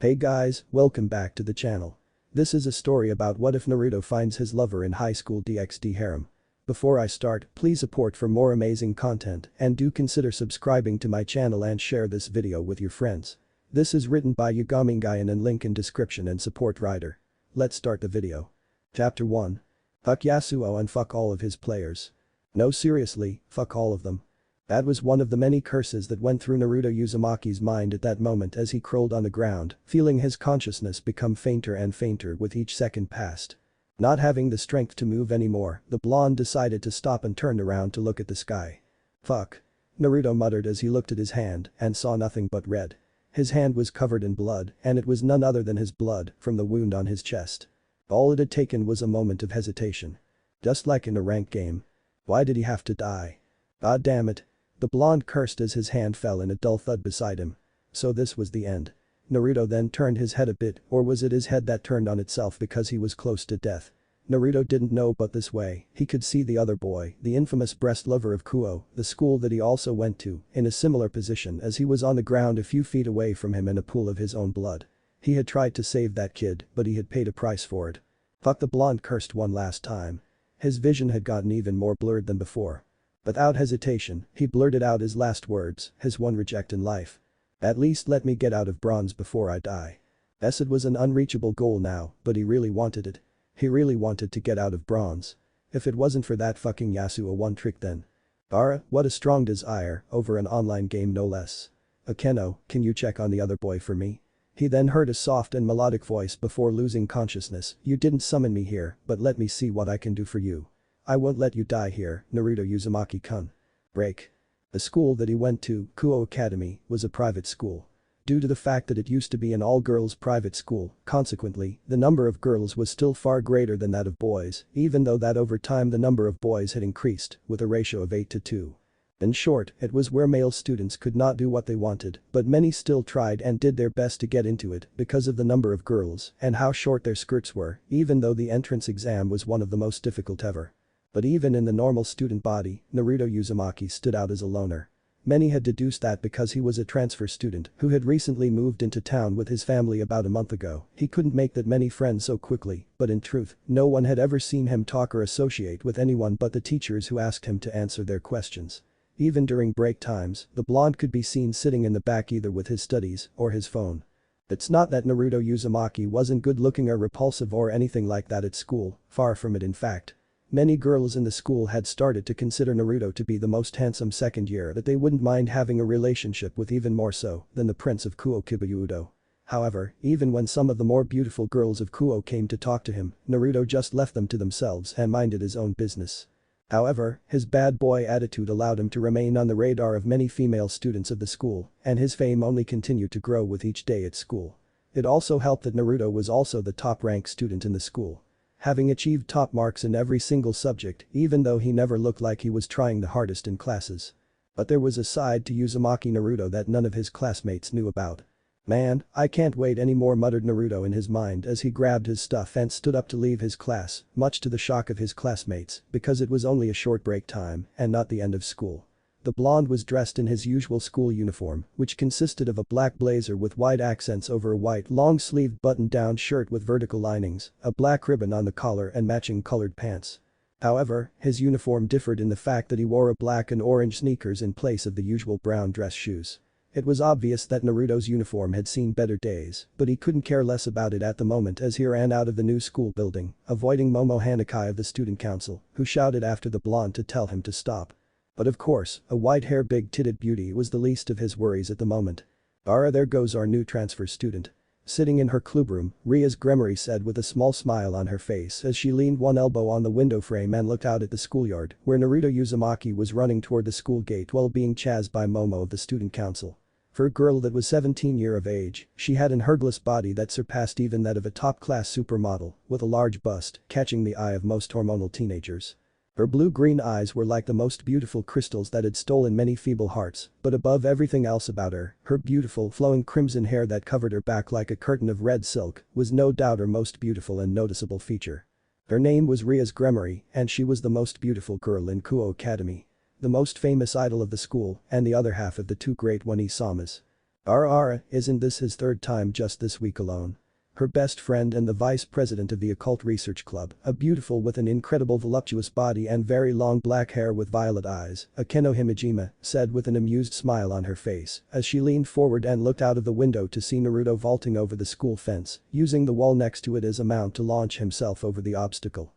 Hey guys, welcome back to the channel. This is a story about what if Naruto finds his lover in high school DxD harem. Before I start, please support for more amazing content and do consider subscribing to my channel and share this video with your friends. This is written by YagamiNguyen and link in description and support writer. Let's start the video. Chapter 1. Fuck Yasuo and fuck all of his players. No, seriously, fuck all of them. That was one of the many curses that went through Naruto Uzumaki's mind at that moment as he crawled on the ground, feeling his consciousness become fainter and fainter with each second passed. Not having the strength to move anymore, the blonde decided to stop and turned around to look at the sky. Fuck. Naruto muttered as he looked at his hand and saw nothing but red. His hand was covered in blood and it was none other than his blood from the wound on his chest. All it had taken was a moment of hesitation. Just like in a ranked game. Why did he have to die? God damn it. The blonde cursed as his hand fell in a dull thud beside him. So this was the end. Naruto then turned his head a bit, or was it his head that turned on itself because he was close to death? Naruto didn't know, but this way, he could see the other boy, the infamous breast lover of Kuo, the school that he also went to, in a similar position as he was on the ground a few feet away from him in a pool of his own blood. He had tried to save that kid, but he had paid a price for it. Fuck, the blonde cursed one last time. His vision had gotten even more blurred than before. Without hesitation, he blurted out his last words, his one reject in life. At least let me get out of bronze before I die. Yes, it was an unreachable goal now, but he really wanted it. He really wanted to get out of bronze. If it wasn't for that fucking Yasuo one trick then. What a strong desire, over an online game no less. Akeno, can you check on the other boy for me? He then heard a soft and melodic voice before losing consciousness. You didn't summon me here, but let me see what I can do for you. I won't let you die here, Naruto Uzumaki-kun. Break. The school that he went to, Kuo Academy, was a private school. Due to the fact that it used to be an all-girls private school, consequently, the number of girls was still far greater than that of boys, even though that over time the number of boys had increased, with a ratio of 8 to 2. In short, it was where male students could not do what they wanted, but many still tried and did their best to get into it because of the number of girls and how short their skirts were, even though the entrance exam was one of the most difficult ever. But even in the normal student body, Naruto Uzumaki stood out as a loner. Many had deduced that because he was a transfer student who had recently moved into town with his family about a month ago, he couldn't make that many friends so quickly, but in truth, no one had ever seen him talk or associate with anyone but the teachers who asked him to answer their questions. Even during break times, the blonde could be seen sitting in the back either with his studies or his phone. It's not that Naruto Uzumaki wasn't good looking or repulsive or anything like that at school, far from it in fact. Many girls in the school had started to consider Naruto to be the most handsome second year that they wouldn't mind having a relationship with, even more so than the prince of Kuo Kibayudo. However, even when some of the more beautiful girls of Kuo came to talk to him, Naruto just left them to themselves and minded his own business. However, his bad boy attitude allowed him to remain on the radar of many female students of the school, and his fame only continued to grow with each day at school. It also helped that Naruto was also the top-ranked student in the school. Having achieved top marks in every single subject, even though he never looked like he was trying the hardest in classes. But there was a side to Uzumaki Naruto that none of his classmates knew about. Man, I can't wait anymore, muttered Naruto in his mind as he grabbed his stuff and stood up to leave his class, much to the shock of his classmates, because it was only a short break time and not the end of school. The blonde was dressed in his usual school uniform, which consisted of a black blazer with white accents over a white long-sleeved button-down shirt with vertical linings, a black ribbon on the collar and matching colored pants. However, his uniform differed in the fact that he wore a black and orange sneakers in place of the usual brown dress shoes. It was obvious that Naruto's uniform had seen better days, but he couldn't care less about it at the moment as he ran out of the new school building, avoiding Momo Hanakai of the student council, who shouted after the blonde to tell him to stop. But of course, a white-hair big-titted beauty was the least of his worries at the moment. There goes our new transfer student. Sitting in her clubroom, Ria's Gremory said with a small smile on her face as she leaned one elbow on the window frame and looked out at the schoolyard, where Naruto Uzumaki was running toward the school gate while being chased by Momo of the student council. For a girl that was 17 years of age, she had an hergless body that surpassed even that of a top-class supermodel, with a large bust, catching the eye of most hormonal teenagers. Her blue-green eyes were like the most beautiful crystals that had stolen many feeble hearts, but above everything else about her, her beautiful flowing crimson hair that covered her back like a curtain of red silk was no doubt her most beautiful and noticeable feature. Her name was Ria's Gremory, and she was the most beautiful girl in Kuo Academy. The most famous idol of the school and the other half of the two great one-Isamas. Isn't this his third time just this week alone? Her best friend and the vice president of the occult research club, a beautiful with an incredible voluptuous body and very long black hair with violet eyes, Akeno Himejima, said with an amused smile on her face as she leaned forward and looked out of the window to see Naruto vaulting over the school fence, using the wall next to it as a mount to launch himself over the obstacle.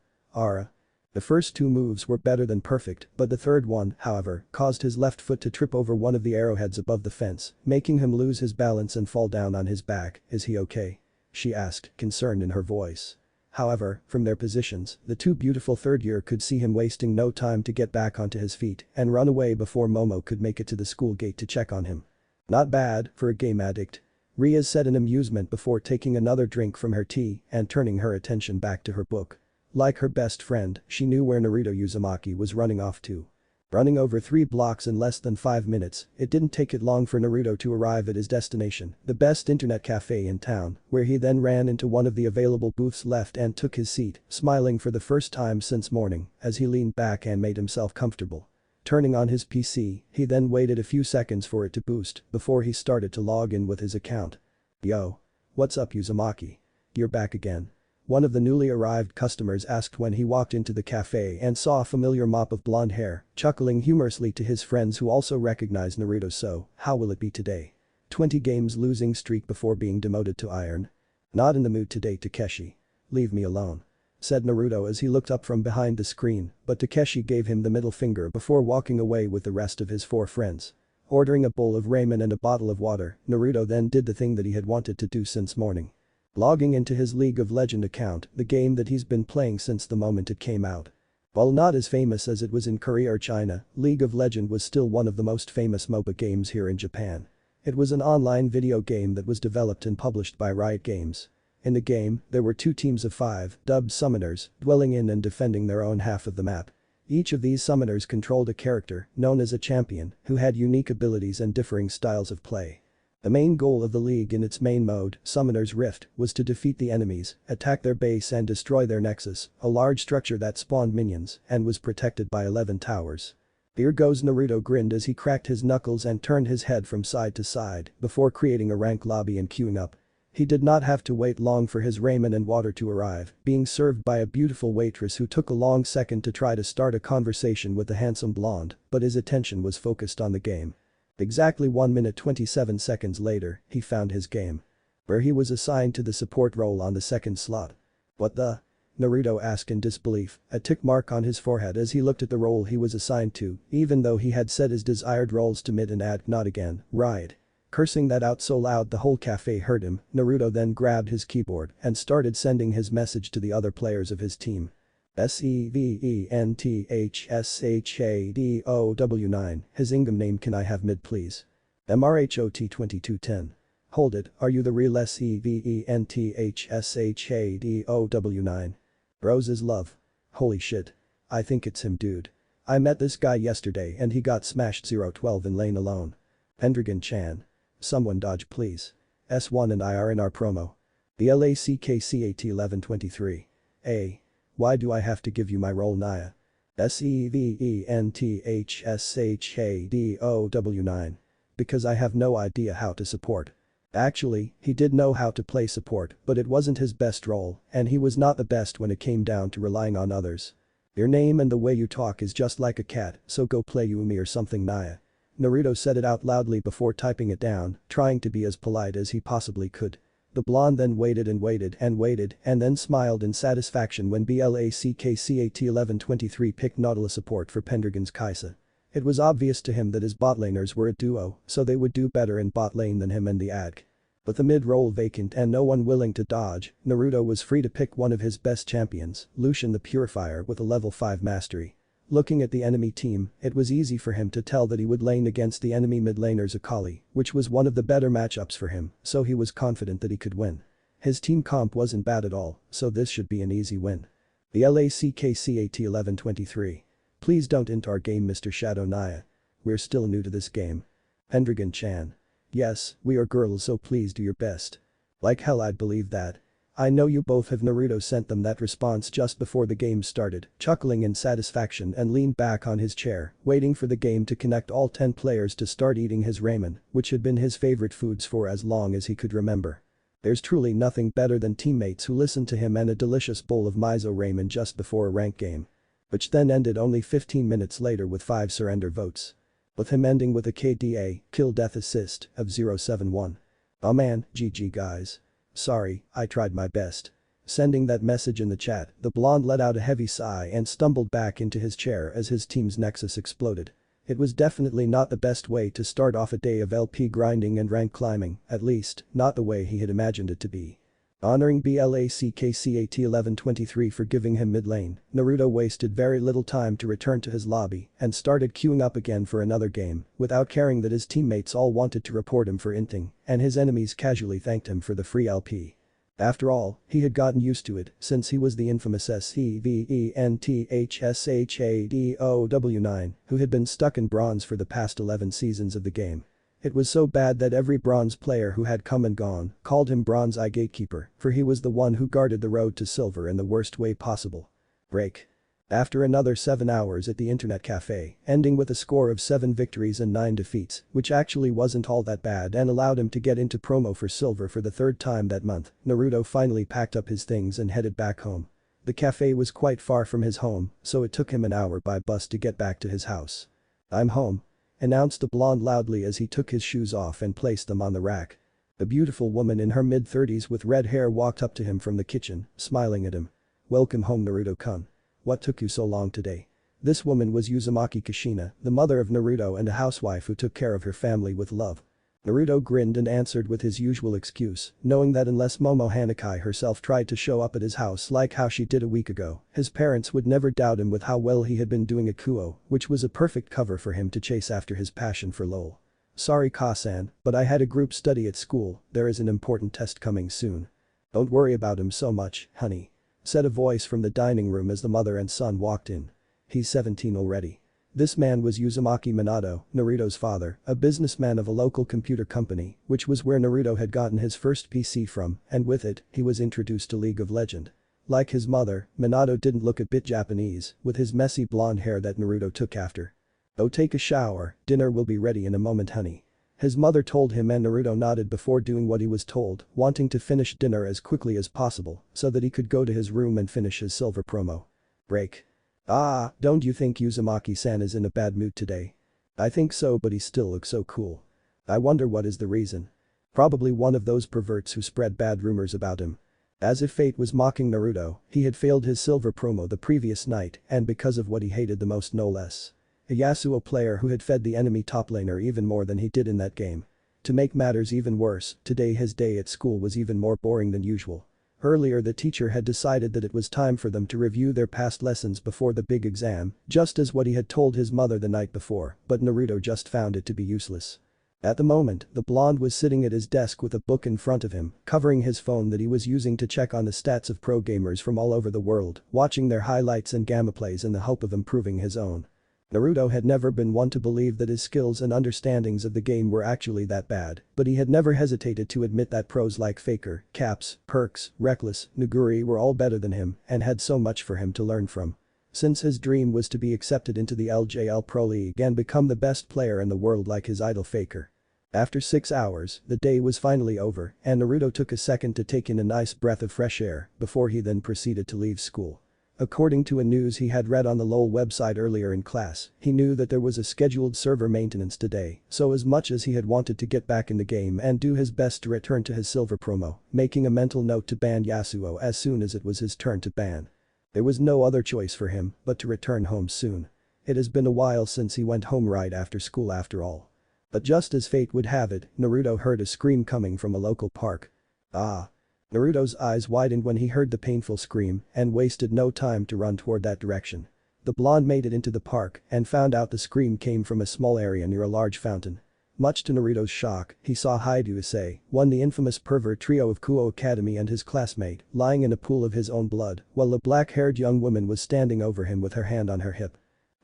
The first two moves were better than perfect, but the third one, however, caused his left foot to trip over one of the arrowheads above the fence, making him lose his balance and fall down on his back. Is he okay? She asked, concern in her voice. However, from their positions, the two beautiful third year could see him wasting no time to get back onto his feet and run away before Momo could make it to the school gate to check on him. Not bad, for a game addict. Ria said in amusement before taking another drink from her tea and turning her attention back to her book. Like her best friend, she knew where Naruto Uzumaki was running off to. Running over 3 blocks in less than 5 minutes, it didn't take it long for Naruto to arrive at his destination, the best internet cafe in town, where he then ran into one of the available booths left and took his seat, smiling for the first time since morning as he leaned back and made himself comfortable. Turning on his PC, he then waited a few seconds for it to boost before he started to log in with his account. Yo. What's up Uzumaki? You're back again. One of the newly arrived customers asked when he walked into the cafe and saw a familiar mop of blonde hair, chuckling humorously to his friends who also recognized Naruto. So, how will it be today? 20 games losing streak before being demoted to Iron? Not in the mood today Takeshi. Leave me alone. Said Naruto as he looked up from behind the screen, but Takeshi gave him the middle finger before walking away with the rest of his 4 friends. Ordering a bowl of ramen and a bottle of water, Naruto then did the thing that he had wanted to do since morning. Logging into his League of Legends account, the game that he's been playing since the moment it came out. While not as famous as it was in Korea or China, League of Legends was still one of the most famous MOBA games here in Japan. It was an online video game that was developed and published by Riot Games. In the game, there were 2 teams of 5, dubbed summoners, dwelling in and defending their own half of the map. Each of these summoners controlled a character, known as a champion, who had unique abilities and differing styles of play. The main goal of the league in its main mode, Summoner's Rift, was to defeat the enemies, attack their base and destroy their nexus, a large structure that spawned minions and was protected by 11 towers. Here goes Naruto grinned as he cracked his knuckles and turned his head from side to side before creating a rank lobby and queuing up. He did not have to wait long for his ramen and water to arrive, being served by a beautiful waitress who took a long second to try to start a conversation with the handsome blonde, but his attention was focused on the game. Exactly 1 minute 27 seconds later, he found his game. Where he was assigned to the support role on the second slot. What the? Naruto asked in disbelief, a tick mark on his forehead as he looked at the role he was assigned to, even though he had set his desired roles to mid and ad. Not again, right? Cursing that out so loud the whole cafe heard him, Naruto then grabbed his keyboard and started sending his message to the other players of his team. SEVENTHSHADOW9, his Ingame name can I have mid please? MRHOT2210. Hold it, are you the real SEVENTHSHADOW9? Bros is love. Holy shit. I think it's him dude. I met this guy yesterday and he got smashed 012 in lane alone. Pendragon-chan. Someone dodge please. S1 and I are in our promo. The LACKCAT1123. A. Why do I have to give you my role Naya? SEVENTHSHADOW9. Because I have no idea how to support. Actually, he did know how to play support, but it wasn't his best role, and he was not the best when it came down to relying on others. Your name and the way you talk is just like a cat, so go play Yumi or something Naya. Naruto said it out loudly before typing it down, trying to be as polite as he possibly could. The blonde then waited and waited and waited and then smiled in satisfaction when BLACKCAT1123 picked Nautilus support for Pendragon's Kaisa. It was obvious to him that his bot laners were a duo, so they would do better in bot lane than him and the AD. With the mid role vacant and no one willing to dodge, Naruto was free to pick one of his best champions, Lucian the Purifier with a level 5 mastery. Looking at the enemy team, it was easy for him to tell that he would lane against the enemy mid laner's Akali, which was one of the better matchups for him, so he was confident that he could win. His team comp wasn't bad at all, so this should be an easy win. The LACKCAT1123. Please don't int our game Mr. Shadow Naya. We're still new to this game. Pendragon-chan. Yes, we are girls so please do your best. Like hell I'd believe that. I know you both have." Naruto sent them that response just before the game started, chuckling in satisfaction and leaned back on his chair, waiting for the game to connect all 10 players to start eating his ramen, which had been his favorite foods for as long as he could remember. There's truly nothing better than teammates who listen to him and a delicious bowl of miso ramen just before a rank game. Which then ended only 15 minutes later with 5 surrender votes. With him ending with a KDA, kill death assist, of 071. "Oh man, GG guys. Sorry, I tried my best." Sending that message in the chat, the blonde let out a heavy sigh and stumbled back into his chair as his team's nexus exploded. It was definitely not the best way to start off a day of LP grinding and rank climbing, at least, not the way he had imagined it to be. Honoring BLACKCAT1123 for giving him mid lane, Naruto wasted very little time to return to his lobby and started queuing up again for another game, without caring that his teammates all wanted to report him for inting, and his enemies casually thanked him for the free LP. After all, he had gotten used to it since he was the infamous SCVENTHSHADOW9 who had been stuck in bronze for the past 11 seasons of the game. It was so bad that every bronze player who had come and gone called him Bronze Eye Gatekeeper, for he was the one who guarded the road to silver in the worst way possible. Break. After another 7 hours at the internet cafe, ending with a score of 7 victories and 9 defeats, which actually wasn't all that bad and allowed him to get into promo for silver for the 3rd time that month, Naruto finally packed up his things and headed back home. The cafe was quite far from his home, so it took him an hour by bus to get back to his house. "I'm home," announced the blonde loudly as he took his shoes off and placed them on the rack. A beautiful woman in her mid-30s with red hair walked up to him from the kitchen, smiling at him. "Welcome home, Naruto-kun. What took you so long today?" This woman was Uzumaki Kushina, the mother of Naruto and a housewife who took care of her family with love. Naruto grinned and answered with his usual excuse, knowing that unless Momo Hanakai herself tried to show up at his house like how she did a week ago, his parents would never doubt him with how well he had been doing at Kuo, which was a perfect cover for him to chase after his passion for LOL. "Sorry Ka-san, but I had a group study at school, there is an important test coming soon." "Don't worry about him so much, honey," said a voice from the dining room as the mother and son walked in. "He's 17 already." This man was Uzumaki Minato, Naruto's father, a businessman of a local computer company, which was where Naruto had gotten his first PC from, and with it, he was introduced to League of Legends. Like his mother, Minato didn't look a bit Japanese, with his messy blonde hair that Naruto took after. "Oh, take a shower, dinner will be ready in a moment, honey." His mother told him and Naruto nodded before doing what he was told, wanting to finish dinner as quickly as possible so that he could go to his room and finish his silver promo. Break. "Ah, don't you think Uzumaki-san is in a bad mood today?" "I think so, but he still looks so cool. I wonder what is the reason. Probably one of those perverts who spread bad rumors about him." As if fate was mocking Naruto, he had failed his silver promo the previous night and because of what he hated the most, no less. A Yasuo player who had fed the enemy top laner even more than he did in that game. To make matters even worse, today his day at school was even more boring than usual. Earlier the teacher had decided that it was time for them to review their past lessons before the big exam, just as what he had told his mother the night before, but Naruto just found it to be useless. At the moment, the blonde was sitting at his desk with a book in front of him, covering his phone that he was using to check on the stats of pro gamers from all over the world, watching their highlights and gamma plays in the hope of improving his own. Naruto had never been one to believe that his skills and understandings of the game were actually that bad, but he had never hesitated to admit that pros like Faker, Caps, Perks, Reckless, Nuguri were all better than him and had so much for him to learn from. Since his dream was to be accepted into the LJL Pro League and become the best player in the world like his idol Faker. After 6 hours, the day was finally over and Naruto took a second to take in a nice breath of fresh air before he then proceeded to leave school. According to a news he had read on the LoL website earlier in class, he knew that there was a scheduled server maintenance today, so as much as he had wanted to get back in the game and do his best to return to his silver promo, making a mental note to ban Yasuo as soon as it was his turn to ban. There was no other choice for him but to return home soon. It has been a while since he went home right after school after all. But just as fate would have it, Naruto heard a scream coming from a local park. Ah. Naruto's eyes widened when he heard the painful scream and wasted no time to run toward that direction. The blonde made it into the park and found out the scream came from a small area near a large fountain. Much to Naruto's shock, he saw Haidu-sei, the infamous pervert trio of Kuo Academy and his classmate, lying in a pool of his own blood, while a black-haired young woman was standing over him with her hand on her hip.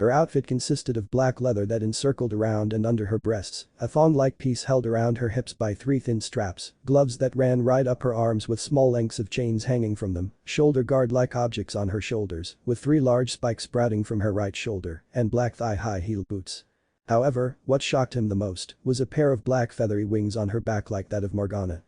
Her outfit consisted of black leather that encircled around and under her breasts, a thong-like piece held around her hips by 3 thin straps, gloves that ran right up her arms with small lengths of chains hanging from them, shoulder guard-like objects on her shoulders, with 3 large spikes sprouting from her right shoulder, and black thigh-high heel boots. However, what shocked him the most was a pair of black feathery wings on her back like that of Morgana.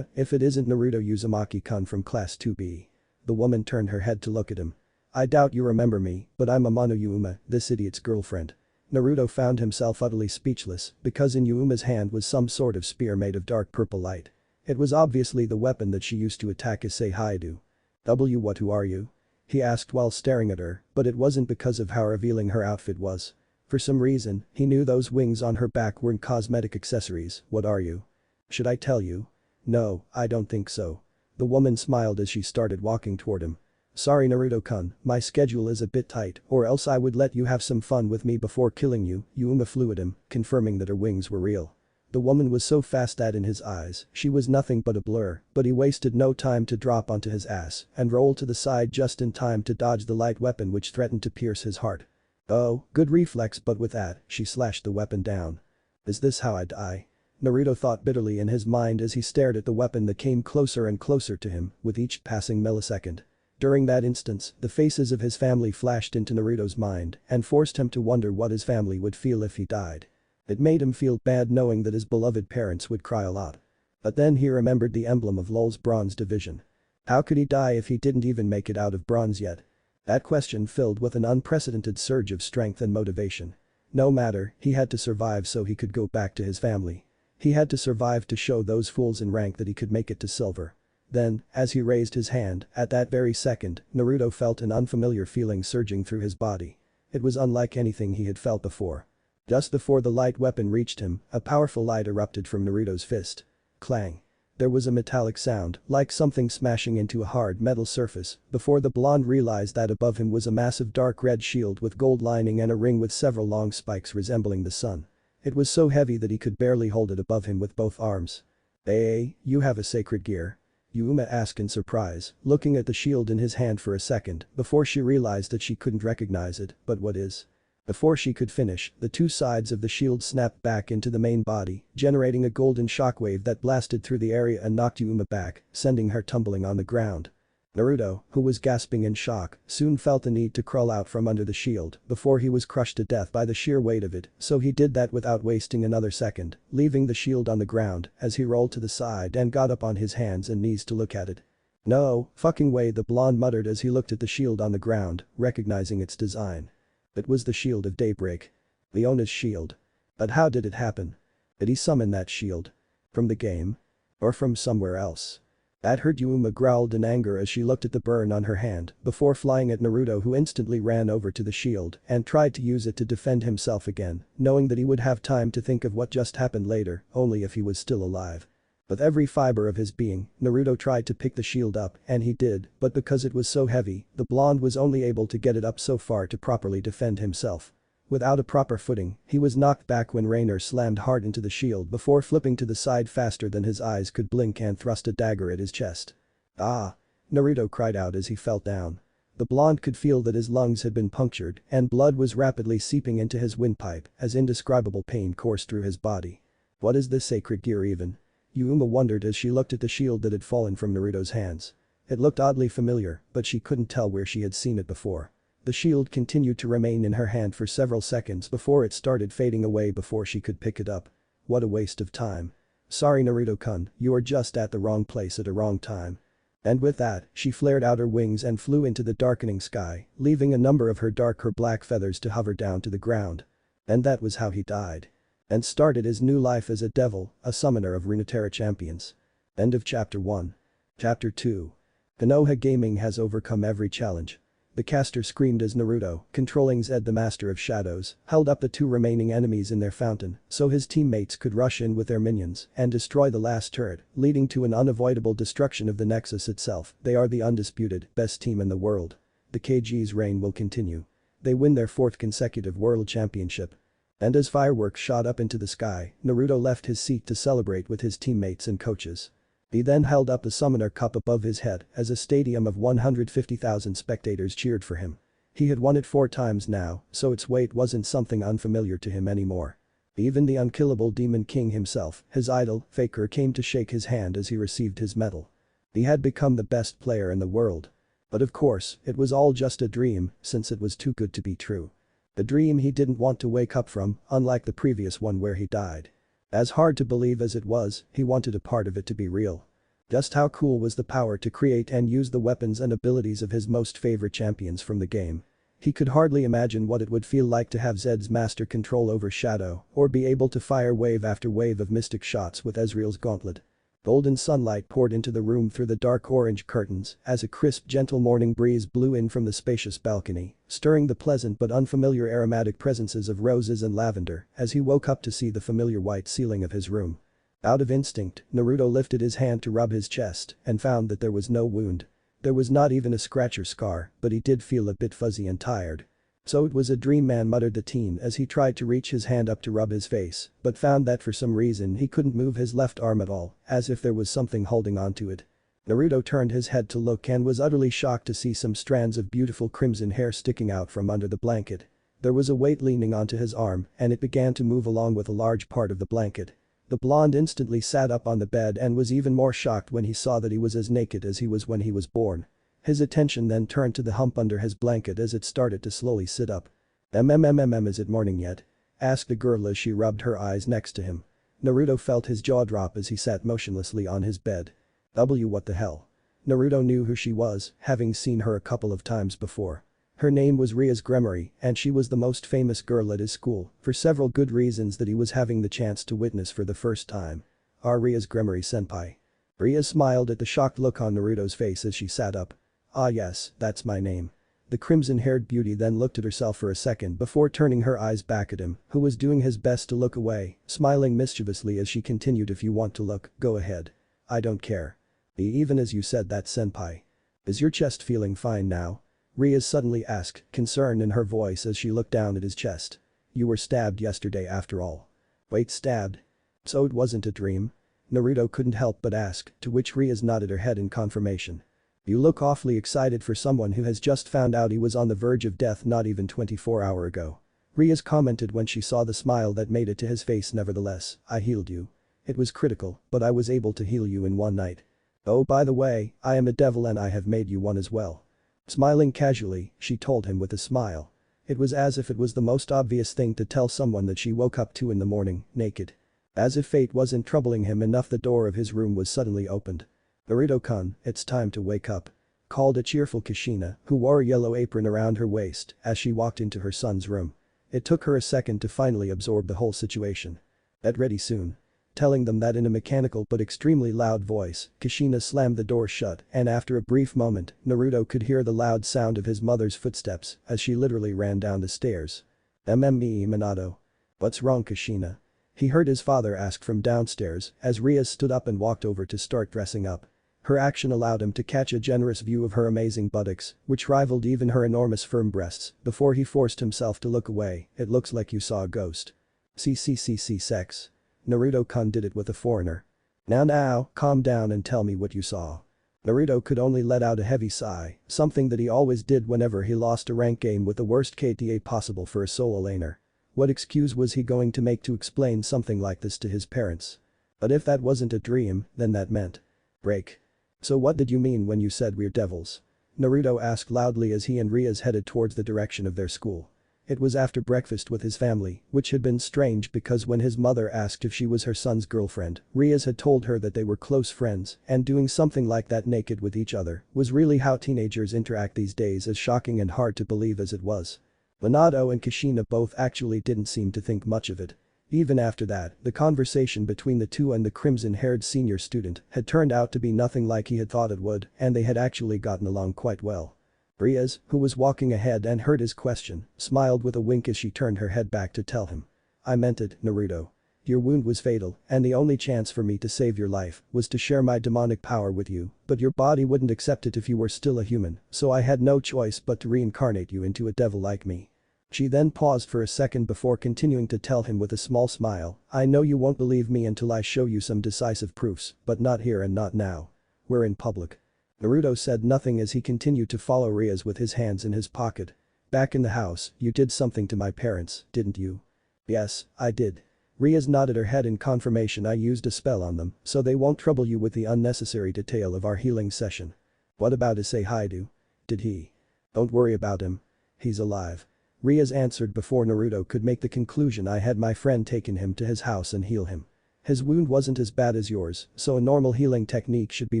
If it isn't Naruto Uzumaki-kun from Class 2B. The woman turned her head to look at him. I doubt you remember me, but I'm Amano Yuma, this idiot's girlfriend. Naruto found himself utterly speechless because in Yuma's hand was some sort of spear made of dark purple light. It was obviously the weapon that she used to attack Issei Haidu. Who are you? He asked while staring at her, but it wasn't because of how revealing her outfit was. For some reason, he knew those wings on her back weren't cosmetic accessories. What are you? Should I tell you? No, I don't think so. The woman smiled as she started walking toward him. Sorry Naruto-kun, my schedule is a bit tight or else I would let you have some fun with me before killing you, Yuma flew at him, confirming that her wings were real. The woman was so fast that in his eyes, she was nothing but a blur, but he wasted no time to drop onto his ass and roll to the side just in time to dodge the light weapon which threatened to pierce his heart. Oh, good reflex, but with that, she slashed the weapon down. Is this how I die? Naruto thought bitterly in his mind as he stared at the weapon that came closer and closer to him with each passing millisecond. During that instance, the faces of his family flashed into Naruto's mind and forced him to wonder what his family would feel if he died. It made him feel bad knowing that his beloved parents would cry a lot. But then he remembered the emblem of LoL's Bronze Division. How could he die if he didn't even make it out of bronze yet? That question filled with an unprecedented surge of strength and motivation. No matter, he had to survive so he could go back to his family. He had to survive to show those fools in rank that he could make it to silver. Then, as he raised his hand, at that very second, Naruto felt an unfamiliar feeling surging through his body. It was unlike anything he had felt before. Just before the light weapon reached him, a powerful light erupted from Naruto's fist. Clang. There was a metallic sound, like something smashing into a hard metal surface, before the blonde realized that above him was a massive dark red shield with gold lining and a ring with several long spikes resembling the sun. It was so heavy that he could barely hold it above him with both arms. Hey, you have a sacred gear? Yuma asked in surprise, looking at the shield in his hand for a second before she realized that she couldn't recognize it, but what is? Before she could finish, the 2 sides of the shield snapped back into the main body, generating a golden shockwave that blasted through the area and knocked Yuma back, sending her tumbling on the ground. Naruto, who was gasping in shock, soon felt the need to crawl out from under the shield before he was crushed to death by the sheer weight of it, so he did that without wasting another second, leaving the shield on the ground as he rolled to the side and got up on his hands and knees to look at it. No fucking way, the blonde muttered as he looked at the shield on the ground, recognizing its design. It was the shield of daybreak. Leona's shield. But how did it happen? Did he summon that shield? From the game? Or from somewhere else? That hurt, Yuma growled in anger as she looked at the burn on her hand before flying at Naruto, who instantly ran over to the shield and tried to use it to defend himself again, knowing that he would have time to think of what just happened later, only if he was still alive. With every fiber of his being, Naruto tried to pick the shield up, and he did, but because it was so heavy, the blonde was only able to get it up so far to properly defend himself. Without a proper footing, he was knocked back when Rainer slammed hard into the shield before flipping to the side faster than his eyes could blink and thrust a dagger at his chest. Ah! Naruto cried out as he fell down. The blonde could feel that his lungs had been punctured and blood was rapidly seeping into his windpipe as indescribable pain coursed through his body. What is this sacred gear even? Yuma wondered as she looked at the shield that had fallen from Naruto's hands. It looked oddly familiar, but she couldn't tell where she had seen it before. The shield continued to remain in her hand for several seconds before it started fading away before she could pick it up. What a waste of time. Sorry Naruto-kun, you are just at the wrong place at a wrong time. And with that, she flared out her wings and flew into the darkening sky, leaving a number of her darker black feathers to hover down to the ground. And that was how he died. And started his new life as a devil, a summoner of Runeterra champions. End of Chapter 1. Chapter 2. Konoha Gaming has overcome every challenge. The caster screamed as Naruto, controlling Zed the Master of Shadows, held up the 2 remaining enemies in their fountain so his teammates could rush in with their minions and destroy the last turret, leading to an unavoidable destruction of the Nexus itself. They are the undisputed best team in the world. The KG's reign will continue. They win their 4th consecutive world championship. And as fireworks shot up into the sky, Naruto left his seat to celebrate with his teammates and coaches. He then held up the Summoner Cup above his head as a stadium of 150,000 spectators cheered for him. He had won it 4 times now, so its weight wasn't something unfamiliar to him anymore. Even the unkillable Demon King himself, his idol, Faker, came to shake his hand as he received his medal. He had become the best player in the world. But of course, it was all just a dream, since it was too good to be true. The dream he didn't want to wake up from, unlike the previous one where he died. As hard to believe as it was, he wanted a part of it to be real. Just how cool was the power to create and use the weapons and abilities of his most favorite champions from the game. He could hardly imagine what it would feel like to have Zed's master control over Shadow, or be able to fire wave after wave of mystic shots with Ezreal's gauntlet. Golden sunlight poured into the room through the dark orange curtains as a crisp, gentle morning breeze blew in from the spacious balcony, stirring the pleasant but unfamiliar aromatic presences of roses and lavender as he woke up to see the familiar white ceiling of his room. Out of instinct, Naruto lifted his hand to rub his chest and found that there was no wound. There was not even a scratch or scar, but he did feel a bit fuzzy and tired. So it was a dream, man, muttered the teen as he tried to reach his hand up to rub his face, but found that for some reason he couldn't move his left arm at all, as if there was something holding onto it. Naruto turned his head to look and was utterly shocked to see some strands of beautiful crimson hair sticking out from under the blanket. There was a weight leaning onto his arm and it began to move along with a large part of the blanket. The blonde instantly sat up on the bed and was even more shocked when he saw that he was as naked as he was when he was born. His attention then turned to the hump under his blanket as it started to slowly sit up. Is it morning yet?" asked the girl as she rubbed her eyes next to him. Naruto felt his jaw drop as he sat motionlessly on his bed. What the hell? Naruto knew who she was, having seen her a couple of times before. Her name was YagamiNguyen and she was the most famous girl at his school for several good reasons that he was having the chance to witness for the first time. YagamiNguyen-senpai. Rhea smiled at the shocked look on Naruto's face as she sat up. "Ah yes, that's my name." The crimson-haired beauty then looked at herself for a second before turning her eyes back at him, who was doing his best to look away, smiling mischievously as she continued, "If you want to look, go ahead. I don't care." "Even as you said that, senpai. Is your chest feeling fine now?" Rhea suddenly asked, concern in her voice as she looked down at his chest. "You were stabbed yesterday after all." "Wait, stabbed? So it wasn't a dream?" Naruto couldn't help but ask, to which Rhea nodded her head in confirmation. "You look awfully excited for someone who has just found out he was on the verge of death not even 24 hours ago." Rhea commented when she saw the smile that made it to his face. "Nevertheless, I healed you. It was critical, but I was able to heal you in one night. Oh, by the way, I am a devil and I have made you one as well." Smiling casually, she told him with a smile. It was as if it was the most obvious thing to tell someone that she woke up to in the morning, naked. As if fate wasn't troubling him enough, the door of his room was suddenly opened. "Naruto-kun, it's time to wake up," called a cheerful Kushina, who wore a yellow apron around her waist as she walked into her son's room. It took her a second to finally absorb the whole situation. "Get ready soon." Telling them that in a mechanical but extremely loud voice, Kushina slammed the door shut and after a brief moment, Naruto could hear the loud sound of his mother's footsteps as she literally ran down the stairs. Minato. "What's wrong, Kushina?" he heard his father ask from downstairs as Rhea stood up and walked over to start dressing up. Her action allowed him to catch a generous view of her amazing buttocks, which rivaled even her enormous firm breasts, before he forced himself to look away. "It looks like you saw a ghost." Sex. Naruto-kun did it with a foreigner. Now, calm down and tell me what you saw." Naruto could only let out a heavy sigh, something that he always did whenever he lost a rank game with the worst KTA possible for a solo laner. What excuse was he going to make to explain something like this to his parents? But if that wasn't a dream, then that meant break. "So what did you mean when you said we're devils?" Naruto asked loudly as he and Rhea headed towards the direction of their school. It was after breakfast with his family, which had been strange because when his mother asked if she was her son's girlfriend, Rhea had told her that they were close friends and doing something like that naked with each other was really how teenagers interact these days, as shocking and hard to believe as it was. Minato and Kushina both actually didn't seem to think much of it. Even after that, the conversation between the two and the crimson-haired senior student had turned out to be nothing like he had thought it would, and they had actually gotten along quite well. Rhea, who was walking ahead and heard his question, smiled with a wink as she turned her head back to tell him. "I meant it, Naruto. Your wound was fatal, and the only chance for me to save your life was to share my demonic power with you, but your body wouldn't accept it if you were still a human, so I had no choice but to reincarnate you into a devil like me." She then paused for a second before continuing to tell him with a small smile, "I know you won't believe me until I show you some decisive proofs, but not here and not now. We're in public." Naruto said nothing as he continued to follow Rhea with his hands in his pocket. Back in the house, you did something to my parents, didn't you? Yes, I did. Riaz nodded her head in confirmation. I used a spell on them, so they won't trouble you with the unnecessary detail of our healing session. What about Issei Haidu? Did he? Don't worry about him. He's alive. Riaz answered before Naruto could make the conclusion. I had my friend taken him to his house and heal him. His wound wasn't as bad as yours, so a normal healing technique should be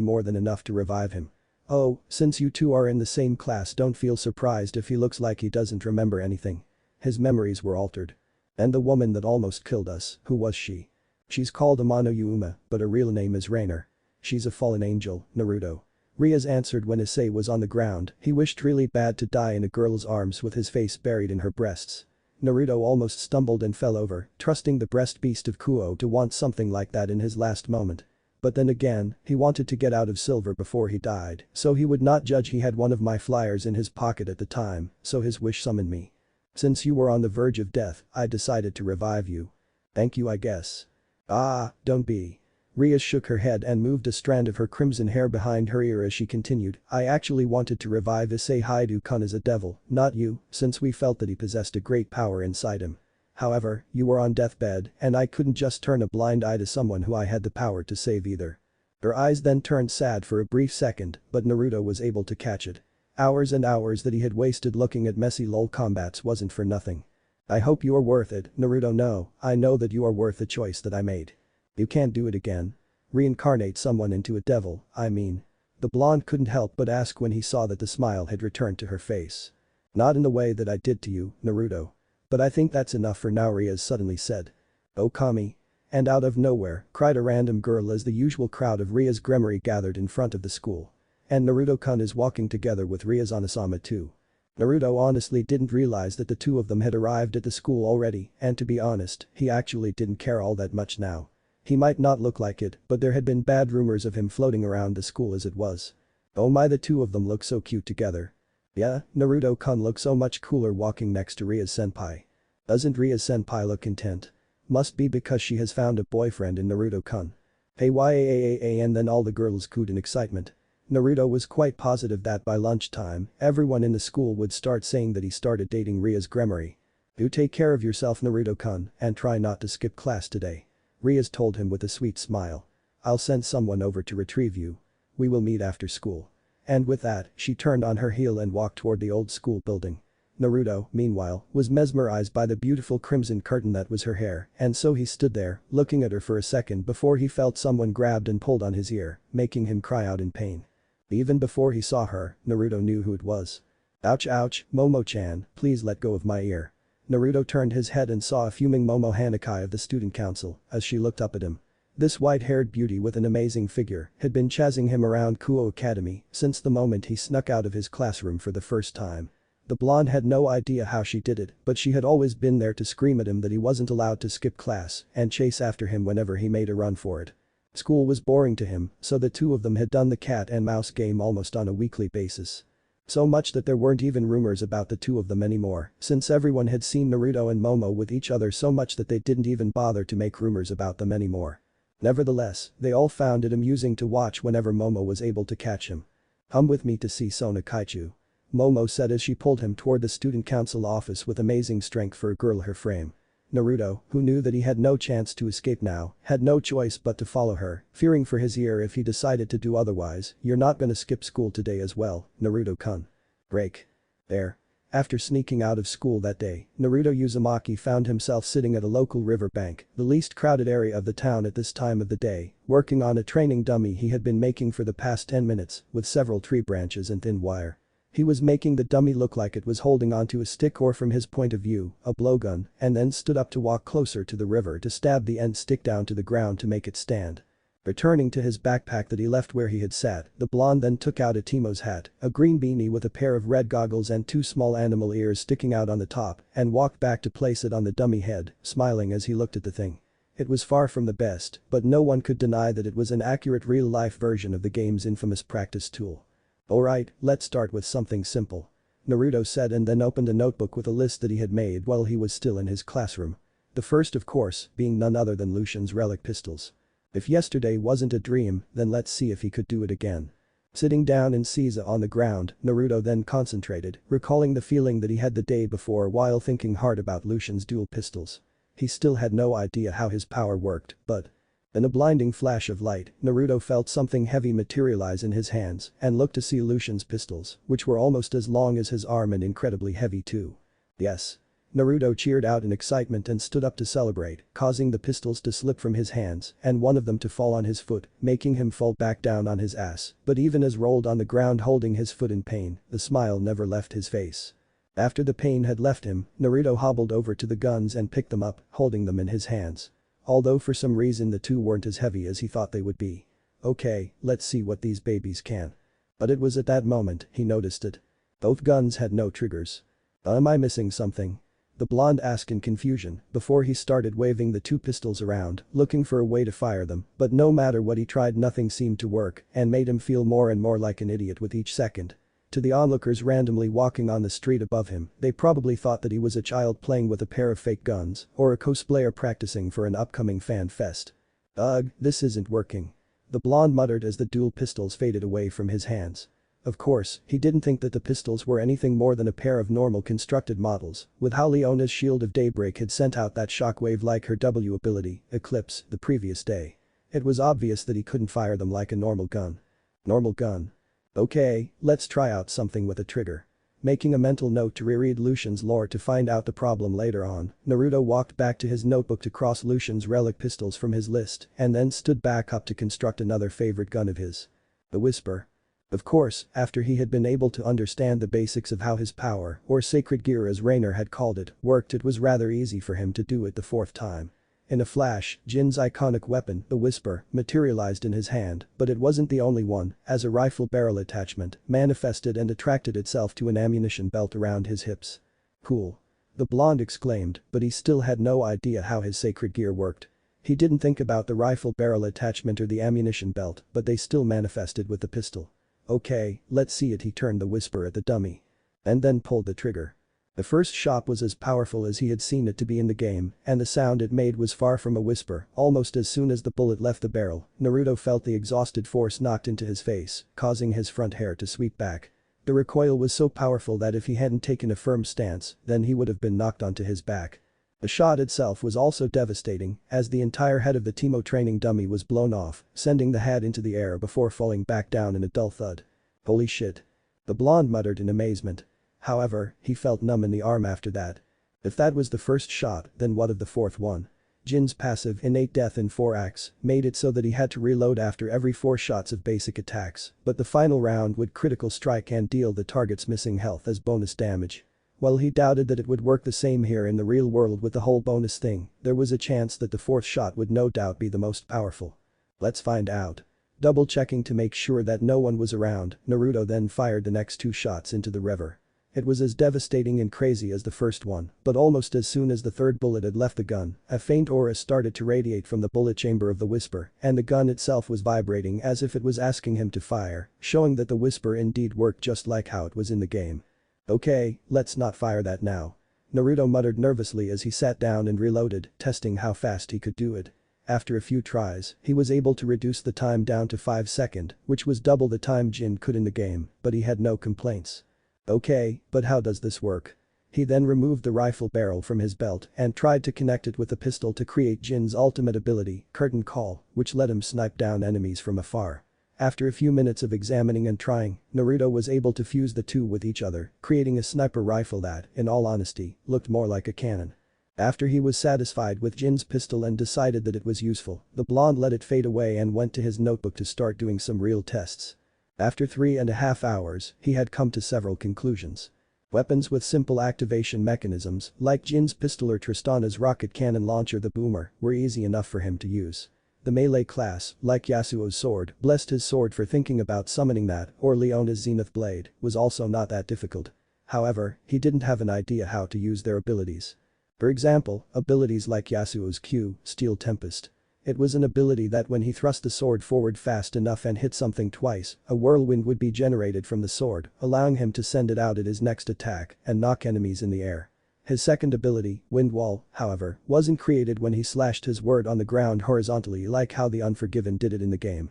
more than enough to revive him. Oh, since you two are in the same class, don't feel surprised if he looks like he doesn't remember anything. His memories were altered. And the woman that almost killed us, who was she? She's called Amano Yuma, but her real name is Rainer. She's a fallen angel, Naruto. Riaz answered when Issei was on the ground. He wished really bad to die in a girl's arms with his face buried in her breasts. Naruto almost stumbled and fell over, trusting the breast beast of Kuo to want something like that in his last moment. But then again, he wanted to get out of silver before he died, so he would not judge. He had one of my flyers in his pocket at the time, so his wish summoned me. Since you were on the verge of death, I decided to revive you. Thank you, I guess. Ah, don't be. Riaz shook her head and moved a strand of her crimson hair behind her ear as she continued. I actually wanted to revive Issei Haidu-kun as a devil, not you, since we felt that he possessed a great power inside him. However, you were on deathbed and I couldn't just turn a blind eye to someone who I had the power to save either. Her eyes then turned sad for a brief second, but Naruto was able to catch it. Hours and hours that he had wasted looking at messy LOL combats wasn't for nothing. I hope you are worth it, Naruto. No, I know that you are worth the choice that I made. You can't do it again. Reincarnate someone into a devil, I mean. The blonde couldn't help but ask when he saw that the smile had returned to her face. Not in the way that I did to you, Naruto. But I think that's enough for now, Riaz suddenly said. Oh Kami. And out of nowhere, cried a random girl as the usual crowd of Riaz Gremory gathered in front of the school. And Naruto-kun is walking together with Riaz Onasama too. Naruto honestly didn't realize that the two of them had arrived at the school already, and to be honest, he actually didn't care all that much now. He might not look like it, but there had been bad rumors of him floating around the school as it was. Oh my, the two of them look so cute together. Yeah, Naruto-kun looks so much cooler walking next to Riaz-senpai. Doesn't Riaz-senpai look content? Must be because she has found a boyfriend in Naruto-kun. Hey yaaa, and then all the girls cooed in excitement. Naruto was quite positive that by lunchtime, everyone in the school would start saying that he started dating Riaz Gremory. Do take care of yourself, Naruto-kun, and try not to skip class today. Riaz told him with a sweet smile. I'll send someone over to retrieve you. We will meet after school. And with that, she turned on her heel and walked toward the old school building. Naruto, meanwhile, was mesmerized by the beautiful crimson curtain that was her hair, and so he stood there, looking at her for a second before he felt someone grabbed and pulled on his ear, making him cry out in pain. Even before he saw her, Naruto knew who it was. Ouch ouch, Momo-chan, please let go of my ear. Naruto turned his head and saw a fuming Momo Hanakai of the student council as she looked up at him. This white-haired beauty with an amazing figure had been chasing him around Kuo Academy since the moment he snuck out of his classroom for the first time. The blonde had no idea how she did it, but she had always been there to scream at him that he wasn't allowed to skip class and chase after him whenever he made a run for it. School was boring to him, so the two of them had done the cat and mouse game almost on a weekly basis. So much that there weren't even rumors about the two of them anymore, since everyone had seen Naruto and Momo with each other so much that they didn't even bother to make rumors about them anymore. Nevertheless, they all found it amusing to watch whenever Momo was able to catch him. Come with me to see Sona Kaichu. Momo said as she pulled him toward the student council office with amazing strength for a girl her frame. Naruto, who knew that he had no chance to escape now, had no choice but to follow her, fearing for his ear if he decided to do otherwise. You're not gonna skip school today as well, Naruto-kun. Break. There. After sneaking out of school that day, Naruto Uzumaki found himself sitting at a local river bank, the least crowded area of the town at this time of the day, working on a training dummy he had been making for the past 10 minutes, with several tree branches and thin wire. He was making the dummy look like it was holding onto a stick or from his point of view, a blowgun, and then stood up to walk closer to the river to stab the end stick down to the ground to make it stand. Returning to his backpack that he left where he had sat, the blonde then took out a Timo's hat, a green beanie with a pair of red goggles and two small animal ears sticking out on the top, and walked back to place it on the dummy head, smiling as he looked at the thing. It was far from the best, but no one could deny that it was an accurate real-life version of the game's infamous practice tool. Alright, let's start with something simple. Naruto said and then opened a notebook with a list that he had made while he was still in his classroom. The first, of course, being none other than Lucian's relic pistols. If yesterday wasn't a dream, then let's see if he could do it again. Sitting down in Seiza on the ground, Naruto then concentrated, recalling the feeling that he had the day before while thinking hard about Lucian's dual pistols. He still had no idea how his power worked, but in a blinding flash of light, Naruto felt something heavy materialize in his hands and looked to see Lucian's pistols, which were almost as long as his arm and incredibly heavy too. Yes. Naruto cheered out in excitement and stood up to celebrate, causing the pistols to slip from his hands and one of them to fall on his foot, making him fall back down on his ass, but even as rolled on the ground holding his foot in pain, the smile never left his face. After the pain had left him, Naruto hobbled over to the guns and picked them up, holding them in his hands. Although for some reason the two weren't as heavy as he thought they would be. Okay, let's see what these babies can. But it was at that moment he noticed it. Both guns had no triggers. Am I missing something? The blonde asked in confusion before he started waving the two pistols around, looking for a way to fire them, but no matter what he tried nothing seemed to work and made him feel more and more like an idiot with each second. To the onlookers randomly walking on the street above him, they probably thought that he was a child playing with a pair of fake guns or a cosplayer practicing for an upcoming fan fest. Ugh, this isn't working. The blonde muttered as the dual pistols faded away from his hands. Of course, he didn't think that the pistols were anything more than a pair of normal constructed models, with how Leona's Shield of Daybreak had sent out that shockwave like her W ability, Eclipse, the previous day. It was obvious that he couldn't fire them like a normal gun. Normal gun. Okay, let's try out something with a trigger. Making a mental note to reread Lucian's lore to find out the problem later on, Naruto walked back to his notebook to cross Lucian's relic pistols from his list and then stood back up to construct another favorite gun of his. The Whisper. Of course, after he had been able to understand the basics of how his power, or sacred gear as Rainer had called it, worked, it was rather easy for him to do it the fourth time. In a flash, Jin's iconic weapon, the Whisper, materialized in his hand, but it wasn't the only one, as a rifle barrel attachment manifested and attracted itself to an ammunition belt around his hips. Cool. The blonde exclaimed, but he still had no idea how his sacred gear worked. He didn't think about the rifle barrel attachment or the ammunition belt, but they still manifested with the pistol. Okay, let's see it. He turned the Whisper at the dummy. And then pulled the trigger. The first shot was as powerful as he had seen it to be in the game, and the sound it made was far from a whisper. Almost as soon as the bullet left the barrel, Naruto felt the exhausted force knocked into his face, causing his front hair to sweep back. The recoil was so powerful that if he hadn't taken a firm stance, then he would have been knocked onto his back. The shot itself was also devastating, as the entire head of the Teemo training dummy was blown off, sending the head into the air before falling back down in a dull thud. Holy shit. The blonde muttered in amazement. However, he felt numb in the arm after that. If that was the first shot, then what of the fourth one? Jin's passive innate death in 4 acts made it so that he had to reload after every 4 shots of basic attacks, but the final round would critical strike and deal the target's missing health as bonus damage. While he doubted that it would work the same here in the real world with the whole bonus thing, there was a chance that the fourth shot would no doubt be the most powerful. Let's find out. Double checking to make sure that no one was around, Naruto then fired the next 2 shots into the river. It was as devastating and crazy as the first one, but almost as soon as the third bullet had left the gun, a faint aura started to radiate from the bullet chamber of the Whisper, and the gun itself was vibrating as if it was asking him to fire, showing that the Whisper indeed worked just like how it was in the game. Okay, let's not fire that now. Naruto muttered nervously as he sat down and reloaded, testing how fast he could do it. After a few tries, he was able to reduce the time down to 5 seconds, which was double the time Jin could in the game, but he had no complaints. Okay, but how does this work? He then removed the rifle barrel from his belt and tried to connect it with the pistol to create Jin's ultimate ability, Curtain Call, which let him snipe down enemies from afar. After a few minutes of examining and trying, Naruto was able to fuse the two with each other, creating a sniper rifle that, in all honesty, looked more like a cannon. After he was satisfied with Jin's pistol and decided that it was useful, the blonde let it fade away and went to his notebook to start doing some real tests. After 3.5 hours, he had come to several conclusions. Weapons with simple activation mechanisms, like Jin's pistol or Tristana's rocket cannon launcher the Boomer, were easy enough for him to use. The melee class, like Yasuo's sword, blessed his sword for thinking about summoning that, or Leona's Zenith blade, was also not that difficult. However, he didn't have an idea how to use their abilities. For example, abilities like Yasuo's Q, Steel Tempest. It was an ability that when he thrust the sword forward fast enough and hit something twice, a whirlwind would be generated from the sword, allowing him to send it out at his next attack and knock enemies in the air. His second ability, Wind Wall, however, wasn't created when he slashed his word on the ground horizontally like how the Unforgiven did it in the game.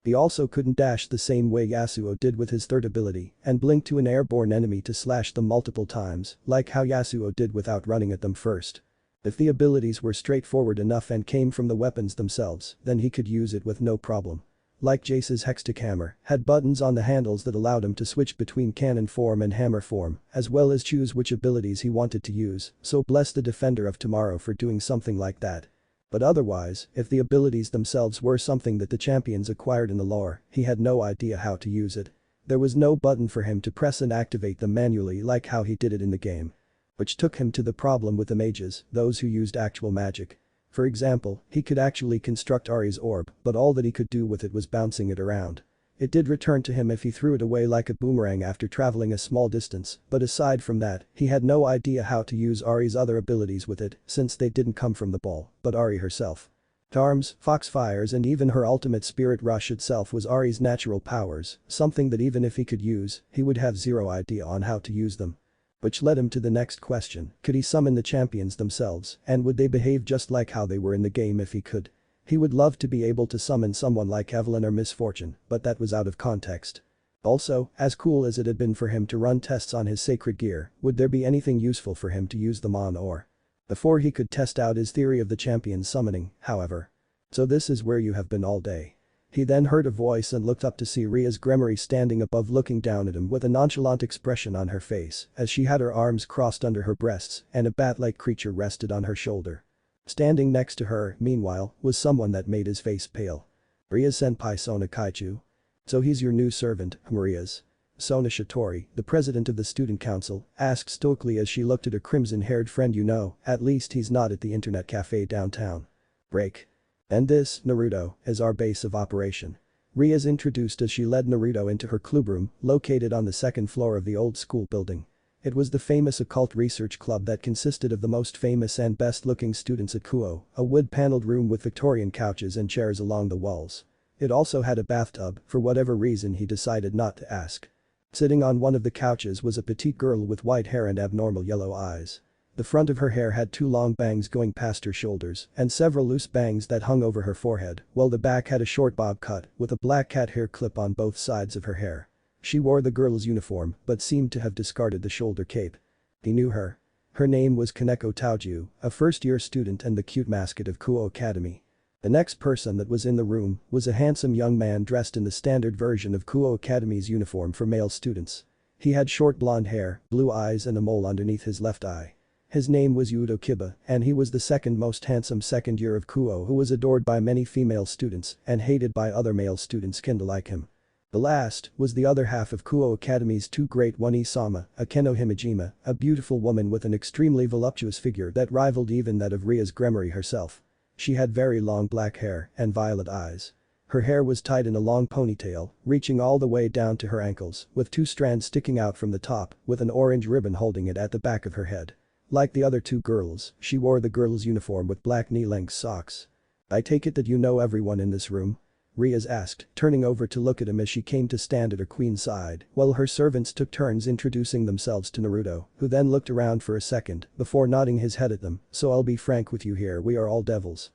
He also couldn't dash the same way Yasuo did with his third ability and blink to an airborne enemy to slash them multiple times, like how Yasuo did without running at them first. If the abilities were straightforward enough and came from the weapons themselves, then he could use it with no problem. Like Jace's Hextech hammer, had buttons on the handles that allowed him to switch between cannon form and hammer form, as well as choose which abilities he wanted to use, so bless the Defender of Tomorrow for doing something like that. But otherwise, if the abilities themselves were something that the champions acquired in the lore, he had no idea how to use it. There was no button for him to press and activate them manually like how he did it in the game. Which took him to the problem with the mages, those who used actual magic. For example, he could actually construct Ahri's orb, but all that he could do with it was bouncing it around. It did return to him if he threw it away like a boomerang after traveling a small distance, but aside from that, he had no idea how to use Ahri's other abilities with it since they didn't come from the ball, but Ahri herself. Charms, Foxfires and even her ultimate Spirit Rush itself was Ahri's natural powers, something that even if he could use, he would have zero idea on how to use them. Which led him to the next question, could he summon the champions themselves and would they behave just like how they were in the game if he could? He would love to be able to summon someone like Evelyn or Misfortune, but that was out of context. Also, as cool as it had been for him to run tests on his sacred gear, would there be anything useful for him to use them on or before he could test out his theory of the champion summoning, however. So this is where you have been all day. He then heard a voice and looked up to see Ria's Gremory standing above looking down at him with a nonchalant expression on her face as she had her arms crossed under her breasts and a bat-like creature rested on her shoulder. Standing next to her, meanwhile, was someone that made his face pale. Ria's senpai Sona Kaichu. So he's your new servant, Maria's. Sona Shitori, the president of the student council, asked stoically as she looked at her crimson-haired friend. You know, at least he's not at the internet cafe downtown. Break. And this, Naruto, is our base of operation. Ria's introduced as she led Naruto into her clubroom, located on the second floor of the old school building. It was the famous occult research club that consisted of the most famous and best-looking students at Kuo, a wood-paneled room with Victorian couches and chairs along the walls. It also had a bathtub, for whatever reason he decided not to ask. Sitting on one of the couches was a petite girl with white hair and abnormal yellow eyes. The front of her hair had two long bangs going past her shoulders and several loose bangs that hung over her forehead, while the back had a short bob cut with a black cat hair clip on both sides of her hair. She wore the girl's uniform but seemed to have discarded the shoulder cape. He knew her. Her name was Kaneko Taoju, a first-year student and the cute mascot of Kuo Academy. The next person that was in the room was a handsome young man dressed in the standard version of Kuo Academy's uniform for male students. He had short blonde hair, blue eyes and a mole underneath his left eye. His name was Yudo Kiba and he was the second most handsome second year of Kuo who was adored by many female students and hated by other male students kinda like him. The last was the other half of Kuo Academy's two great one Isama, Akeno Himejima, a beautiful woman with an extremely voluptuous figure that rivaled even that of Ria's Gremory herself. She had very long black hair and violet eyes. Her hair was tied in a long ponytail, reaching all the way down to her ankles, with two strands sticking out from the top, with an orange ribbon holding it at the back of her head. Like the other two girls, she wore the girl's uniform with black knee-length socks. I take it that you know everyone in this room? Riaz asked, turning over to look at him as she came to stand at her queen's side, while her servants took turns introducing themselves to Naruto, who then looked around for a second before nodding his head at them. So I'll be frank with you here, we are all devils.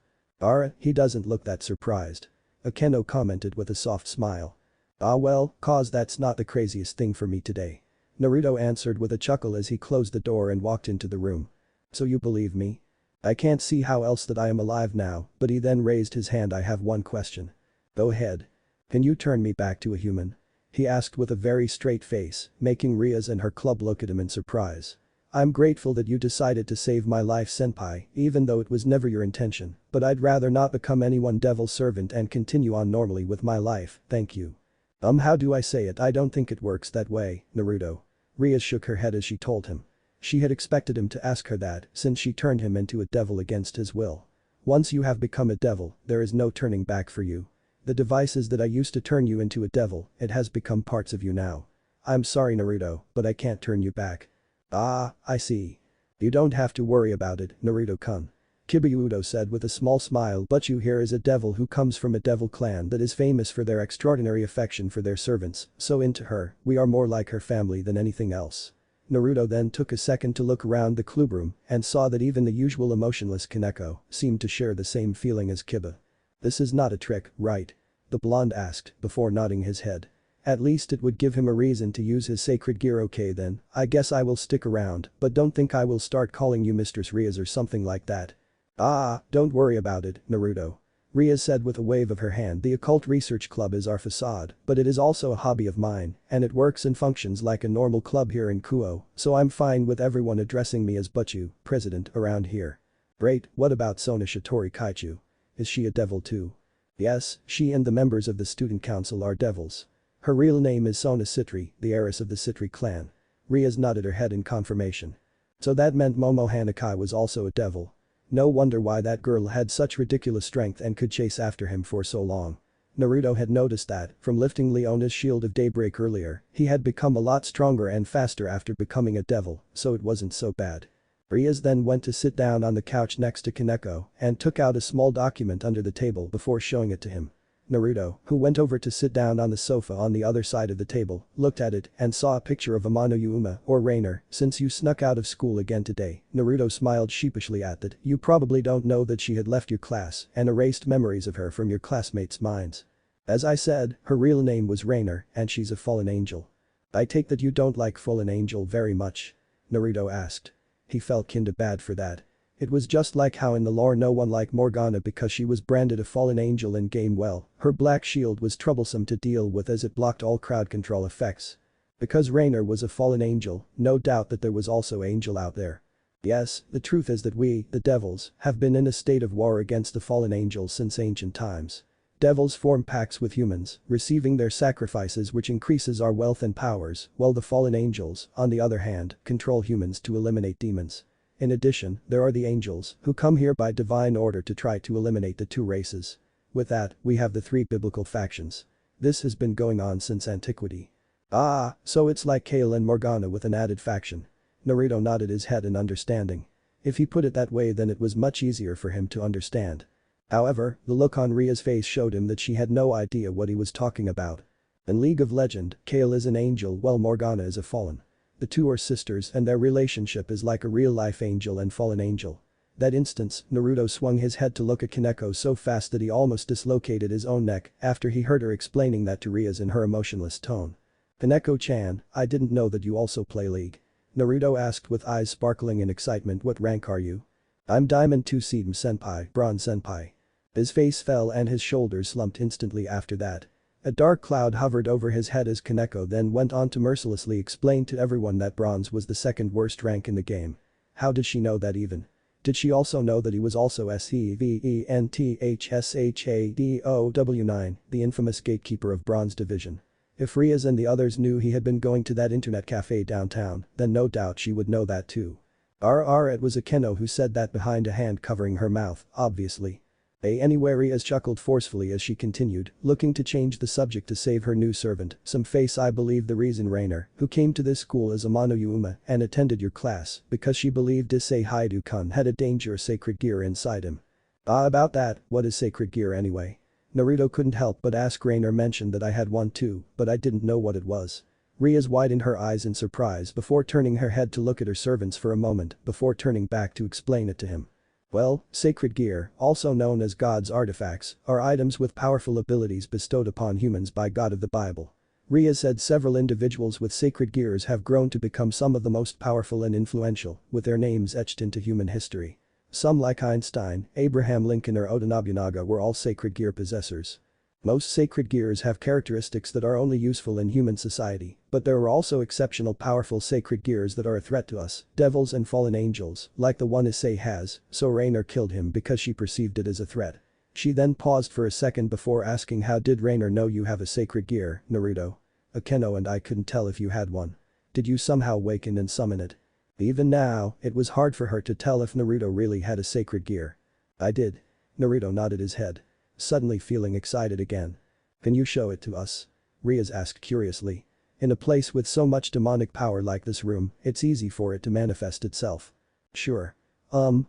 He doesn't look that surprised. Akeno commented with a soft smile. Ah well, cause that's not the craziest thing for me today. Naruto answered with a chuckle as he closed the door and walked into the room. So you believe me? I can't see how else that I am alive now, but he then raised his hand. I have one question. Go ahead. Can you turn me back to a human? He asked with a very straight face, making Riaz and her club look at him in surprise. I'm grateful that you decided to save my life, senpai, even though it was never your intention, but I'd rather not become anyone devil's servant and continue on normally with my life, thank you. How do I say it? I don't think it works that way, Naruto. Riaz shook her head as she told him. She had expected him to ask her that since she turned him into a devil against his will. Once you have become a devil, there is no turning back for you. The devices that I used to turn you into a devil, it has become parts of you now. I'm sorry Naruto, but I can't turn you back. Ah, I see. You don't have to worry about it, Naruto-kun. Kibayudo said with a small smile, but you here is a devil who comes from a devil clan that is famous for their extraordinary affection for their servants, so into her, we are more like her family than anything else. Naruto then took a second to look around the clubroom and saw that even the usual emotionless Kaneko seemed to share the same feeling as Kiba. This is not a trick, right? the blonde asked before nodding his head. At least it would give him a reason to use his sacred gear. Okay then, I guess I will stick around, but don't think I will start calling you Mistress Rias or something like that. Ah, don't worry about it, Naruto. Ria said with a wave of her hand. The occult research club is our facade, but it is also a hobby of mine, and it works and functions like a normal club here in Kuo, so I'm fine with everyone addressing me as Butchu, president, around here. Great, what about Sona Shitori Kaichu? Is she a devil too? Yes, she and the members of the student council are devils. Her real name is Sona Citri, the heiress of the Citri clan. Rias nodded her head in confirmation. So that meant Momo Hanakai was also a devil. No wonder why that girl had such ridiculous strength and could chase after him for so long. Naruto had noticed that, from lifting Leona's shield of daybreak earlier, he had become a lot stronger and faster after becoming a devil, so it wasn't so bad. Rias then went to sit down on the couch next to Kaneko and took out a small document under the table before showing it to him. Naruto, who went over to sit down on the sofa on the other side of the table, looked at it and saw a picture of Amano Yuma or Rainer. Since you snuck out of school again today, Naruto smiled sheepishly at that. You probably don't know that she had left your class and erased memories of her from your classmates' minds. As I said, her real name was Rainer and she's a fallen angel. I take that you don't like fallen angel very much? Naruto asked. He felt kinda bad for that. It was just like how in the lore no one liked Morgana because she was branded a fallen angel in game. Well, her black shield was troublesome to deal with as it blocked all crowd control effects. Because Rainer was a fallen angel, no doubt that there was also angel out there. Yes, the truth is that we, the devils, have been in a state of war against the fallen angels since ancient times. Devils form pacts with humans, receiving their sacrifices which increases our wealth and powers, while the fallen angels, on the other hand, control humans to eliminate demons. In addition, there are the angels, who come here by divine order to try to eliminate the two races. With that, we have the three biblical factions. This has been going on since antiquity. Ah, so it's like Kale and Morgana with an added faction. Naruto nodded his head in understanding. If he put it that way then it was much easier for him to understand. However, the look on Ria's face showed him that she had no idea what he was talking about. In League of Legend, Kale is an angel while Morgana is a fallen. The two are sisters and their relationship is like a real-life angel and fallen angel. That instance, Naruto swung his head to look at Kaneko so fast that he almost dislocated his own neck after he heard her explaining that to Rias in her emotionless tone. Kaneko-chan, I didn't know that you also play League. Naruto asked with eyes sparkling in excitement. What rank are you? I'm Diamond 2 Seedom Senpai, Bronze Senpai. His face fell and his shoulders slumped instantly after that. A dark cloud hovered over his head as Kaneko then went on to mercilessly explain to everyone that bronze was the second worst rank in the game. How did she know that even? Did she also know that he was also SEVENTHSHADOW9, the infamous gatekeeper of Bronze Division? If Rias and the others knew he had been going to that internet cafe downtown, then no doubt she would know that too. It was Akeno who said that behind a hand covering her mouth, obviously. Anyway, Rias chuckled forcefully as she continued, looking to change the subject to save her new servant some face. I believe the reason Rainer, who came to this school as Amano Yuma and attended your class, because she believed Issei Haidu-kun had a dangerous sacred gear inside him. About that, what is sacred gear anyway? Naruto couldn't help but ask. Rainer mentioned that I had one too, but I didn't know what it was. Rias widened her eyes in surprise before turning her head to look at her servants for a moment before turning back to explain it to him. Well, sacred gear, also known as God's artifacts, are items with powerful abilities bestowed upon humans by God of the Bible. Ria said several individuals with sacred gears have grown to become some of the most powerful and influential, with their names etched into human history. Some like Einstein, Abraham Lincoln or Oda Nobunaga were all sacred gear possessors. Most sacred gears have characteristics that are only useful in human society, but there are also exceptional powerful sacred gears that are a threat to us, devils and fallen angels, like the one Issei has, so Rainer killed him because she perceived it as a threat. She then paused for a second before asking, how did Rainer know you have a sacred gear, Naruto? Akeno and I couldn't tell if you had one. Did you somehow awaken and summon it? Even now, it was hard for her to tell if Naruto really had a sacred gear. I did. Naruto nodded his head. Suddenly feeling excited again. Can you show it to us? Rias asked curiously. In a place with so much demonic power like this room, it's easy for it to manifest itself. Sure.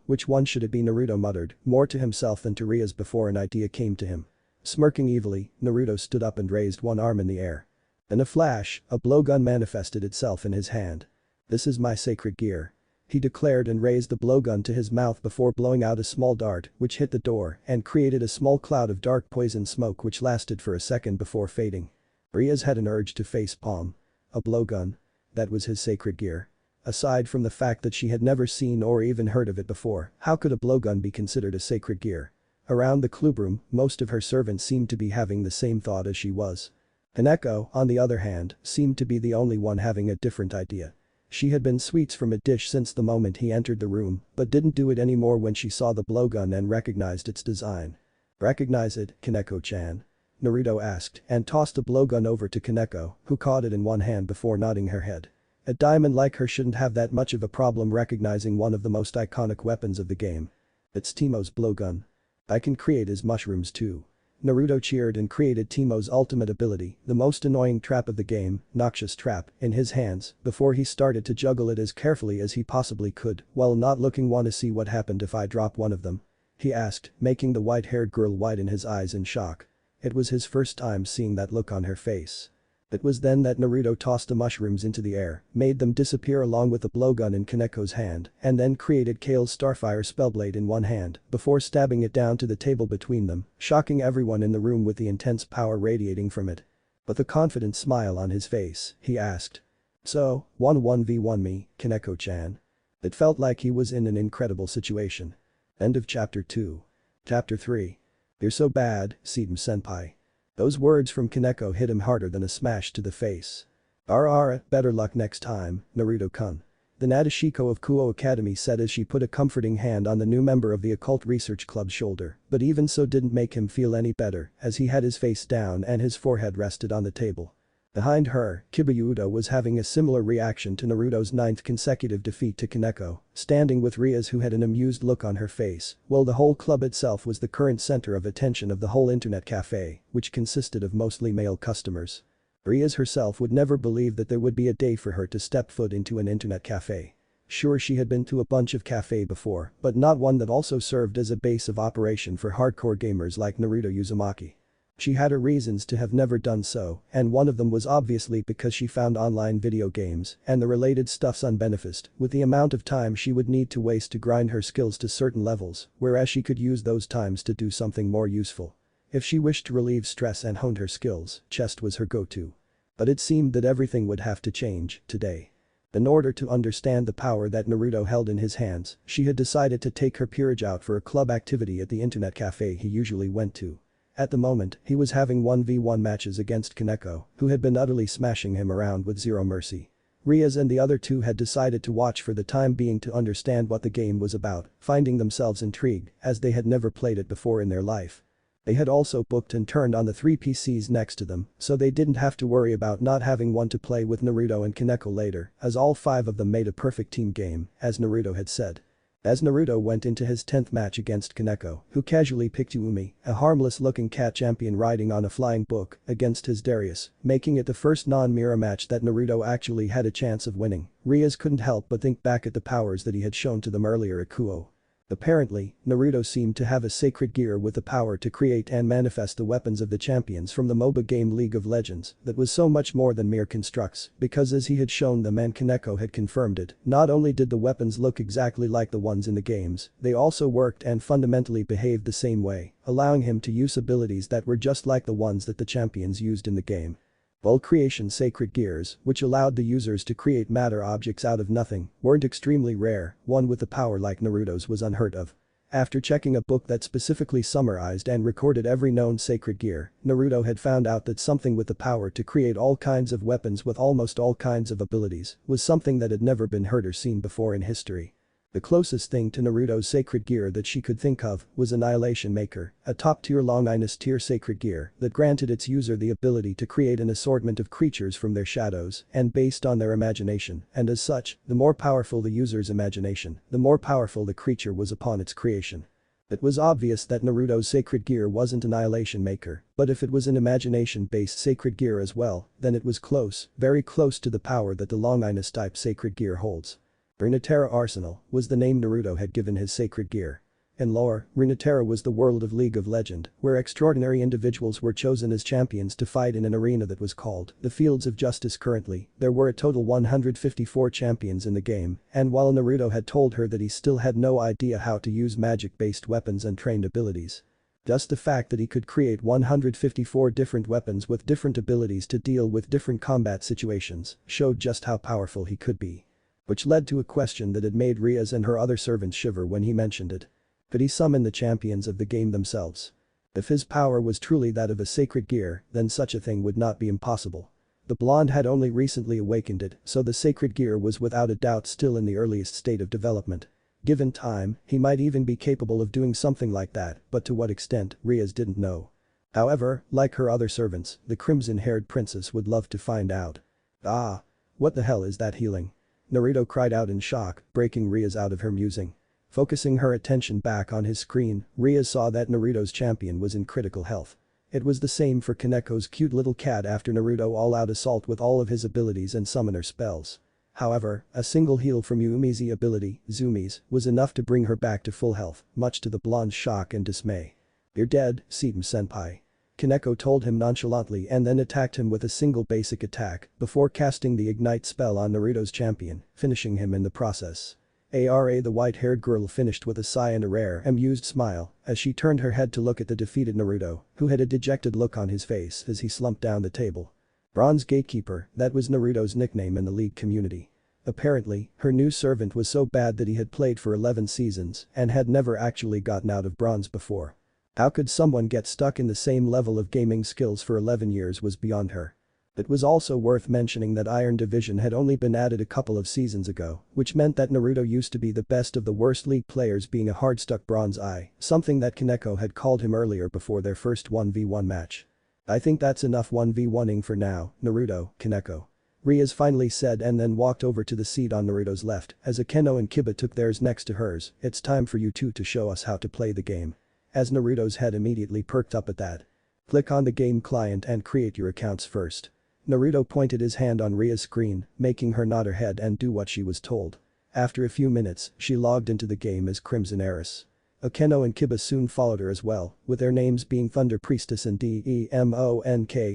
Which one should it be? Naruto muttered, more to himself than to Rias before an idea came to him. Smirking evilly, Naruto stood up and raised one arm in the air. In a flash, a blowgun manifested itself in his hand. This is my sacred gear. he declared and raised the blowgun to his mouth before blowing out a small dart which hit the door and created a small cloud of dark poison smoke which lasted for a second before fading. Riaz had an urge to face palm. A blowgun. That was his sacred gear. Aside from the fact that she had never seen or even heard of it before, how could a blowgun be considered a sacred gear? Around the clubroom, most of her servants seemed to be having the same thought as she was. Kaneko, on the other hand, seemed to be the only one having a different idea. She had been sweets from a dish since the moment he entered the room, but didn't do it anymore when she saw the blowgun and recognized its design. "Recognize it, Kaneko-chan?" Naruto asked and tossed the blowgun over to Kaneko, who caught it in one hand before nodding her head. A diamond like her shouldn't have that much of a problem recognizing one of the most iconic weapons of the game. "It's Teemo's blowgun. I can create his mushrooms too." Naruto cheered and created Teemo's ultimate ability, the most annoying trap of the game, Noxious Trap, in his hands before he started to juggle it as carefully as he possibly could while not looking. "Want to see what happened if I drop one of them?" he asked, making the white-haired girl widen his eyes in shock. It was his first time seeing that look on her face. It was then that Naruto tossed the mushrooms into the air, made them disappear along with the blowgun in Kaneko's hand, and then created Kale's Starfire Spellblade in one hand before stabbing it down to the table between them, shocking everyone in the room with the intense power radiating from it. With a confident smile on his face, he asked. "So, 1v1 me, Kaneko-chan?" It felt like he was in an incredible situation. End of Chapter 2. Chapter 3. "You're so bad, Seedom-senpai." Those words from Kaneko hit him harder than a smash to the face. Better luck next time, Naruto-kun." The Nadeshiko of Kuo Academy said as she put a comforting hand on the new member of the Occult Research Club's shoulder, but even so didn't make him feel any better as he had his face down and his forehead rested on the table. Behind her, Kibayudo was having a similar reaction to Naruto's 9th consecutive defeat to Kaneko, standing with Riaz who had an amused look on her face, while the whole club itself was the current center of attention of the whole internet cafe, which consisted of mostly male customers. Riaz herself would never believe that there would be a day for her to step foot into an internet cafe. Sure, she had been to a bunch of cafe before, but not one that also served as a base of operation for hardcore gamers like Naruto Uzumaki. She had her reasons to have never done so, and one of them was obviously because she found online video games and the related stuffs unbeneficed with the amount of time she would need to waste to grind her skills to certain levels, whereas she could use those times to do something more useful. If she wished to relieve stress and hone her skills, chess was her go-to. But it seemed that everything would have to change today. In order to understand the power that Naruto held in his hands, she had decided to take her peerage out for a club activity at the internet cafe he usually went to. At the moment, he was having 1v1 matches against Kaneko, who had been utterly smashing him around with zero mercy. Riaz and the other two had decided to watch for the time being to understand what the game was about, finding themselves intrigued as they had never played it before in their life. They had also booked and turned on the 3 PCs next to them, so they didn't have to worry about not having one to play with Naruto and Kaneko later, as all 5 of them made a perfect team game, as Naruto had said. As Naruto went into his 10th match against Kaneko, who casually picked Umi, a harmless-looking cat champion riding on a flying book, against his Darius, making it the first non-mirror match that Naruto actually had a chance of winning, Riaz couldn't help but think back at the powers that he had shown to them earlier at Kuo. Apparently, Naruto seemed to have a sacred gear with the power to create and manifest the weapons of the champions from the MOBA game League of Legends that was so much more than mere constructs, because as he had shown them and Kaneko had confirmed it, not only did the weapons look exactly like the ones in the games, they also worked and fundamentally behaved the same way, allowing him to use abilities that were just like the ones that the champions used in the game. While creation sacred gears, which allowed the users to create matter objects out of nothing, weren't extremely rare, one with a power like Naruto's was unheard of. After checking a book that specifically summarized and recorded every known sacred gear, Naruto had found out that something with the power to create all kinds of weapons with almost all kinds of abilities was something that had never been heard or seen before in history. The closest thing to Naruto's sacred gear that she could think of was Annihilation Maker, a top-tier Longinus tier sacred gear that granted its user the ability to create an assortment of creatures from their shadows and based on their imagination, and as such, the more powerful the user's imagination, the more powerful the creature was upon its creation. It was obvious that Naruto's sacred gear wasn't Annihilation Maker, but if it was an imagination-based sacred gear as well, then it was close, very close to the power that the Longinus-type sacred gear holds. Runeterra Arsenal was the name Naruto had given his sacred gear. In lore, Runeterra was the world of League of Legend, where extraordinary individuals were chosen as champions to fight in an arena that was called the Fields of Justice. Currently, there were a total 154 champions in the game, and while Naruto had told her that he still had no idea how to use magic-based weapons and trained abilities. Just the fact that he could create 154 different weapons with different abilities to deal with different combat situations showed just how powerful he could be. Which led to a question that had made Rias and her other servants shiver when he mentioned it. Could he summon the champions of the game themselves? If his power was truly that of a sacred gear, then such a thing would not be impossible. The blonde had only recently awakened it, so the sacred gear was without a doubt still in the earliest state of development. Given time, he might even be capable of doing something like that, but to what extent, Rias didn't know. However, like her other servants, the crimson-haired princess would love to find out. Ah! What the hell is that healing? Naruto cried out in shock, breaking Rias out of her musing. Focusing her attention back on his screen, Rias saw that Naruto's champion was in critical health. It was the same for Kaneko's cute little cat after Naruto all-out assault with all of his abilities and summoner spells. However, a single heal from Yuumi's ability, Zumi's, was enough to bring her back to full health, much to the blonde's shock and dismay. "You're dead, Seedom-senpai." Kaneko told him nonchalantly and then attacked him with a single basic attack before casting the ignite spell on Naruto's champion, finishing him in the process. Ara, the white-haired girl, finished with a sigh and a rare amused smile as she turned her head to look at the defeated Naruto, who had a dejected look on his face as he slumped down the table. Bronze Gatekeeper, that was Naruto's nickname in the League community. Apparently, her new servant was so bad that he had played for 11 seasons and had never actually gotten out of bronze before. How could someone get stuck in the same level of gaming skills for 11 years was beyond her. It was also worth mentioning that Iron Division had only been added a couple of seasons ago, which meant that Naruto used to be the best of the worst League players, being a hard-stuck bronze eye, something that Kaneko had called him earlier before their first 1v1 match. "I think that's enough 1v1ing for now, Naruto, Kaneko," Rias finally said and then walked over to the seat on Naruto's left as Akeno and Kiba took theirs next to hers. "It's time for you two to show us how to play the game." As Naruto's head immediately perked up at that. "Click on the game client and create your accounts first." Naruto pointed his hand on Ria's screen, making her nod her head and do what she was told. After a few minutes, she logged into the game as Crimson Heiress. Akeno and Kiba soon followed her as well, with their names being Thunder Priestess and Demonk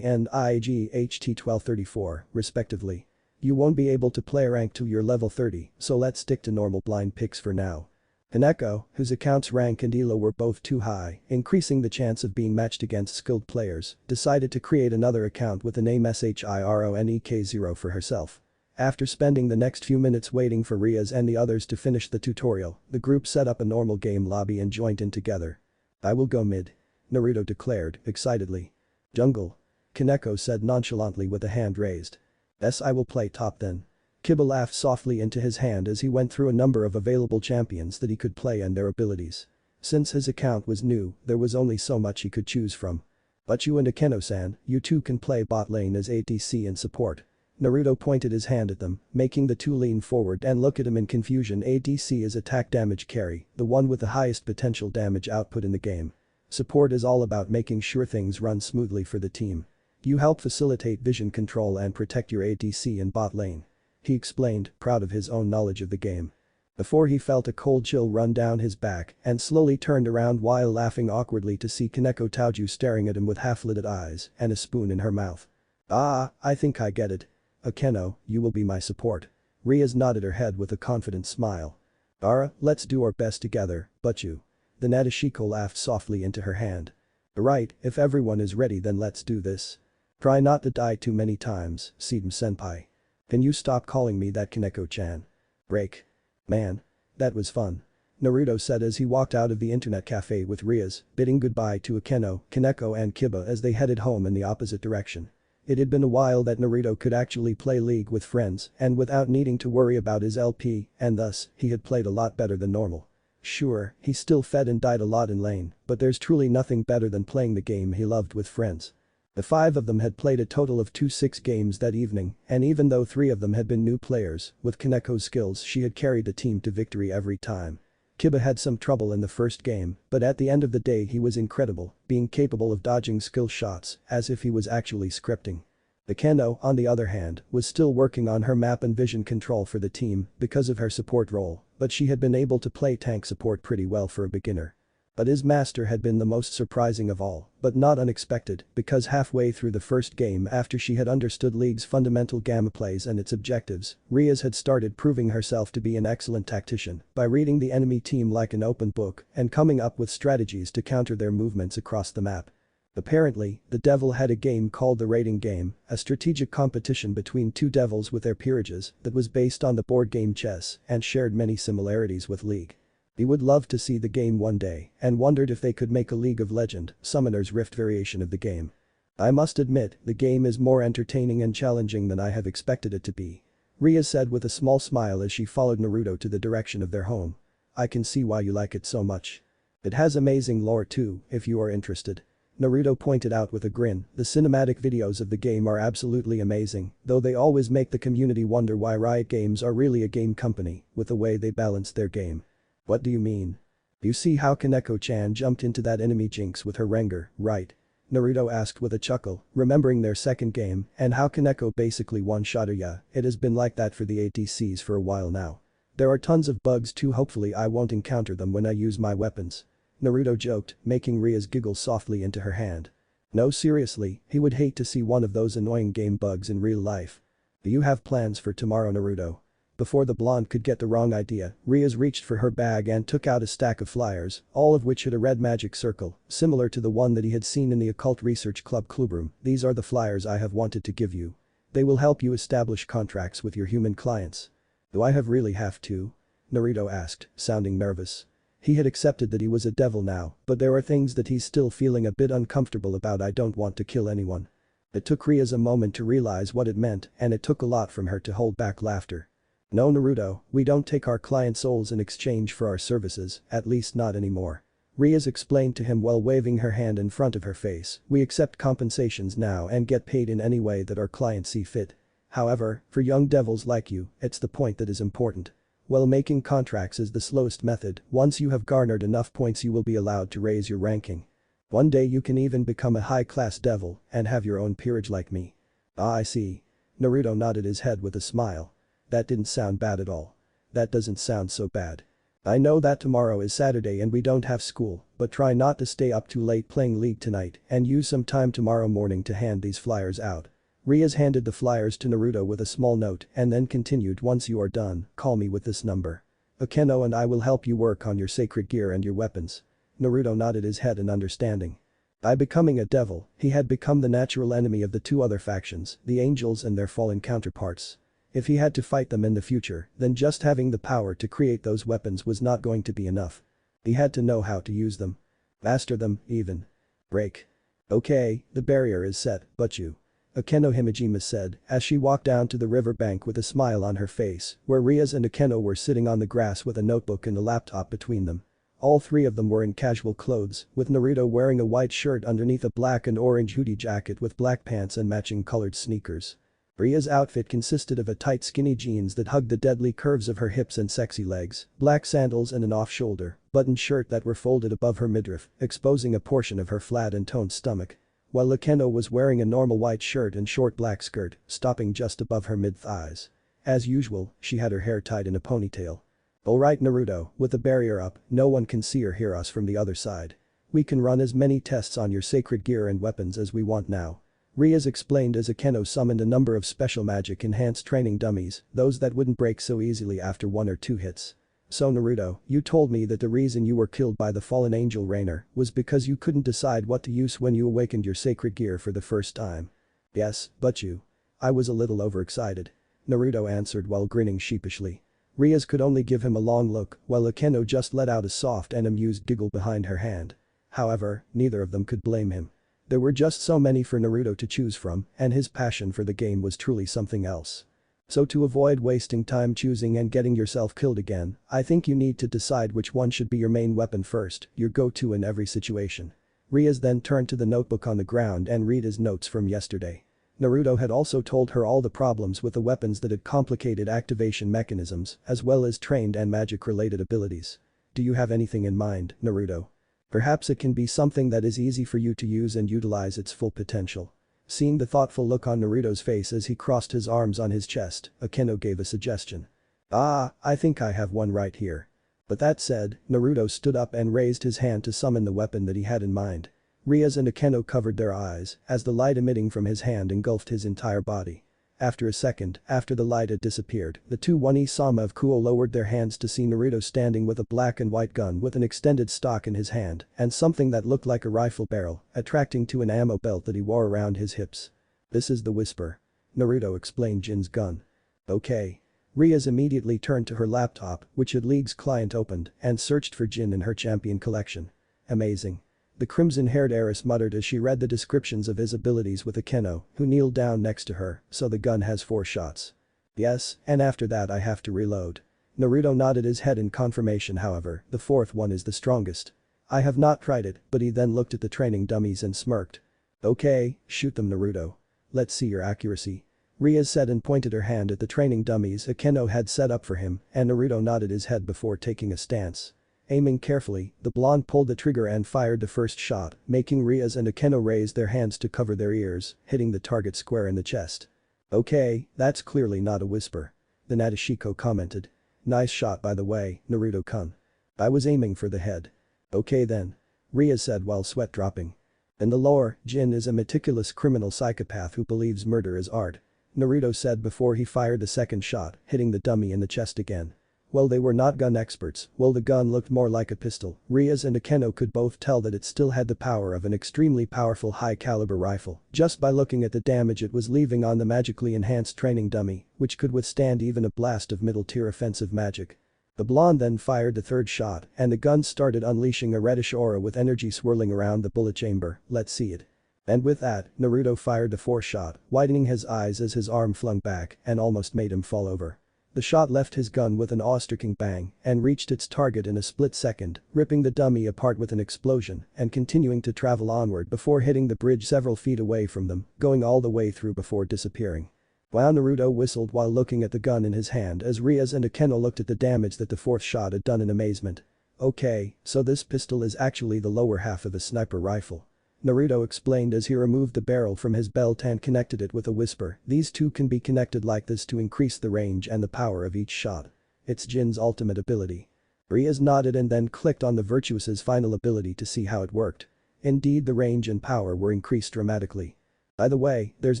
and IGHT1234, respectively. You won't be able to play rank till you're level 30, so let's stick to normal blind picks for now. Kaneko, whose account's rank and elo were both too high, increasing the chance of being matched against skilled players, decided to create another account with the name SHIRONEK0 for herself. After spending the next few minutes waiting for Rias and the others to finish the tutorial, the group set up a normal game lobby and joined in together. "I will go mid," Naruto declared, excitedly. "Jungle," Kaneko said nonchalantly with a hand raised. "Yes, I will play top then." Kiba laughed softly into his hand as he went through a number of available champions that he could play and their abilities. Since his account was new, there was only so much he could choose from. "But you and Akeno-san, you two can play bot lane as ADC and support." Naruto pointed his hand at them, making the two lean forward and look at him in confusion. ADC is attack damage carry, the one with the highest potential damage output in the game. Support is all about making sure things run smoothly for the team. You help facilitate vision control and protect your ADC in bot lane. He explained, proud of his own knowledge of the game. Before he felt a cold chill run down his back and slowly turned around while laughing awkwardly to see Kaneko Taoju staring at him with half-lidded eyes and a spoon in her mouth. "Ah, I think I get it. Akeno, you will be my support." Rias nodded her head with a confident smile. "Ara, let's do our best together, but you." The Nadeshiko laughed softly into her hand. "Right, if everyone is ready then let's do this. Try not to die too many times, Seedom-senpai. Can you stop calling me that, Kaneko-chan? Break. Man. That was fun." Naruto said as he walked out of the internet cafe with Rias, bidding goodbye to Akeno, Kaneko and Kiba as they headed home in the opposite direction. It had been a while that Naruto could actually play League with friends and without needing to worry about his LP, and thus, he had played a lot better than normal. Sure, he still fed and died a lot in lane, but there's truly nothing better than playing the game he loved with friends. The five of them had played a total of 2-6 games that evening, and even though 3 of them had been new players, with Kaneko's skills she had carried the team to victory every time. Kiba had some trouble in the first game, but at the end of the day he was incredible, being capable of dodging skill shots as if he was actually scripting. Akeno, on the other hand, was still working on her map and vision control for the team because of her support role, but she had been able to play tank support pretty well for a beginner. But his master had been the most surprising of all, but not unexpected, because halfway through the first game after she had understood League's fundamental gamma plays and its objectives, Riaz had started proving herself to be an excellent tactician by reading the enemy team like an open book and coming up with strategies to counter their movements across the map. Apparently, the devil had a game called the Rating Game, a strategic competition between two devils with their peerages that was based on the board game chess and shared many similarities with League. He would love to see the game one day and wondered if they could make a League of Legends, Summoner's Rift variation of the game. I must admit, the game is more entertaining and challenging than I have expected it to be. Ria said with a small smile as she followed Naruto to the direction of their home. I can see why you like it so much. It has amazing lore too, if you are interested. Naruto pointed out with a grin, the cinematic videos of the game are absolutely amazing, though they always make the community wonder why Riot Games are really a game company, with the way they balance their game. What do you mean? You see how Kaneko-chan jumped into that enemy Jinx with her Rengar, right? Naruto asked with a chuckle, remembering their second game and how Kaneko basically one-shot her. Yeah, it has been like that for the ADCs for a while now. There are tons of bugs too, hopefully I won't encounter them when I use my weapons. Naruto joked, making Riaz giggle softly into her hand. No, seriously, he would hate to see one of those annoying game bugs in real life. Do you have plans for tomorrow, Naruto? Before the blonde could get the wrong idea, Riaz reached for her bag and took out a stack of flyers, all of which had a red magic circle, similar to the one that he had seen in the Occult Research Club clubroom. These are the flyers I have wanted to give you. They will help you establish contracts with your human clients. Do I really have to? Naruto asked, sounding nervous. He had accepted that he was a devil now, but there are things that he's still feeling a bit uncomfortable about. I don't want to kill anyone. It took Riaz a moment to realize what it meant, and it took a lot from her to hold back laughter. No, Naruto, we don't take our client souls in exchange for our services, at least not anymore. Riaz explained to him while waving her hand in front of her face. We accept compensations now and get paid in any way that our clients see fit. However, for young devils like you, it's the point that is important. Well, making contracts is the slowest method. Once you have garnered enough points you will be allowed to raise your ranking. One day you can even become a high-class devil and have your own peerage like me. Ah, I see. Naruto nodded his head with a smile. That didn't sound bad at all. That doesn't sound so bad. I know that tomorrow is Saturday and we don't have school, but try not to stay up too late playing League tonight and use some time tomorrow morning to hand these flyers out. Riaz handed the flyers to Naruto with a small note and then continued, once you are done, call me with this number. Akeno and I will help you work on your sacred gear and your weapons. Naruto nodded his head in understanding. By becoming a devil, he had become the natural enemy of the two other factions, the angels and their fallen counterparts. If he had to fight them in the future, then just having the power to create those weapons was not going to be enough. He had to know how to use them. Master them, even. Break. Okay, the barrier is set, but you. Akeno Himejima said, as she walked down to the riverbank with a smile on her face, where Riaz and Akeno were sitting on the grass with a notebook and a laptop between them. All three of them were in casual clothes, with Naruto wearing a white shirt underneath a black and orange hoodie jacket with black pants and matching colored sneakers. Ria's outfit consisted of a tight skinny jeans that hugged the deadly curves of her hips and sexy legs, black sandals and an off-shoulder, buttoned shirt that were folded above her midriff, exposing a portion of her flat and toned stomach. While Akeno was wearing a normal white shirt and short black skirt, stopping just above her mid-thighs. As usual, she had her hair tied in a ponytail. Alright Naruto, with the barrier up, no one can see or hear us from the other side. We can run as many tests on your sacred gear and weapons as we want now. Riaz explained as Akeno summoned a number of special magic-enhanced training dummies, those that wouldn't break so easily after 1 or 2 hits. So Naruto, you told me that the reason you were killed by the fallen angel Rainer was because you couldn't decide what to use when you awakened your sacred gear for the first time. Yes, but you. I was a little overexcited. Naruto answered while grinning sheepishly. Riaz could only give him a long look while Akeno just let out a soft and amused giggle behind her hand. However, neither of them could blame him. There were just so many for Naruto to choose from, and his passion for the game was truly something else. So to avoid wasting time choosing and getting yourself killed again, I think you need to decide which one should be your main weapon first, your go-to in every situation. Riaz then turned to the notebook on the ground and read his notes from yesterday. Naruto had also told her all the problems with the weapons that had complicated activation mechanisms, as well as trained and magic-related abilities. Do you have anything in mind, Naruto? Perhaps it can be something that is easy for you to use and utilize its full potential. Seeing the thoughtful look on Naruto's face as he crossed his arms on his chest, Akeno gave a suggestion. "Ah, I think I have one right here." But that said, Naruto stood up and raised his hand to summon the weapon that he had in mind. Rias and Akeno covered their eyes as the light emitting from his hand engulfed his entire body. After a second, after the light had disappeared, the two One-Sama of Kuo lowered their hands to see Naruto standing with a black and white gun with an extended stock in his hand and something that looked like a rifle barrel, attracting to an ammo belt that he wore around his hips. "This is the Whisper," Naruto explained Jin's gun. "Okay." Rias immediately turned to her laptop, which had League's client opened, and searched for Jin in her champion collection. "Amazing." The crimson-haired heiress muttered as she read the descriptions of his abilities with Akeno, who kneeled down next to her, "So the gun has 4 shots." "Yes, and after that I have to reload." Naruto nodded his head in confirmation. "However, the 4th one is the strongest." "I have not tried it," but he then looked at the training dummies and smirked. "Okay, shoot them, Naruto. Let's see your accuracy." Rias said and pointed her hand at the training dummies Akeno had set up for him, and Naruto nodded his head before taking a stance. Aiming carefully, the blonde pulled the trigger and fired the first shot, making Rias and Akeno raise their hands to cover their ears, hitting the target square in the chest. "Okay, that's clearly not a whisper," the Nadeshiko commented. "Nice shot by the way, Naruto-kun. I was aiming for the head." "Okay then," Rias said while sweat dropping. "In the lore, Jin is a meticulous criminal psychopath who believes murder is art," Naruto said before he fired the second shot, hitting the dummy in the chest again. While they were not gun experts, while the gun looked more like a pistol, Rias and Akeno could both tell that it still had the power of an extremely powerful high-caliber rifle just by looking at the damage it was leaving on the magically enhanced training dummy, which could withstand even a blast of middle-tier offensive magic. The blonde then fired the third shot, and the gun started unleashing a reddish aura with energy swirling around the bullet chamber. "Let's see it." And with that, Naruto fired the fourth shot, widening his eyes as his arm flung back and almost made him fall over. The shot left his gun with an awe-striking bang and reached its target in a split second, ripping the dummy apart with an explosion and continuing to travel onward before hitting the bridge several feet away from them, going all the way through before disappearing. Wow, Naruto whistled while looking at the gun in his hand as Rias and Akeno looked at the damage that the fourth shot had done in amazement. "Okay, so this pistol is actually the lower half of a sniper rifle," Naruto explained as he removed the barrel from his belt and connected it with a whisper. "These two can be connected like this to increase the range and the power of each shot. It's Jin's ultimate ability." Rias nodded and then clicked on the Virtuous's final ability to see how it worked. Indeed, the range and power were increased dramatically. "By the way, there's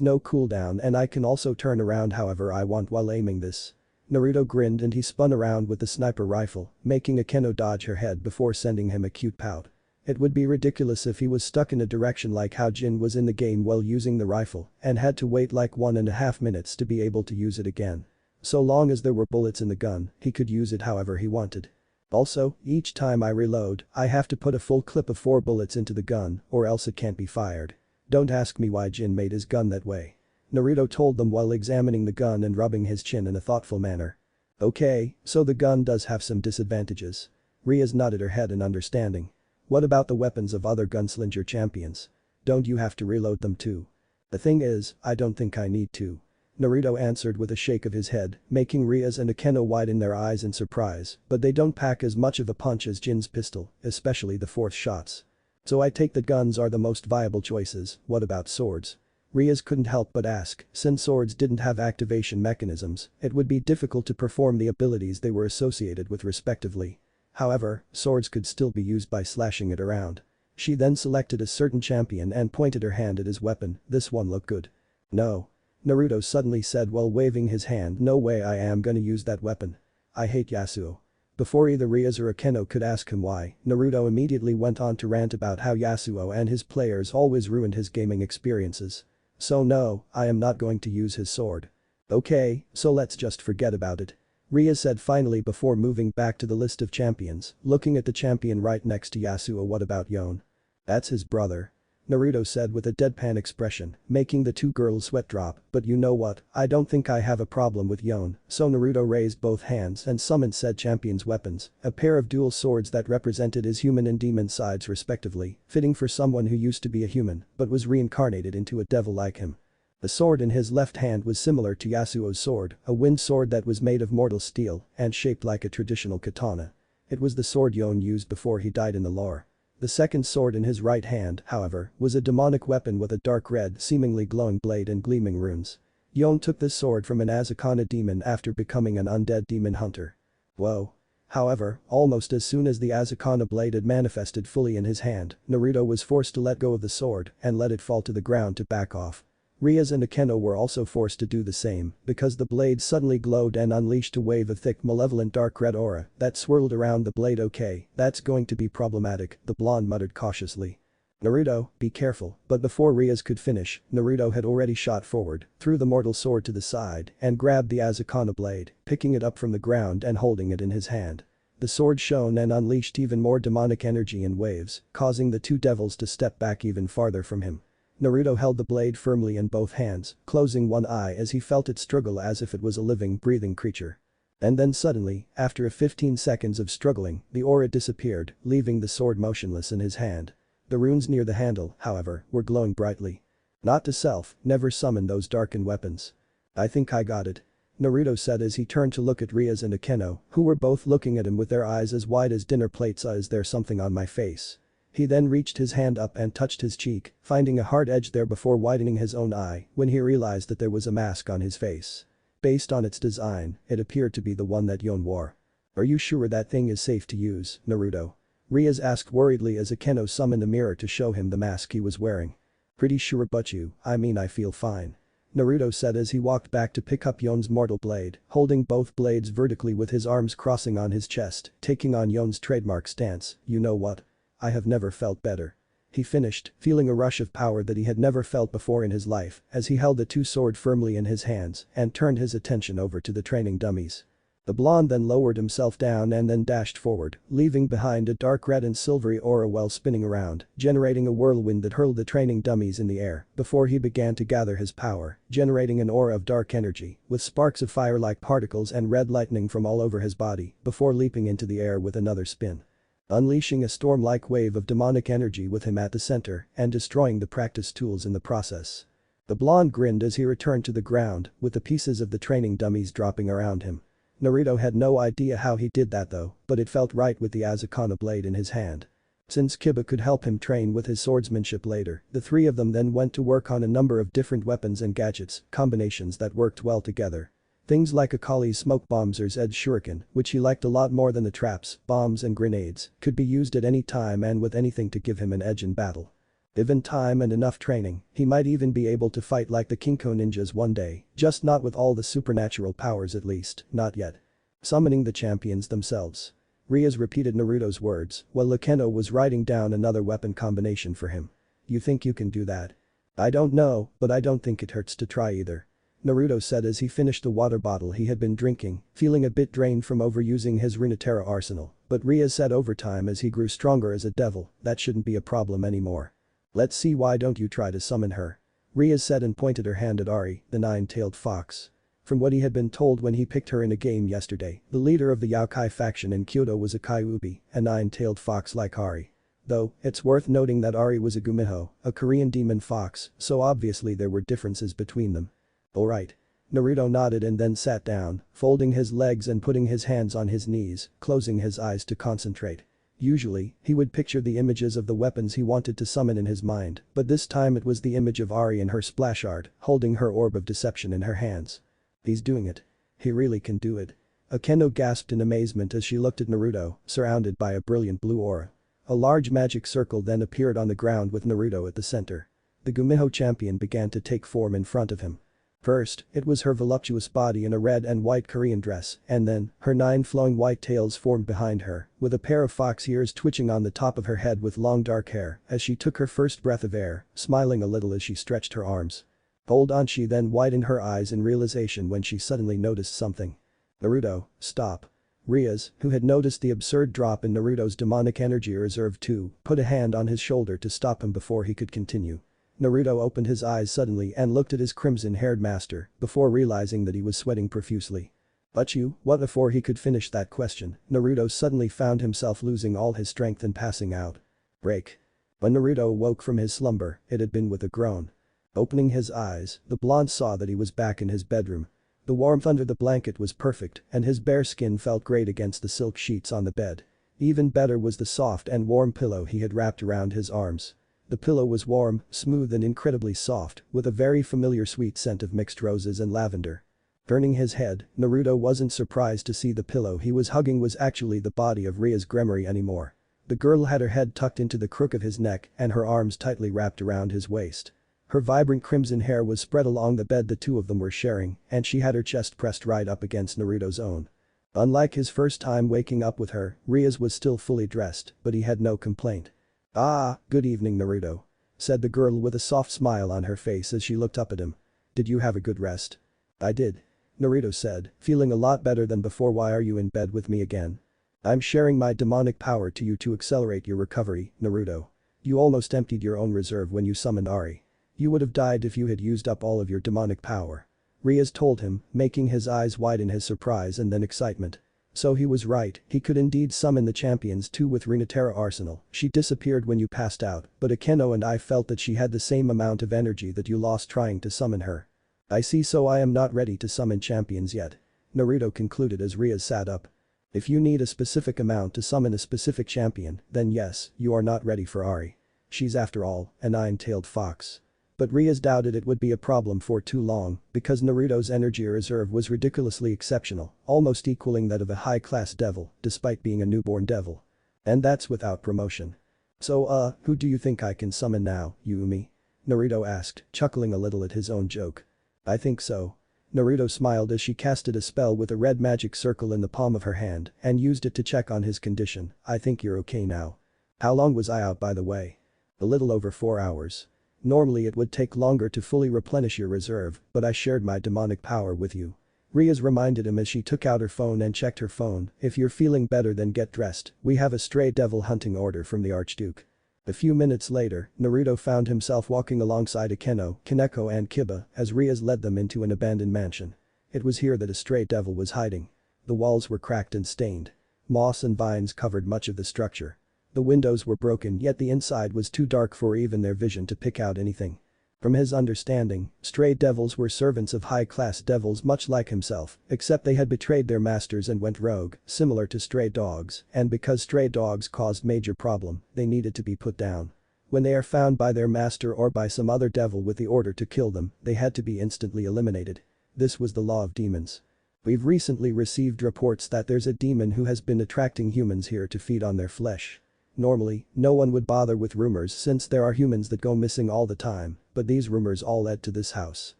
no cooldown and I can also turn around however I want while aiming this." Naruto grinned and he spun around with the sniper rifle, making Akeno dodge her head before sending him a cute pout. It would be ridiculous if he was stuck in a direction like how Jin was in the game while using the rifle and had to wait like 1.5 minutes to be able to use it again. So long as there were bullets in the gun, he could use it however he wanted. "Also, each time I reload, I have to put a full clip of 4 bullets into the gun or else it can't be fired. Don't ask me why Jin made his gun that way," Naruto told them while examining the gun and rubbing his chin in a thoughtful manner. "Okay, so the gun does have some disadvantages." Rias nodded her head in understanding. "What about the weapons of other gunslinger champions? Don't you have to reload them too?" "The thing is, I don't think I need to," Naruto answered with a shake of his head, making Rias and Akeno widen their eyes in surprise, "but they don't pack as much of a punch as Jin's pistol, especially the fourth shots. So I take that guns are the most viable choices. What about swords?" Rias couldn't help but ask, since swords didn't have activation mechanisms, it would be difficult to perform the abilities they were associated with respectively. However, swords could still be used by slashing it around. She then selected a certain champion and pointed her hand at his weapon. "This one look good." "No," Naruto suddenly said while waving his hand. "No way I am gonna use that weapon. I hate Yasuo." Before either Rias or Akeno could ask him why, Naruto immediately went on to rant about how Yasuo and his players always ruined his gaming experiences. "So no, I am not going to use his sword." "Okay, so let's just forget about it," Rias said finally before moving back to the list of champions, looking at the champion right next to Yasuo. "What about Yon?" "That's his brother," Naruto said with a deadpan expression, making the two girls sweat drop. "But you know what, I don't think I have a problem with Yon." So Naruto raised both hands and summoned said champion's weapons, a pair of dual swords that represented his human and demon sides respectively, fitting for someone who used to be a human but was reincarnated into a devil like him. The sword in his left hand was similar to Yasuo's sword, a wind sword that was made of mortal steel and shaped like a traditional katana. It was the sword Yon used before he died in the lore. The second sword in his right hand, however, was a demonic weapon with a dark red, seemingly glowing blade and gleaming runes. Yon took this sword from an Azakana demon after becoming an undead demon hunter. Whoa. However, almost as soon as the Azakana blade had manifested fully in his hand, Naruto was forced to let go of the sword and let it fall to the ground to back off. Rias and Akeno were also forced to do the same because the blade suddenly glowed and unleashed a wave of thick malevolent dark red aura that swirled around the blade. Okay, that's going to be problematic, the blonde muttered cautiously. Naruto, be careful, but before Rias could finish, Naruto had already shot forward, threw the mortal sword to the side and grabbed the Azakana blade, picking it up from the ground and holding it in his hand. The sword shone and unleashed even more demonic energy in waves, causing the two devils to step back even farther from him. Naruto held the blade firmly in both hands, closing one eye as he felt it struggle as if it was a living, breathing creature. And then suddenly, after 15 seconds of struggling, the aura disappeared, leaving the sword motionless in his hand. The runes near the handle, however, were glowing brightly. Not to self, never summon those darkened weapons. I think I got it. Naruto said as he turned to look at Rias and Akeno, who were both looking at him with their eyes as wide as dinner plates. Is there something on my face? He then reached his hand up and touched his cheek, finding a hard edge there before widening his own eye when he realized that there was a mask on his face. Based on its design, it appeared to be the one that Yon wore. Are you sure that thing is safe to use, Naruto? Rias asked worriedly as Akeno summoned a mirror to show him the mask he was wearing. Pretty sure but I feel fine. Naruto said as he walked back to pick up Yon's mortal blade, holding both blades vertically with his arms crossing on his chest, taking on Yon's trademark stance. You know what? I have never felt better. He finished, feeling a rush of power that he had never felt before in his life as he held the two sword firmly in his hands and turned his attention over to the training dummies. The blonde then lowered himself down and then dashed forward, leaving behind a dark red and silvery aura while spinning around, generating a whirlwind that hurled the training dummies in the air before he began to gather his power, generating an aura of dark energy with sparks of fire-like particles and red lightning from all over his body before leaping into the air with another spin. Unleashing a storm-like wave of demonic energy with him at the center and destroying the practice tools in the process. The blonde grinned as he returned to the ground with the pieces of the training dummies dropping around him. Naruto had no idea how he did that though, but it felt right with the Azakana blade in his hand. Since Kiba could help him train with his swordsmanship later, the three of them then went to work on a number of different weapons and gadgets, combinations that worked well together. Things like Akali's smoke bombs or Zed's shuriken, which he liked a lot more than the traps, bombs and grenades, could be used at any time and with anything to give him an edge in battle. Given time and enough training, he might even be able to fight like the Kinko ninjas one day, just not with all the supernatural powers at least, not yet. Summoning the champions themselves. Rias repeated Naruto's words while Akeno was writing down another weapon combination for him. You think you can do that? I don't know, but I don't think it hurts to try either. Naruto said as he finished the water bottle he had been drinking, feeling a bit drained from overusing his Runeterra arsenal, but Rias said over time as he grew stronger as a devil, that shouldn't be a problem anymore. Let's see, why don't you try to summon her? Rias said and pointed her hand at Ari, the nine-tailed fox. From what he had been told when he picked her in a game yesterday, the leader of the Yokai faction in Kyoto was a Kyuubi, a nine-tailed fox like Ari. Though, it's worth noting that Ari was a Gumiho, a Korean demon fox, so obviously there were differences between them. Alright. Naruto nodded and then sat down, folding his legs and putting his hands on his knees, closing his eyes to concentrate. Usually, he would picture the images of the weapons he wanted to summon in his mind, but this time it was the image of Ari in her splash art, holding her orb of deception in her hands. He's doing it. He really can do it. Akeno gasped in amazement as she looked at Naruto, surrounded by a brilliant blue aura. A large magic circle then appeared on the ground with Naruto at the center. The Gumiho champion began to take form in front of him. First, it was her voluptuous body in a red and white Korean dress, and then, her 9 flowing white tails formed behind her, with a pair of fox ears twitching on the top of her head with long dark hair as she took her first breath of air, smiling a little as she stretched her arms. Hold on, she then widened her eyes in realization when she suddenly noticed something. Naruto, stop. Rias, who had noticed the absurd drop in Naruto's demonic energy reserve too, put a hand on his shoulder to stop him before he could continue. Naruto opened his eyes suddenly and looked at his crimson-haired master before realizing that he was sweating profusely. But what? Before he could finish that question, Naruto suddenly found himself losing all his strength and passing out. Break. When Naruto awoke from his slumber, it had been with a groan. Opening his eyes, the blonde saw that he was back in his bedroom. The warmth under the blanket was perfect and his bare skin felt great against the silk sheets on the bed. Even better was the soft and warm pillow he had wrapped around his arms. The pillow was warm, smooth and incredibly soft, with a very familiar sweet scent of mixed roses and lavender. Turning his head, Naruto wasn't surprised to see the pillow he was hugging was actually the body of Ria's gremmery anymore. The girl had her head tucked into the crook of his neck and her arms tightly wrapped around his waist. Her vibrant crimson hair was spread along the bed the two of them were sharing, and she had her chest pressed right up against Naruto's own. Unlike his first time waking up with her, Ria's was still fully dressed, but he had no complaint. "Ah, good evening Naruto," said the girl with a soft smile on her face as she looked up at him. "Did you have a good rest?" "I did," Naruto said, feeling a lot better than before. "Why are you in bed with me again?" "I'm sharing my demonic power to you to accelerate your recovery, Naruto. You almost emptied your own reserve when you summoned Ari. You would have died if you had used up all of your demonic power," Rias told him, making his eyes wide in his surprise and then excitement. So he was right, he could indeed summon the champions too with Rinatera Arsenal. "She disappeared when you passed out, but Akeno and I felt that she had the same amount of energy that you lost trying to summon her." "I see, so I am not ready to summon champions yet," Naruto concluded as Rias sat up. "If you need a specific amount to summon a specific champion, then yes, you are not ready for Ari. She's after all, a nine-tailed fox." But Rias doubted it would be a problem for too long, because Naruto's energy reserve was ridiculously exceptional, almost equaling that of a high-class devil, despite being a newborn devil. And that's without promotion. "So who do you think I can summon now, Yumi?" Naruto asked, chuckling a little at his own joke. "I think so." Naruto smiled as she casted a spell with a red magic circle in the palm of her hand and used it to check on his condition. "I think you're okay now." "How long was I out by the way?" "A little over 4 hours. Normally it would take longer to fully replenish your reserve, but I shared my demonic power with you." Rias reminded him as she took out her phone and checked her phone. "If you're feeling better then get dressed, we have a stray devil hunting order from the Archduke." A few minutes later, Naruto found himself walking alongside Akeno, Kaneko and Kiba as Rias led them into an abandoned mansion. It was here that a stray devil was hiding. The walls were cracked and stained. Moss and vines covered much of the structure. The windows were broken, yet the inside was too dark for even their vision to pick out anything. From his understanding, stray devils were servants of high-class devils much like himself, except they had betrayed their masters and went rogue, similar to stray dogs, and because stray dogs caused major problem, they needed to be put down. When they are found by their master or by some other devil with the order to kill them, they had to be instantly eliminated. This was the law of demons. We've recently received reports that there's a demon who has been attracting humans here to feed on their flesh. Normally, no one would bother with rumors since there are humans that go missing all the time, but these rumors all led to this house.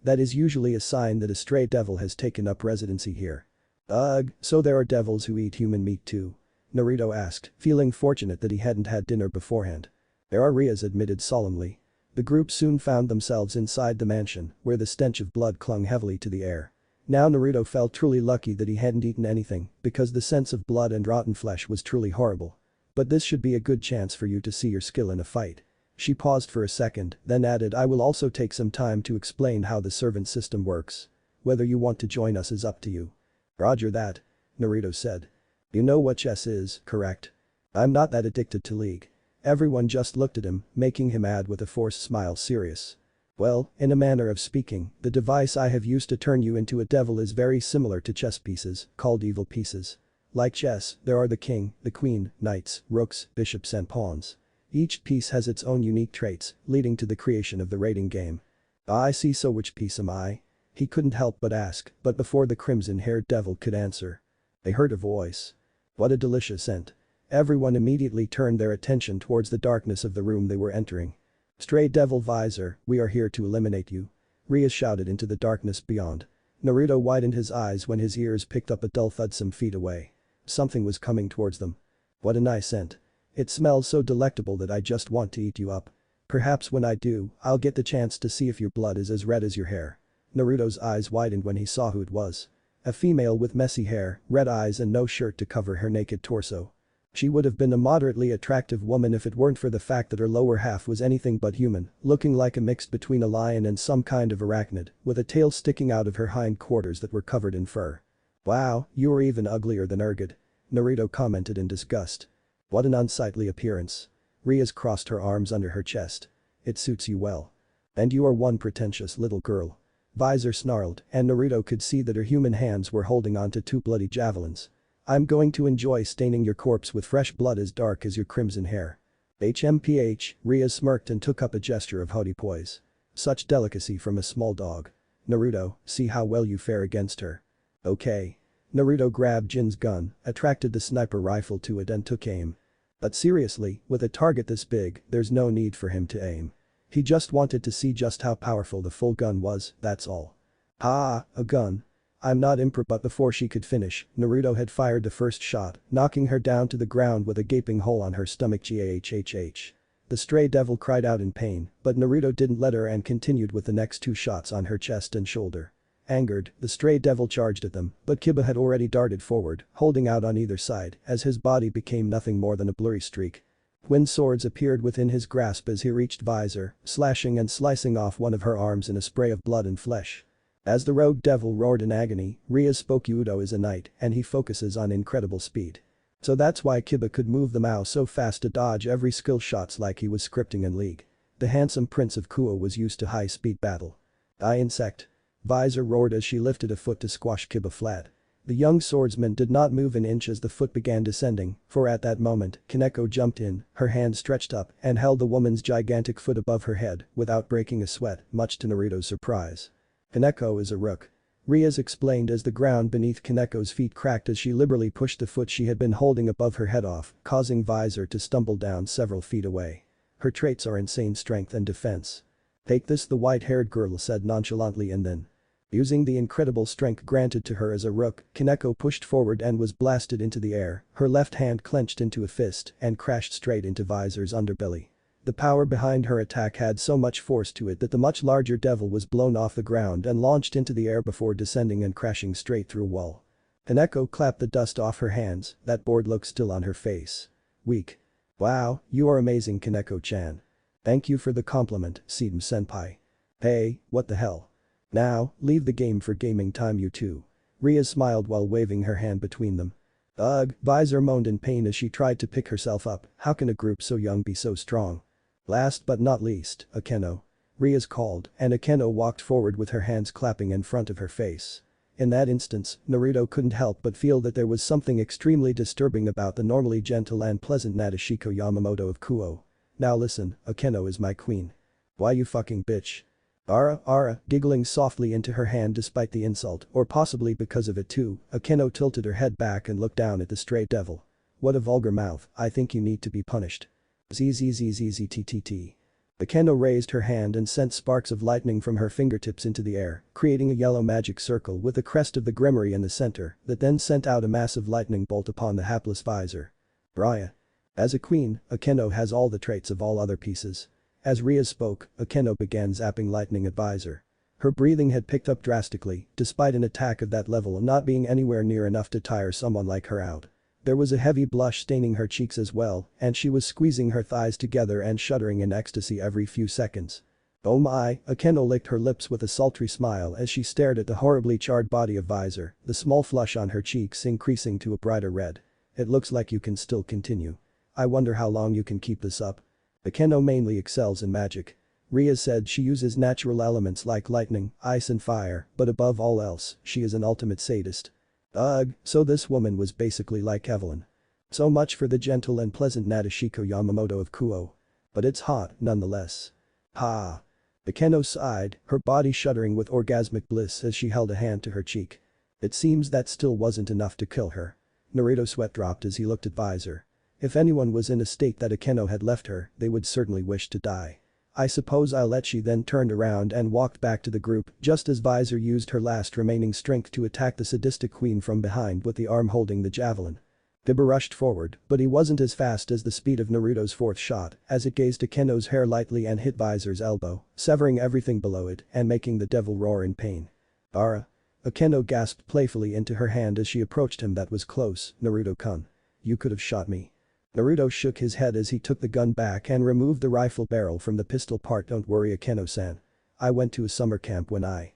That is usually a sign that a stray devil has taken up residency here. "Ugh, so there are devils who eat human meat too?" Naruto asked, feeling fortunate that he hadn't had dinner beforehand. "There are," Rias admitted solemnly. The group soon found themselves inside the mansion, where the stench of blood clung heavily to the air. Now Naruto felt truly lucky that he hadn't eaten anything, because the sense of blood and rotten flesh was truly horrible. "But this should be a good chance for you to see your skill in a fight." She paused for a second, then added, "I will also take some time to explain how the servant system works. Whether you want to join us is up to you." "Roger that," Naruto said. "You know what chess is, correct?" "I'm not that addicted to League." Everyone just looked at him, making him add with a forced smile, serious. "Well, in a manner of speaking, the device I have used to turn you into a devil is very similar to chess pieces, called evil pieces. Like chess, there are the king, the queen, knights, rooks, bishops and pawns. Each piece has its own unique traits, leading to the creation of the rating game." "Ah, I see, so which piece am I?" He couldn't help but ask, but before the crimson-haired devil could answer, they heard a voice. What a delicious scent. Everyone immediately turned their attention towards the darkness of the room they were entering. "Stray devil visor, we are here to eliminate you," Rias shouted into the darkness beyond. Naruto widened his eyes when his ears picked up a dull thud some feet away. Something was coming towards them. "What a nice scent. It smells so delectable that I just want to eat you up. Perhaps when I do, I'll get the chance to see if your blood is as red as your hair." Naruto's eyes widened when he saw who it was. A female with messy hair, red eyes and no shirt to cover her naked torso. She would have been a moderately attractive woman if it weren't for the fact that her lower half was anything but human, looking like a mix between a lion and some kind of arachnid, with a tail sticking out of her hind quarters that were covered in fur. "Wow, you are even uglier than Urgid," Naruto commented in disgust. "What an unsightly appearance." Rias crossed her arms under her chest. "It suits you well. And you are one pretentious little girl." Visor snarled, and Naruto could see that her human hands were holding onto 2 bloody javelins. I'm going to enjoy staining your corpse with fresh blood as dark as your crimson hair. HMPH, Ria smirked and took up a gesture of haughty poise. Such delicacy from a small dog. Naruto, see how well you fare against her. Okay. Naruto grabbed Jin's gun, attracted the sniper rifle to it and took aim. But seriously, with a target this big, there's no need for him to aim. He just wanted to see just how powerful the full gun was, that's all. Ah, a gun. I'm not impressed, but before she could finish, Naruto had fired the first shot, knocking her down to the ground with a gaping hole on her stomach. Gahhhh. The stray devil cried out in pain, but Naruto didn't let her and continued with the next two shots on her chest and shoulder. Angered, the stray devil charged at them, but Kiba had already darted forward, holding out on either side as his body became nothing more than a blurry streak. Twin swords appeared within his grasp as he reached Visor, slashing and slicing off one of her arms in a spray of blood and flesh. As the rogue devil roared in agony, Ria spoke. Udo is a knight and he focuses on incredible speed. So that's why Kiba could move the mouse so fast to dodge every skill shots like he was scripting in League. The handsome prince of Kuo was used to high-speed battle. Die insect. Visor roared as she lifted a foot to squash Kiba flat. The young swordsman did not move an inch as the foot began descending, for at that moment, Kaneko jumped in, her hand stretched up and held the woman's gigantic foot above her head without breaking a sweat, much to Naruto's surprise. Kaneko is a rook. Riaz explained as the ground beneath Kaneko's feet cracked as she liberally pushed the foot she had been holding above her head off, causing Visor to stumble down several feet away. Her traits are insane strength and defense. Take this, the white-haired girl said nonchalantly, and then, using the incredible strength granted to her as a rook, Kaneko pushed forward and was blasted into the air, her left hand clenched into a fist and crashed straight into Visor's underbelly. The power behind her attack had so much force to it that the much larger devil was blown off the ground and launched into the air before descending and crashing straight through a wall. Kaneko clapped the dust off her hands, that bored look still on her face. Weak. Wow, you are amazing, Kaneko-chan. Thank you for the compliment, Seedom-senpai. Hey, what the hell? Now, leave the game for gaming time, you two. Ria smiled while waving her hand between them. Ugh, Visor moaned in pain as she tried to pick herself up. How can a group so young be so strong? Last but not least, Akeno. Riaz called, and Akeno walked forward with her hands clapping in front of her face. In that instance, Naruto couldn't help but feel that there was something extremely disturbing about the normally gentle and pleasant Nadeshiko Yamamoto of Kuo. Now listen, Akeno is my queen. Why you fucking bitch? Ara, giggling softly into her hand despite the insult, or possibly because of it too, Akeno tilted her head back and looked down at the stray devil. What a vulgar mouth, I think you need to be punished. Zzzzzztt. Akeno raised her hand and sent sparks of lightning from her fingertips into the air, creating a yellow magic circle with the crest of the Grimoire in the center that then sent out a massive lightning bolt upon the hapless Visor. Braya. As a queen, Akeno has all the traits of all other pieces. As Ria spoke, Akeno began zapping lightning at Visor. Her breathing had picked up drastically, despite an attack of that level not being anywhere near enough to tire someone like her out. There was a heavy blush staining her cheeks as well, and she was squeezing her thighs together and shuddering in ecstasy every few seconds. Oh my, Akeno licked her lips with a sultry smile as she stared at the horribly charred body of Visor, the small flush on her cheeks increasing to a brighter red. It looks like you can still continue. I wonder how long you can keep this up. Akeno mainly excels in magic. Ria said she uses natural elements like lightning, ice and fire, but above all else, she is an ultimate sadist. Ugh, so this woman was basically like Evelyn. So much for the gentle and pleasant Nadeshiko Yamamoto of Kuo. But it's hot, nonetheless. Ha. Akeno sighed, her body shuddering with orgasmic bliss as she held a hand to her cheek. It seems that still wasn't enough to kill her. Naruto's sweat dropped as he looked at Visor. If anyone was in a state that Akeno had left her, they would certainly wish to die. I suppose I'll let. She then turned around and walked back to the group just as Visor used her last remaining strength to attack the sadistic queen from behind with the arm holding the javelin. Kiba rushed forward, but he wasn't as fast as the speed of Naruto's fourth shot as it gazed Akeno's hair lightly and hit Visor's elbow, severing everything below it and making the devil roar in pain. Ara. Akeno gasped playfully into her hand as she approached him. That was close, Naruto-kun. You could have shot me. Naruto shook his head as he took the gun back and removed the rifle barrel from the pistol part. Don't worry, Akeno-san. I went to a summer camp when I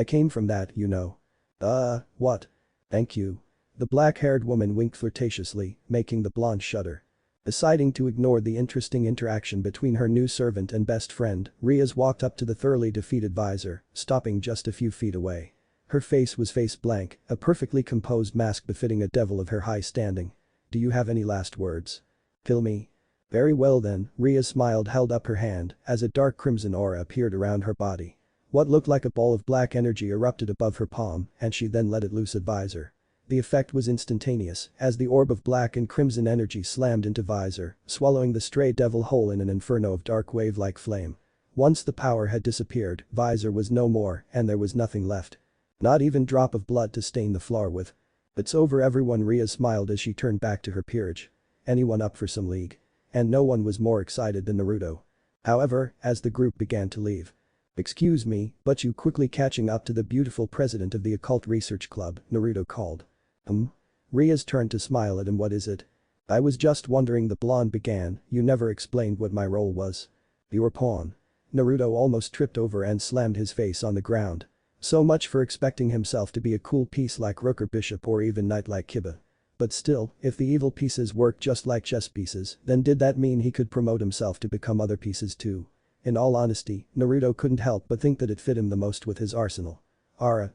came from that, you know. What? Thank you. The black-haired woman winked flirtatiously, making the blonde shudder. Deciding to ignore the interesting interaction between her new servant and best friend, Riaz walked up to the thoroughly defeated Visor, stopping just a few feet away. Her face was face blank, a perfectly composed mask befitting a devil of her high standing. Do you have any last words? Kill me? Very well then, Rhea smiled, held up her hand as a dark crimson aura appeared around her body. What looked like a ball of black energy erupted above her palm and she then let it loose at Visor. The effect was instantaneous as the orb of black and crimson energy slammed into Visor, swallowing the stray devil whole in an inferno of dark wave-like flame. Once the power had disappeared, Visor was no more and there was nothing left. Not even drop of blood to stain the floor with. It's over everyone, Rhea smiled as she turned back to her peerage. Anyone up for some league? And no one was more excited than Naruto. However, as the group began to leave. Excuse me, but you quickly catching up to the beautiful president of the occult research club, Naruto called. Rhea's turned to smile at him. What is it? I was just wondering, the blonde began, you never explained what my role was. You were pawn. Naruto almost tripped over and slammed his face on the ground. So much for expecting himself to be a cool piece like rook or bishop or even knight like Kiba. But still, if the evil pieces worked just like chess pieces, then did that mean he could promote himself to become other pieces too? In all honesty, Naruto couldn't help but think that it fit him the most with his arsenal.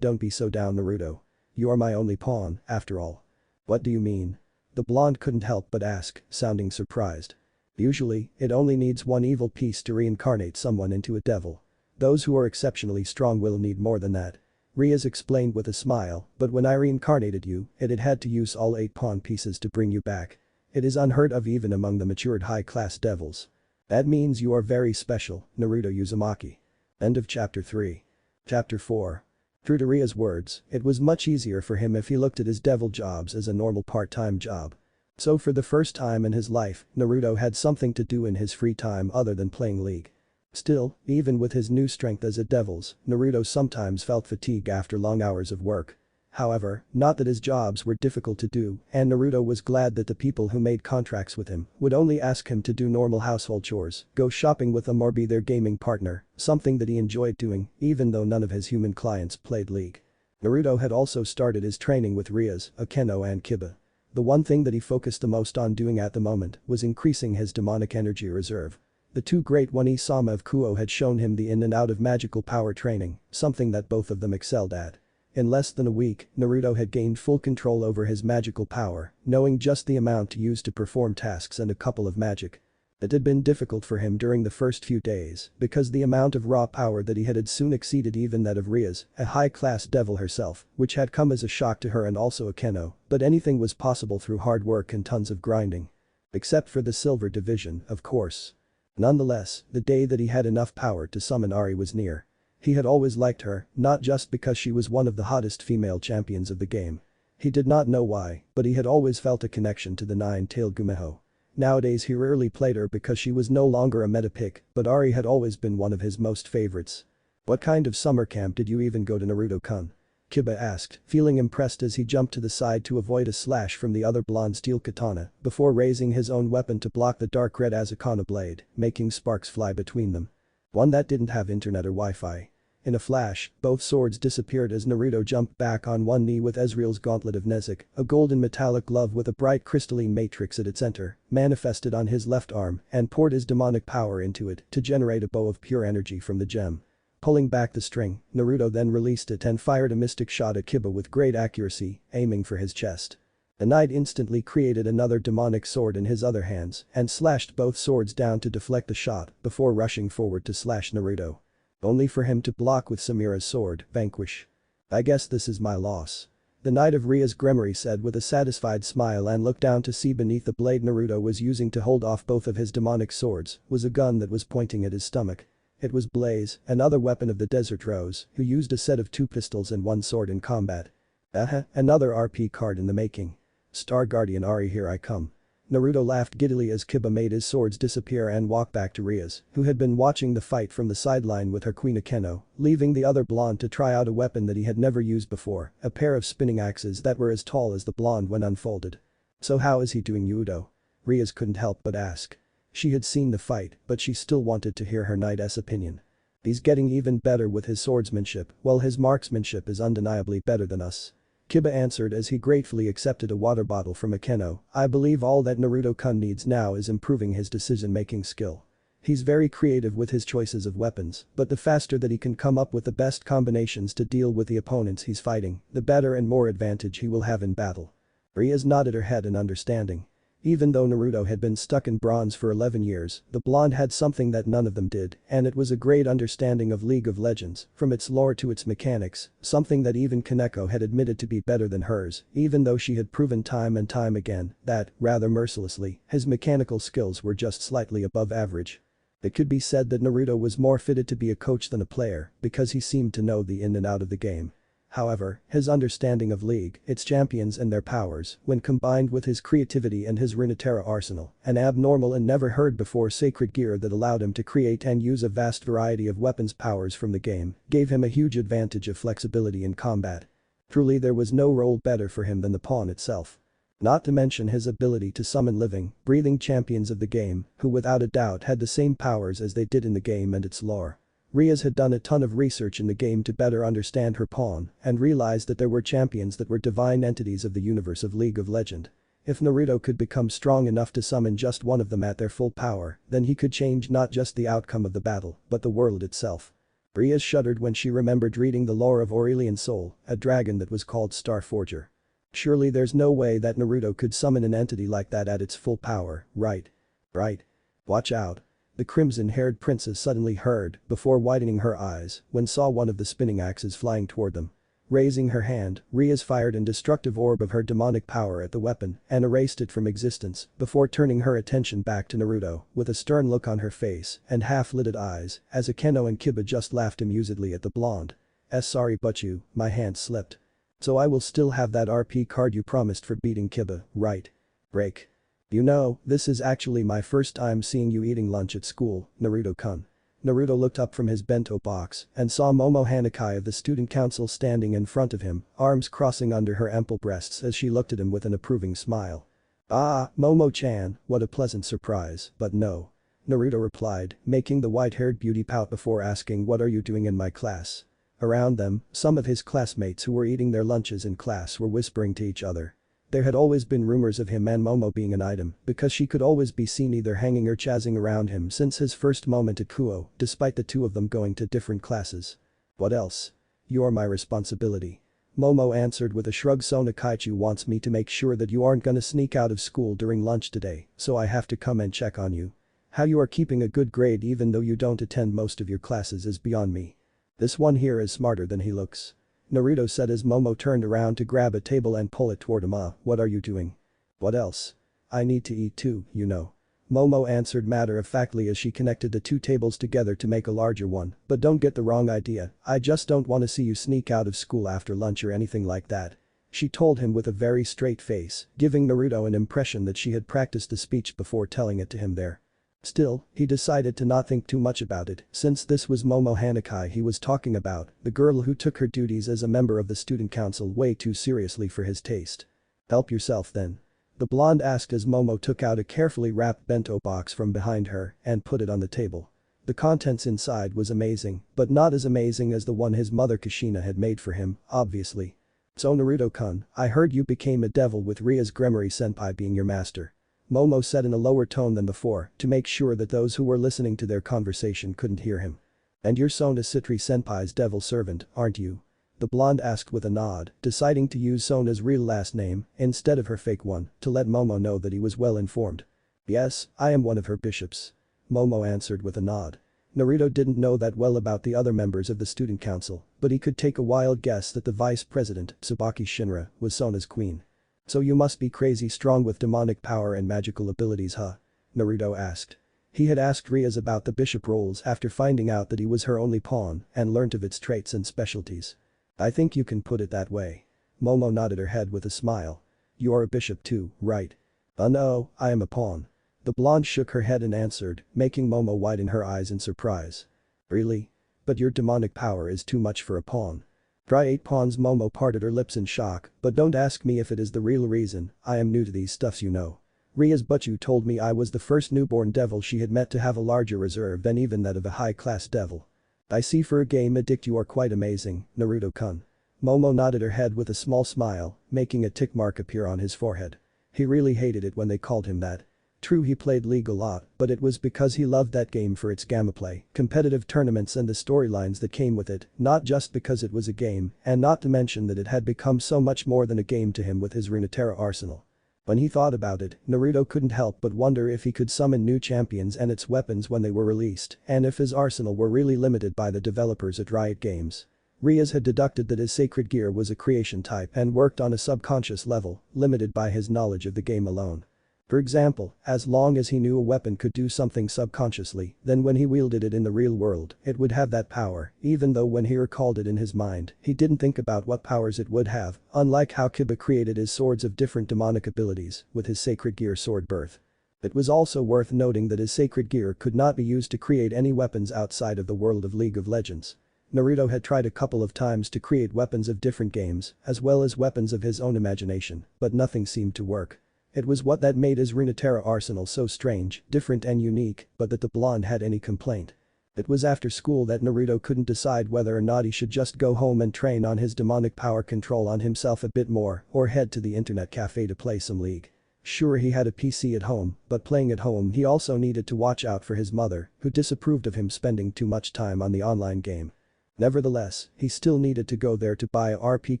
Don't be so down, Naruto. You are my only pawn, after all. What do you mean? The blonde couldn't help but ask, sounding surprised. Usually, it only needs one evil piece to reincarnate someone into a devil. Those who are exceptionally strong will need more than that. Rhea explained with a smile, but when I reincarnated you, it had to use all 8 pawn pieces to bring you back. It is unheard of even among the matured high-class devils. That means you are very special, Naruto Uzumaki. End of chapter 3. Chapter 4. True to Rhea's words, it was much easier for him if he looked at his devil jobs as a normal part-time job. So for the first time in his life, Naruto had something to do in his free time other than playing League. Still, even with his new strength as a devil's, Naruto sometimes felt fatigue after long hours of work. However, not that his jobs were difficult to do, and Naruto was glad that the people who made contracts with him would only ask him to do normal household chores, go shopping with them or be their gaming partner, something that he enjoyed doing, even though none of his human clients played League. Naruto had also started his training with Rhea's, Akeno and Kiba. The one thing that he focused the most on doing at the moment was increasing his demonic energy reserve. The two great One-Sama of Kuo had shown him the in and out of magical power training, something that both of them excelled at. In less than a week, Naruto had gained full control over his magical power, knowing just the amount to use to perform tasks and a couple of magic. It had been difficult for him during the first few days because the amount of raw power that he had soon exceeded even that of Rhea's, a high-class devil herself, which had come as a shock to her and also Akeno, but anything was possible through hard work and tons of grinding. Except for the silver division, of course. Nonetheless, the day that he had enough power to summon Ari was near. He had always liked her, not just because she was one of the hottest female champions of the game. He did not know why, but he had always felt a connection to the nine-tailed Gumeho. Nowadays he rarely played her because she was no longer a meta pick, but Ari had always been one of his most favorites. What kind of summer camp did you even go to, Naruto-kun? Kiba asked, feeling impressed as he jumped to the side to avoid a slash from the other blonde steel katana before raising his own weapon to block the dark red Asakana blade, making sparks fly between them. One that didn't have internet or Wi-Fi. In a flash, both swords disappeared as Naruto jumped back on one knee with Ezreal's Gauntlet of Nezuko, a golden metallic glove with a bright crystalline matrix at its center, manifested on his left arm and poured his demonic power into it to generate a bow of pure energy from the gem. Pulling back the string, Naruto then released it and fired a mystic shot at Kiba with great accuracy, aiming for his chest. The knight instantly created another demonic sword in his other hands and slashed both swords down to deflect the shot before rushing forward to slash Naruto. Only for him to block with Samira's sword, Vanquish. I guess this is my loss. The Knight of Rhea's Gremory said with a satisfied smile and looked down to see beneath the blade Naruto was using to hold off both of his demonic swords was a gun that was pointing at his stomach. It was Blaze, another weapon of the Desert Rose, who used a set of 2 pistols and 1 sword in combat. Another RP card in the making. Star Guardian Ari, here I come. Naruto laughed giddily as Kiba made his swords disappear and walked back to Rhea's, who had been watching the fight from the sideline with her Queen Akeno, leaving the other blonde to try out a weapon that he had never used before, a pair of spinning axes that were as tall as the blonde when unfolded. So how is he doing, Yudo? Rhea's couldn't help but ask. She had seen the fight, but she still wanted to hear her knight's opinion. He's getting even better with his swordsmanship, while his marksmanship is undeniably better than us. Kiba answered as he gratefully accepted a water bottle from Akeno. I believe all that Naruto-kun needs now is improving his decision-making skill. He's very creative with his choices of weapons, but the faster that he can come up with the best combinations to deal with the opponents he's fighting, the better and more advantage he will have in battle. Riaz nodded her head in understanding. Even though Naruto had been stuck in bronze for 11 years, the blonde had something that none of them did, and it was a great understanding of League of Legends, from its lore to its mechanics, something that even Kaneko had admitted to be better than hers, even though she had proven time and time again that, rather mercilessly, his mechanical skills were just slightly above average. It could be said that Naruto was more fitted to be a coach than a player, because he seemed to know the in and out of the game. However, his understanding of League, its champions and their powers, when combined with his creativity and his Runeterra arsenal, an abnormal and never heard before sacred gear that allowed him to create and use a vast variety of weapons powers from the game, gave him a huge advantage of flexibility in combat. Truly there was no role better for him than the pawn itself. Not to mention his ability to summon living, breathing champions of the game, who without a doubt had the same powers as they did in the game and its lore. Riaz had done a ton of research in the game to better understand her pawn and realized that there were champions that were divine entities of the universe of League of Legend. If Naruto could become strong enough to summon just one of them at their full power, then he could change not just the outcome of the battle, but the world itself. Riaz shuddered when she remembered reading the lore of Aurelian Soul, a dragon that was called Star Forger. Surely there's no way that Naruto could summon an entity like that at its full power, right? Right. Watch out. The crimson-haired princess suddenly heard, before widening her eyes, when saw one of the spinning axes flying toward them. Raising her hand, Riaz fired an destructive orb of her demonic power at the weapon and erased it from existence before turning her attention back to Naruto with a stern look on her face and half-lidded eyes as Akeno and Kiba just laughed amusedly at the blonde. Sorry but my hand slipped. So I will still have that RP card you promised for beating Kiba, right? Break. You know, this is actually my first time seeing you eating lunch at school, Naruto-kun. Naruto looked up from his bento box and saw Momo Hanakai of the student council standing in front of him, arms crossing under her ample breasts as she looked at him with an approving smile. Ah, Momo-chan, what a pleasant surprise, but no. Naruto replied, making the white-haired beauty pout before asking what are you doing in my class. Around them, some of his classmates who were eating their lunches in class were whispering to each other. There had always been rumors of him and Momo being an item because she could always be seen either hanging or chazzing around him since his first moment at Kuo, despite the two of them going to different classes. What else? You're my responsibility. Momo answered with a shrug. Sona Kaichu wants me to make sure that you aren't gonna sneak out of school during lunch today, so I have to come and check on you. How you are keeping a good grade even though you don't attend most of your classes is beyond me. This one here is smarter than he looks. Naruto said as Momo turned around to grab a table and pull it toward him. What are you doing? What else? I need to eat too, you know. Momo answered matter-of-factly as she connected the two tables together to make a larger one, but don't get the wrong idea, I just don't want to see you sneak out of school after lunch or anything like that. She told him with a very straight face, giving Naruto an impression that she had practiced the speech before telling it to him there. Still, he decided to not think too much about it since this was Momo Hanakai he was talking about, the girl who took her duties as a member of the student council way too seriously for his taste. Help yourself then. The blonde asked as Momo took out a carefully wrapped bento box from behind her and put it on the table. The contents inside was amazing, but not as amazing as the one his mother Kushina had made for him, obviously. So Naruto-kun, I heard you became a devil with Riaz Gremory-senpai being your master. Momo said in a lower tone than before to make sure that those who were listening to their conversation couldn't hear him. And you're Sona Citri-senpai's devil servant, aren't you? The blonde asked with a nod, deciding to use Sona's real last name instead of her fake one to let Momo know that he was well informed. Yes, I am one of her bishops. Momo answered with a nod. Naruto didn't know that well about the other members of the student council, but he could take a wild guess that the vice president, Tsubaki Shinra, was Sona's queen. So you must be crazy strong with demonic power and magical abilities, huh? Naruto asked. He had asked Riaz about the bishop roles after finding out that he was her only pawn and learnt of its traits and specialties. I think you can put it that way. Momo nodded her head with a smile. You are a bishop too, right? No, I am a pawn. The blonde shook her head and answered, making Momo widen her eyes in surprise. Really? But your demonic power is too much for a pawn. Try 8 pawns. Momo parted her lips in shock, but don't ask me if it is the real reason, I am new to these stuffs you know. Riaz Butchu told me I was the first newborn devil she had met to have a larger reserve than even that of a high-class devil. I see for a game addict you are quite amazing, Naruto-kun. Momo nodded her head with a small smile, making a tick mark appear on his forehead. He really hated it when they called him that. True, he played League a lot, but it was because he loved that game for its gameplay, competitive tournaments and the storylines that came with it, not just because it was a game, and not to mention that it had become so much more than a game to him with his Runeterra arsenal. When he thought about it, Naruto couldn't help but wonder if he could summon new champions and its weapons when they were released, and if his arsenal were really limited by the developers at Riot Games. Rias had deducted that his sacred gear was a creation type and worked on a subconscious level, limited by his knowledge of the game alone. For example, as long as he knew a weapon could do something subconsciously, then when he wielded it in the real world, it would have that power, even though when he recalled it in his mind, he didn't think about what powers it would have, unlike how Kiba created his swords of different demonic abilities with his sacred gear sword birth. It was also worth noting that his sacred gear could not be used to create any weapons outside of the world of League of Legends. Naruto had tried a couple of times to create weapons of different games, as well as weapons of his own imagination, but nothing seemed to work. It was what that made his Runeterra arsenal so strange, different and unique, but that the blonde had any complaint. It was after school that Naruto couldn't decide whether or not he should just go home and train on his demonic power control on himself a bit more or head to the internet cafe to play some League. Sure, he had a PC at home, but playing at home he also needed to watch out for his mother, who disapproved of him spending too much time on the online game. Nevertheless, he still needed to go there to buy a RP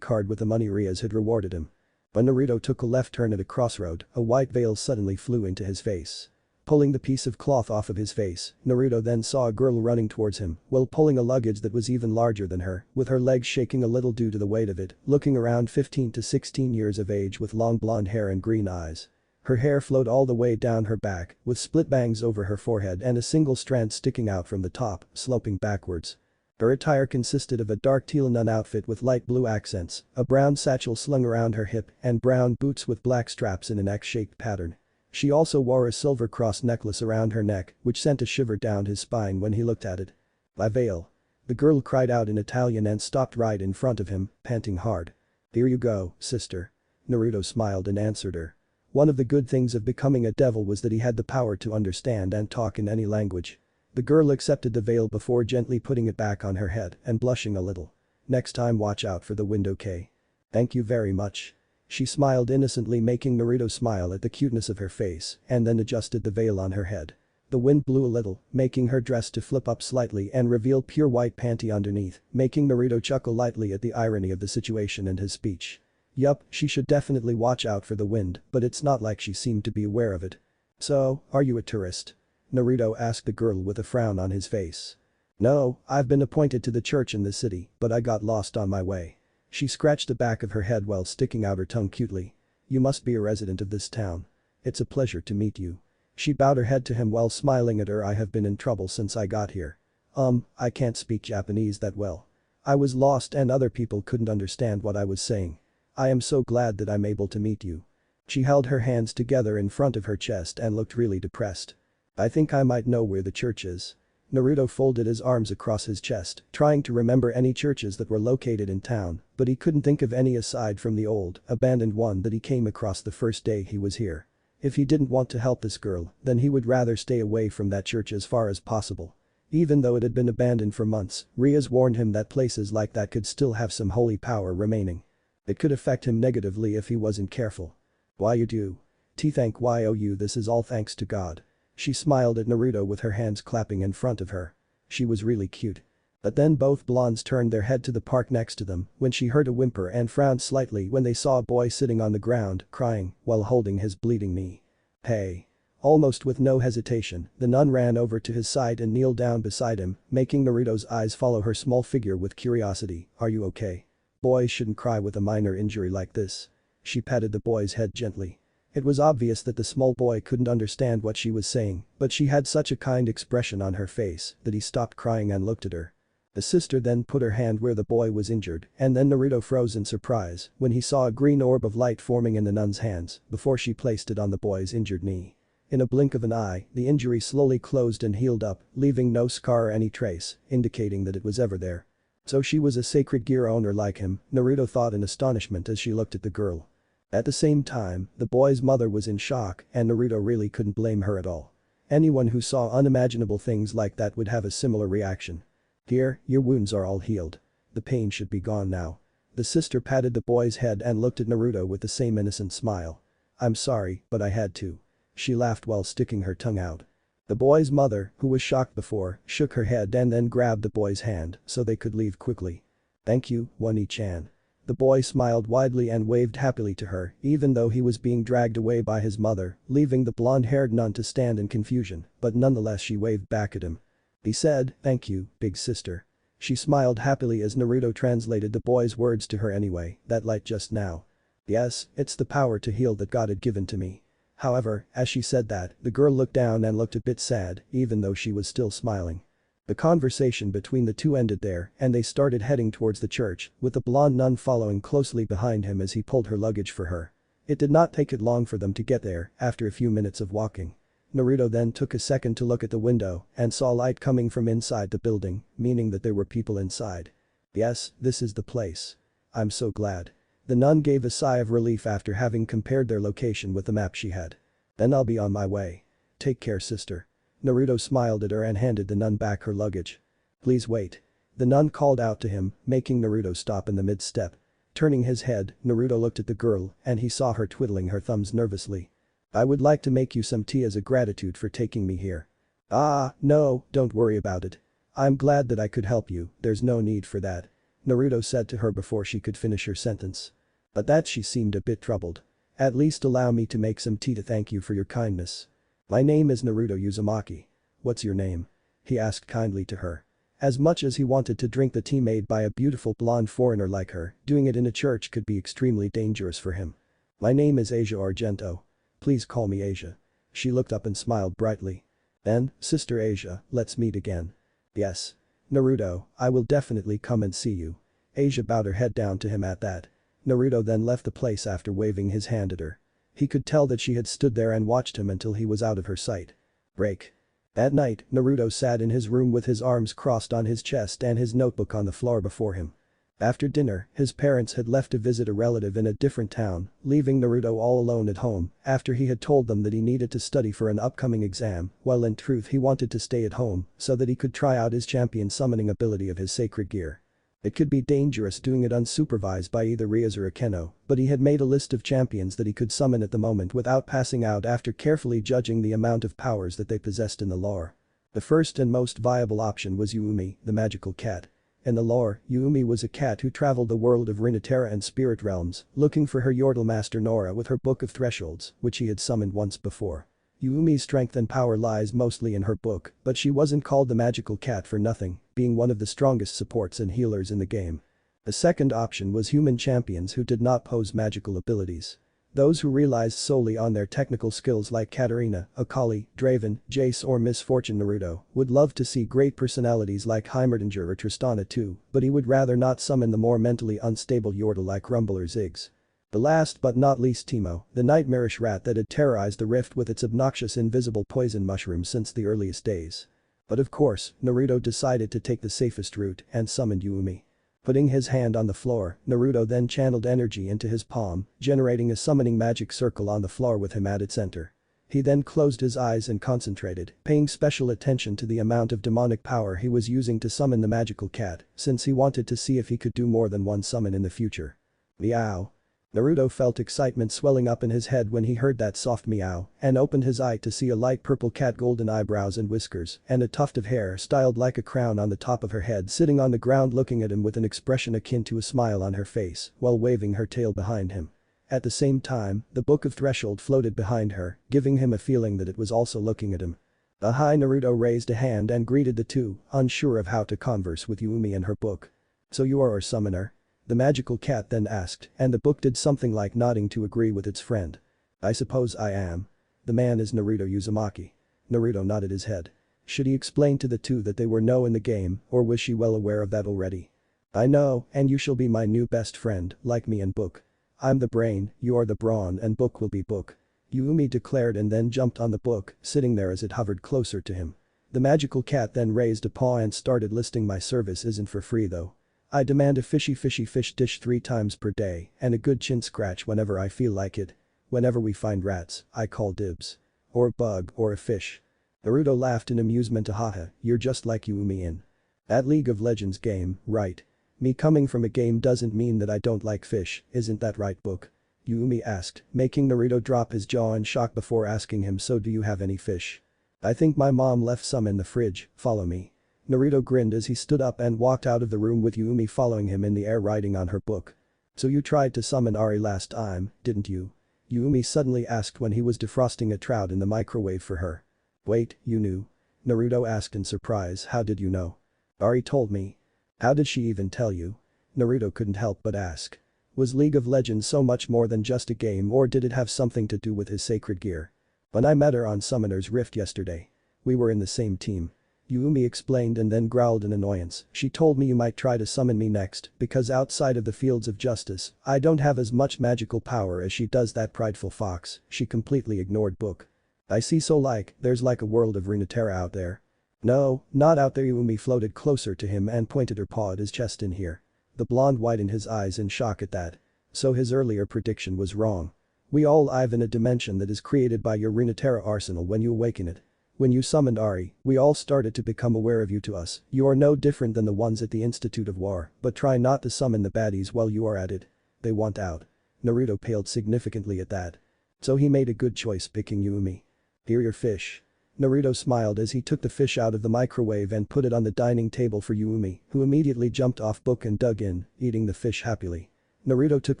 card with the money Rias had rewarded him. When Naruto took a left turn at a crossroad, a white veil suddenly flew into his face. Pulling the piece of cloth off of his face, Naruto then saw a girl running towards him while pulling a luggage that was even larger than her, with her legs shaking a little due to the weight of it, looking around 15 to 16 years of age with long blonde hair and green eyes. Her hair flowed all the way down her back, with split bangs over her forehead and a single strand sticking out from the top, sloping backwards. Her attire consisted of a dark teal nun outfit with light blue accents, a brown satchel slung around her hip, and brown boots with black straps in an X-shaped pattern. She also wore a silver cross necklace around her neck, which sent a shiver down his spine when he looked at it. "My veil." The girl cried out in Italian and stopped right in front of him, panting hard. "Here you go, sister." Naruto smiled and answered her. One of the good things of becoming a devil was that he had the power to understand and talk in any language. The girl accepted the veil before gently putting it back on her head and blushing a little. "Next time watch out for the window, K." "Thank you very much." She smiled innocently, making Naruto smile at the cuteness of her face, and then adjusted the veil on her head. The wind blew a little, making her dress to flip up slightly and reveal pure white panty underneath, making Naruto chuckle lightly at the irony of the situation and his speech. Yup, she should definitely watch out for the wind, but it's not like she seemed to be aware of it. "So, are you a tourist?" Naruto asked the girl with a frown on his face. "No, I've been appointed to the church in the city, but I got lost on my way." She scratched the back of her head while sticking out her tongue cutely. "You must be a resident of this town. It's a pleasure to meet you." She bowed her head to him while smiling at her. "I have been in trouble since I got here. I can't speak Japanese that well. I was lost and other people couldn't understand what I was saying. I am so glad that I'm able to meet you." She held her hands together in front of her chest and looked really depressed. "I think I might know where the church is." Naruto folded his arms across his chest, trying to remember any churches that were located in town, but he couldn't think of any aside from the old, abandoned one that he came across the first day he was here. If he didn't want to help this girl, then he would rather stay away from that church as far as possible. Even though it had been abandoned for months, Rias warned him that places like that could still have some holy power remaining. It could affect him negatively if he wasn't careful. "Why you do? Thank you, this is all thanks to God." She smiled at Naruto with her hands clapping in front of her. She was really cute. But then both blondes turned their head to the park next to them when she heard a whimper and frowned slightly when they saw a boy sitting on the ground, crying, while holding his bleeding knee. "Hey." Almost with no hesitation, the nun ran over to his side and kneeled down beside him, making Naruto's eyes follow her small figure with curiosity. "Are you okay? Boys shouldn't cry with a minor injury like this." She patted the boy's head gently. It was obvious that the small boy couldn't understand what she was saying, but she had such a kind expression on her face that he stopped crying and looked at her. The sister then put her hand where the boy was injured, and then Naruto froze in surprise when he saw a green orb of light forming in the nun's hands before she placed it on the boy's injured knee. In a blink of an eye, the injury slowly closed and healed up, leaving no scar or any trace, indicating that it was ever there. So she was a sacred gear owner like him, Naruto thought in astonishment as she looked at the girl. At the same time, the boy's mother was in shock and Naruto really couldn't blame her at all. Anyone who saw unimaginable things like that would have a similar reaction. "Here, your wounds are all healed. The pain should be gone now." The sister patted the boy's head and looked at Naruto with the same innocent smile. "I'm sorry, but I had to." She laughed while sticking her tongue out. The boy's mother, who was shocked before, shook her head and then grabbed the boy's hand so they could leave quickly. "Thank you, Wonnie-chan." The boy smiled widely and waved happily to her, even though he was being dragged away by his mother, leaving the blonde-haired nun to stand in confusion, but nonetheless she waved back at him. He said, "Thank you, big sister." She smiled happily as Naruto translated the boy's words to her anyway, "That light just now. Yes, it's the power to heal that God had given to me." However, as she said that, the girl looked down and looked a bit sad, even though she was still smiling. The conversation between the two ended there and they started heading towards the church, with the blonde nun following closely behind him as he pulled her luggage for her. It did not take it long for them to get there, after a few minutes of walking. Naruto then took a second to look at the window and saw light coming from inside the building, meaning that there were people inside. "Yes, this is the place. I'm so glad." The nun gave a sigh of relief after having compared their location with the map she had. "Then I'll be on my way. Take care, sister." Naruto smiled at her and handed the nun back her luggage. "Please wait." The nun called out to him, making Naruto stop in the mid-step. Turning his head, Naruto looked at the girl and he saw her twiddling her thumbs nervously. "I would like to make you some tea as a gratitude for taking me here." "Ah, no, don't worry about it. I'm glad that I could help you, there's no need for that," Naruto said to her before she could finish her sentence. But that she seemed a bit troubled. "At least allow me to make some tea to thank you for your kindness." "My name is Naruto Uzumaki. What's your name?" he asked kindly to her. As much as he wanted to drink the tea made by a beautiful blonde foreigner like her, doing it in a church could be extremely dangerous for him. "My name is Asia Argento. Please call me Asia." She looked up and smiled brightly. "Then, Sister Asia, let's meet again." "Yes. Naruto, I will definitely come and see you." Asia bowed her head down to him at that. Naruto then left the place after waving his hand at her. He could tell that she had stood there and watched him until he was out of her sight. Break. That night, Naruto sat in his room with his arms crossed on his chest and his notebook on the floor before him. After dinner, his parents had left to visit a relative in a different town, leaving Naruto all alone at home after he had told them that he needed to study for an upcoming exam, while in truth he wanted to stay at home so that he could try out his champion summoning ability of his sacred gear. It could be dangerous doing it unsupervised by either Ryuzo or Keno, but he had made a list of champions that he could summon at the moment without passing out after carefully judging the amount of powers that they possessed in the lore. The first and most viable option was Yuumi, the magical cat. In the lore, Yuumi was a cat who traveled the world of Rinatera and spirit realms, looking for her Yordle master Nora with her Book of Thresholds, which he had summoned once before. Yuumi's strength and power lies mostly in her book, but she wasn't called the magical cat for nothing, being one of the strongest supports and healers in the game. The second option was human champions who did not pose magical abilities. Those who realized solely on their technical skills like Katarina, Akali, Draven, Jace or Miss Fortune. Naruto would love to see great personalities like Heimerdinger or Tristana too, but he would rather not summon the more mentally unstable Yordle like Rumble or Ziggs. The last but not least Teemo, the nightmarish rat that had terrorized the rift with its obnoxious invisible poison mushroom since the earliest days. But of course, Naruto decided to take the safest route and summoned Yuumi. Putting his hand on the floor, Naruto then channeled energy into his palm, generating a summoning magic circle on the floor with him at its center. He then closed his eyes and concentrated, paying special attention to the amount of demonic power he was using to summon the magical cat, since he wanted to see if he could do more than one summon in the future. Meow. Naruto felt excitement swelling up in his head when he heard that soft meow and opened his eye to see a light purple cat, golden eyebrows and whiskers and a tuft of hair styled like a crown on the top of her head sitting on the ground looking at him with an expression akin to a smile on her face while waving her tail behind him. At the same time, the Book of Threshold floated behind her, giving him a feeling that it was also looking at him. Naruto raised a hand and greeted the two, unsure of how to converse with Yuumi and her book. "So you are our summoner?" the magical cat then asked, and the book did something like nodding to agree with its friend. "I suppose I am. The man is Naruto Uzumaki." Naruto nodded his head. Should he explain to the two that they were no in the game, or was she well aware of that already? "I know, and you shall be my new best friend, like me and Book. I'm the brain, you are the brawn and Book will be Book," Yuumi declared and then jumped on the book, sitting there as it hovered closer to him. The magical cat then raised a paw and started listing, "My service isn't for free though. I demand a fishy fish dish 3 times per day and a good chin scratch whenever I feel like it. Whenever we find rats, I call dibs. Or a bug or a fish." Naruto laughed in amusement. "Haha, you're just like Yuumi in that League of Legends game, right? Me coming from a game doesn't mean that I don't like fish, isn't that right, Book?" Yumi asked, making Naruto drop his jaw in shock before asking him, so do you have any fish? I think my mom left some in the fridge, follow me. Naruto grinned as he stood up and walked out of the room with Yumi following him in the air writing on her book. So you tried to summon Ari last time, didn't you? Yumi suddenly asked when he was defrosting a trout in the microwave for her. Wait, you knew? Naruto asked in surprise, how did you know? Ari told me. How did she even tell you? Naruto couldn't help but ask. Was League of Legends so much more than just a game, or did it have something to do with his sacred gear? When I met her on Summoner's Rift yesterday. We were in the same team. Yumi explained and then growled in annoyance, she told me you might try to summon me next because outside of the fields of justice, I don't have as much magical power as she does, that prideful fox. She completely ignored book. I see, so there's like a world of Runeterra out there. No, not out there. Yumi floated closer to him and pointed her paw at his chest. In here. The blonde widened his eyes in shock at that. So his earlier prediction was wrong. We all live in a dimension that is created by your Runeterra arsenal when you awaken it. When you summoned Ari, we all started to become aware of you. To us, you are no different than the ones at the Institute of War, but try not to summon the baddies while you are at it. They want out. Naruto paled significantly at that. So he made a good choice picking Yumi. Here, your fish. Naruto smiled as he took the fish out of the microwave and put it on the dining table for Yumi, who immediately jumped off book and dug in, eating the fish happily. Naruto took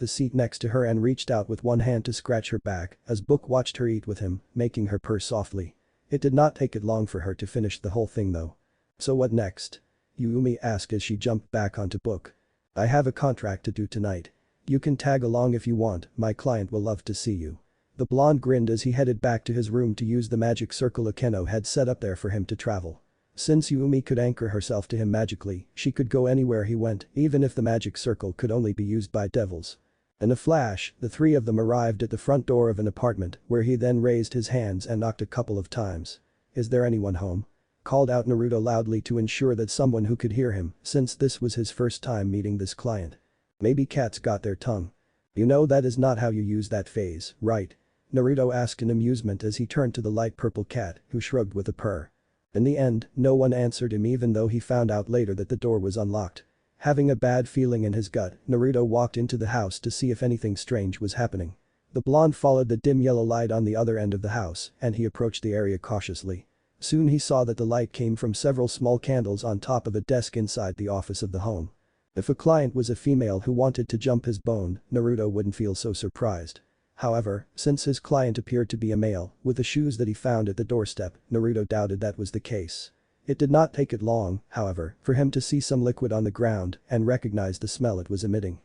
the seat next to her and reached out with one hand to scratch her back as Book watched her eat with him, making her purr softly. It did not take it long for her to finish the whole thing though. So what next? Yumi asked as she jumped back onto Book. I have a contract to do tonight. You can tag along if you want, my client will love to see you. The blonde grinned as he headed back to his room to use the magic circle Akeno had set up there for him to travel. Since Yumi could anchor herself to him magically, she could go anywhere he went, even if the magic circle could only be used by devils. In a flash, the three of them arrived at the front door of an apartment where he then raised his hands and knocked a couple of times. Is there anyone home? Called out Naruto loudly to ensure that someone who could hear him, since this was his first time meeting this client. Maybe cats got their tongue. You know that is not how you use that phase, right? Naruto asked in amusement as he turned to the light purple cat, who shrugged with a purr. In the end, no one answered him even though he found out later that the door was unlocked. Having a bad feeling in his gut, Naruto walked into the house to see if anything strange was happening. The blonde followed the dim yellow light on the other end of the house, and he approached the area cautiously. Soon he saw that the light came from several small candles on top of a desk inside the office of the home. If a client was a female who wanted to jump his bone, Naruto wouldn't feel so surprised. However, since his client appeared to be a male, with the shoes that he found at the doorstep, Naruto doubted that was the case. It did not take it long, however, for him to see some liquid on the ground and recognize the smell it was emitting.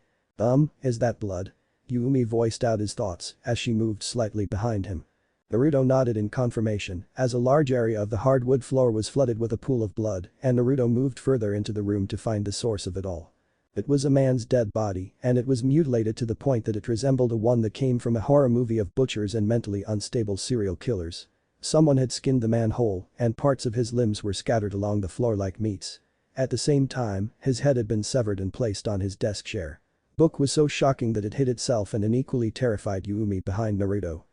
Is that blood? Yumi voiced out his thoughts as she moved slightly behind him. Naruto nodded in confirmation as a large area of the hardwood floor was flooded with a pool of blood, and Naruto moved further into the room to find the source of it all. It was a man's dead body, and it was mutilated to the point that it resembled a one that came from a horror movie of butchers and mentally unstable serial killers. Someone had skinned the man whole, and parts of his limbs were scattered along the floor like meats. At the same time, his head had been severed and placed on his desk chair. Book was so shocking that it hit itself and an equally terrified Yumi behind Naruto.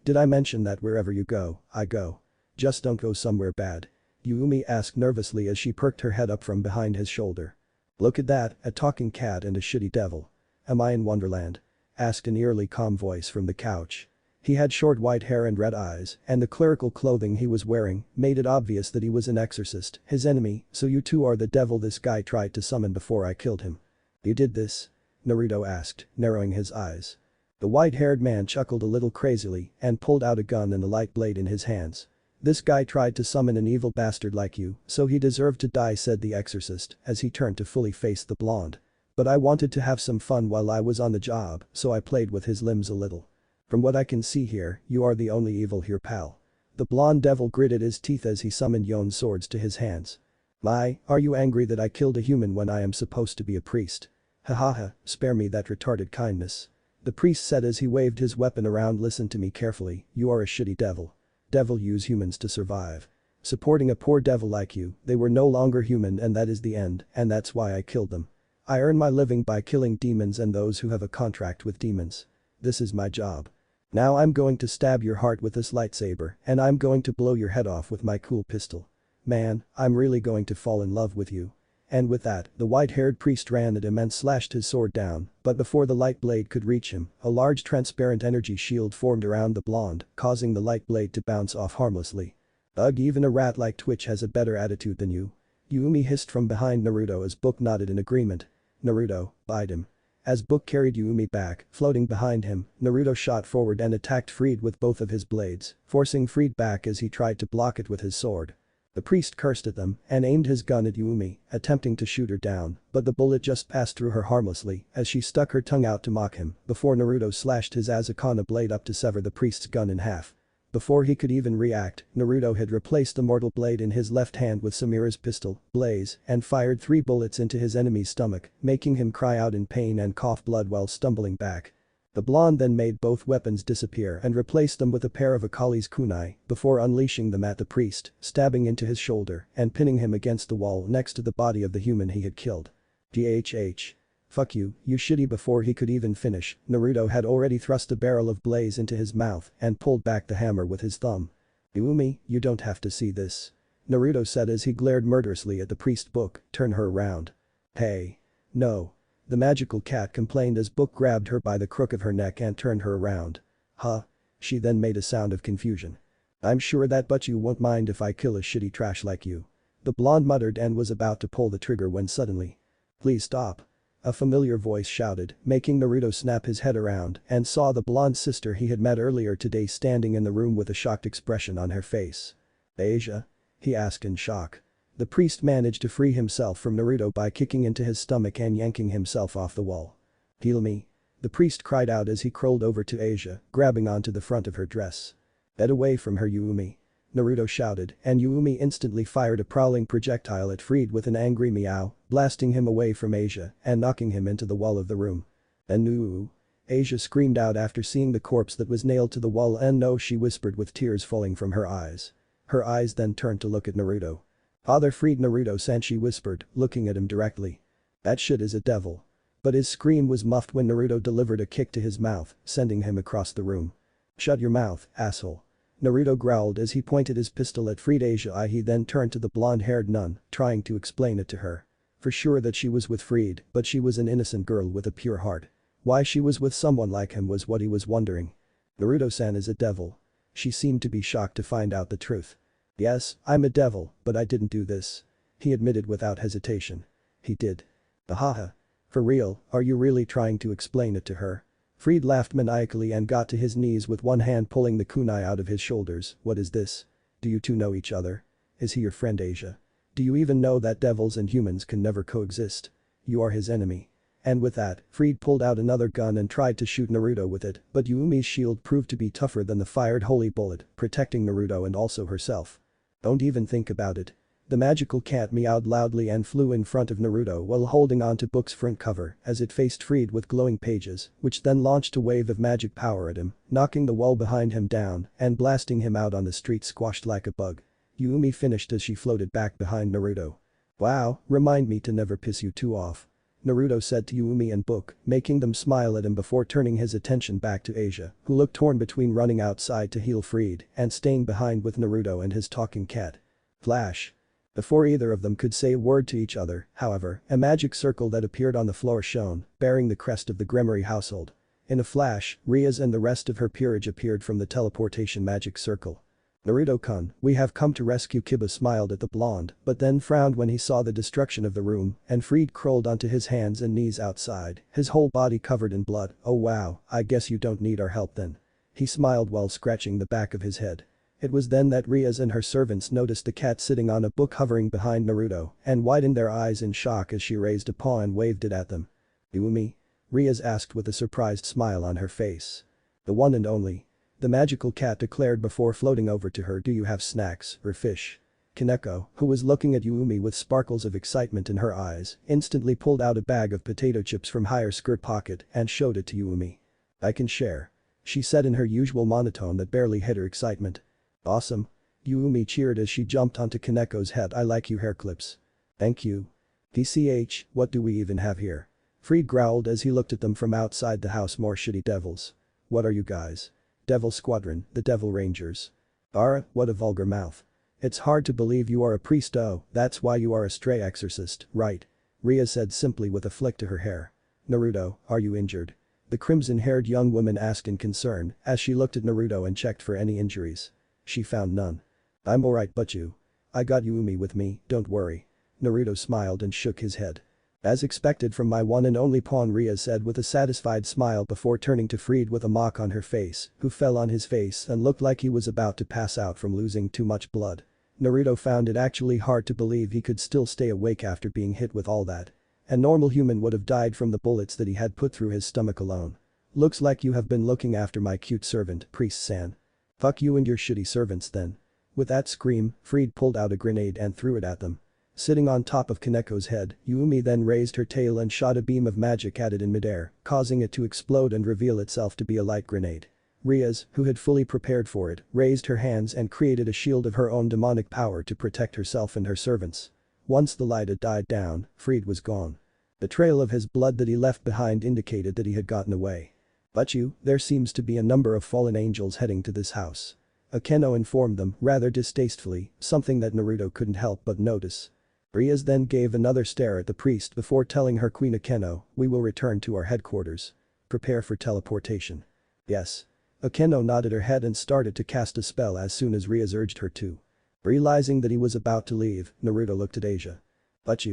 Did I mention that wherever you go, I go? Just don't go somewhere bad. Yumi asked nervously as she perked her head up from behind his shoulder. Look at that, a talking cat and a shitty devil. Am I in Wonderland? Asked an eerily calm voice from the couch. He had short white hair and red eyes, and the clerical clothing he was wearing made it obvious that he was an exorcist, his enemy. So you two are the devil this guy tried to summon before I killed him. You did this? Naruto asked, narrowing his eyes. The white-haired man chuckled a little crazily and pulled out a gun and a light blade in his hands. This guy tried to summon an evil bastard like you, so he deserved to die, said the exorcist as he turned to fully face the blonde. But I wanted to have some fun while I was on the job, so I played with his limbs a little. From what I can see here, you are the only evil here, pal. The blonde devil gritted his teeth as he summoned Yon's swords to his hands. Are you angry that I killed a human when I am supposed to be a priest? Hahaha, spare me that retarded kindness. The priest said as he waved his weapon around. Listen to me carefully, you are a shitty devil. Devil use humans to survive. Supporting a poor devil like you, they were no longer human and that is the end, and that's why I killed them. I earn my living by killing demons and those who have a contract with demons. This is my job. Now I'm going to stab your heart with this lightsaber and I'm going to blow your head off with my cool pistol. Man, I'm really going to fall in love with you. And with that, the white-haired priest ran at him and slashed his sword down, but before the light blade could reach him, a large transparent energy shield formed around the blonde, causing the light blade to bounce off harmlessly. Ugh, even a rat like Twitch has a better attitude than you. Yumi hissed from behind Naruto as Book nodded in agreement. Naruto, bite him. As Book carried Yumi back, floating behind him, Naruto shot forward and attacked Freed with both of his blades, forcing Freed back as he tried to block it with his sword. The priest cursed at them and aimed his gun at Yumi, attempting to shoot her down, but the bullet just passed through her harmlessly as she stuck her tongue out to mock him before Naruto slashed his Asakana blade up to sever the priest's gun in half. Before he could even react, Naruto had replaced the mortal blade in his left hand with Samira's pistol, Blaze, and fired 3 bullets into his enemy's stomach, making him cry out in pain and cough blood while stumbling back. The blonde then made both weapons disappear and replaced them with a pair of Akali's kunai before unleashing them at the priest, stabbing into his shoulder and pinning him against the wall next to the body of the human he had killed. DHH. Fuck you, you shitty. Before he could even finish, Naruto had already thrust a barrel of Blaze into his mouth and pulled back the hammer with his thumb. Yumi, you don't have to see this. Naruto said as he glared murderously at the priest. Book, turn her around. Hey. No. The magical cat complained as Book grabbed her by the crook of her neck and turned her around. Huh? She then made a sound of confusion. I'm sure that but you won't mind if I kill a shitty trash like you. The blonde muttered and was about to pull the trigger when suddenly. Please stop. A familiar voice shouted, making Naruto snap his head around and saw the blonde sister he had met earlier today standing in the room with a shocked expression on her face. Asia? He asked in shock. The priest managed to free himself from Naruto by kicking into his stomach and yanking himself off the wall. Heal me. The priest cried out as he crawled over to Asia, grabbing onto the front of her dress. Get away from her, Yumi. Naruto shouted, and Yumi instantly fired a prowling projectile at Freed with an angry meow, blasting him away from Asia and knocking him into the wall of the room. "Anu!" Asia screamed out after seeing the corpse that was nailed to the wall. "And no," she whispered with tears falling from her eyes. Her eyes then turned to look at Naruto. "Father Freed Naruto-san," she whispered, looking at him directly. "That shit is a devil." But his scream was muffled when Naruto delivered a kick to his mouth, sending him across the room. "Shut your mouth, asshole." Naruto growled as he pointed his pistol at Freed Asia. He then turned to the blonde-haired nun, trying to explain it to her. For sure that she was with Freed, but she was an innocent girl with a pure heart. Why she was with someone like him was what he was wondering. "Naruto-san is a devil." She seemed to be shocked to find out the truth. "Yes, I'm a devil, but I didn't do this." He admitted without hesitation. "He did." "Ahaha. For real, are you really trying to explain it to her?" Freed laughed maniacally and got to his knees with one hand pulling the kunai out of his shoulders. "What is this? Do you two know each other? Is he your friend, Asia? Do you even know that devils and humans can never coexist? You are his enemy." And with that, Freed pulled out another gun and tried to shoot Naruto with it, but Yumi's shield proved to be tougher than the fired holy bullet, protecting Naruto and also herself. "Don't even think about it." The magical cat meowed loudly and flew in front of Naruto while holding onto Book's front cover as it faced Freed with glowing pages, which then launched a wave of magic power at him, knocking the wall behind him down and blasting him out on the street squashed like a bug. Yumi finished as she floated back behind Naruto. "Wow, remind me to never piss you two off," Naruto said to Yumi and Book, making them smile at him before turning his attention back to Asia, who looked torn between running outside to heal Freed and staying behind with Naruto and his talking cat. Flash. Before either of them could say a word to each other, however, a magic circle that appeared on the floor shone, bearing the crest of the Gremory household. In a flash, Riaz and the rest of her peerage appeared from the teleportation magic circle. "Naruto-kun, we have come to rescue." Kiba smiled at the blonde, but then frowned when he saw the destruction of the room, and Freed crawled onto his hands and knees outside, his whole body covered in blood. "Oh wow, I guess you don't need our help then." He smiled while scratching the back of his head. It was then that Riaz and her servants noticed the cat sitting on a book hovering behind Naruto and widened their eyes in shock as she raised a paw and waved it at them. "Yumi?" Riaz asked with a surprised smile on her face. "The one and only." The magical cat declared before floating over to her. "Do you have snacks or fish?" Kaneko, who was looking at Yumi with sparkles of excitement in her eyes, instantly pulled out a bag of potato chips from her skirt pocket and showed it to Yumi. "I can share," she said in her usual monotone that barely hid her excitement. "Awesome." Yumi cheered as she jumped onto Kaneko's head. "I like you hair clips." "Thank you." "PCH, what do we even have here?" Freed growled as he looked at them from outside the house. "More shitty devils." "What are you guys?" "Devil Squadron, the Devil Rangers." "What a vulgar mouth." It's hard to believe you are a priest. Oh, that's why you are a stray exorcist, right? Ria said simply with a flick to her hair. Naruto, are you injured? The crimson-haired young woman asked in concern as she looked at Naruto and checked for any injuries. She found none. I'm alright, but you? I got Yumi with me, don't worry. Naruto smiled and shook his head. As expected from my one and only pawn, Ria said with a satisfied smile before turning to Fried with a mock on her face, who fell on his face and looked like he was about to pass out from losing too much blood. Naruto found it actually hard to believe he could still stay awake after being hit with all that. A normal human would have died from the bullets that he had put through his stomach alone. Looks like you have been looking after my cute servant, Priest-san. Fuck you and your shitty servants then. With that scream, Fried pulled out a grenade and threw it at them. Sitting on top of Kaneko's head, Yumi then raised her tail and shot a beam of magic at it in midair, causing it to explode and reveal itself to be a light grenade. Riaz, who had fully prepared for it, raised her hands and created a shield of her own demonic power to protect herself and her servants. Once the light had died down, Fried was gone. The trail of his blood that he left behind indicated that he had gotten away. But there seems to be a number of fallen angels heading to this house. Akeno informed them rather distastefully, something that Naruto couldn't help but notice. Riaz then gave another stare at the priest before telling her Queen Akeno, we will return to our headquarters. Prepare for teleportation. Yes. Akeno nodded her head and started to cast a spell as soon as Riaz urged her to. Realizing that he was about to leave, Naruto looked at Asia. But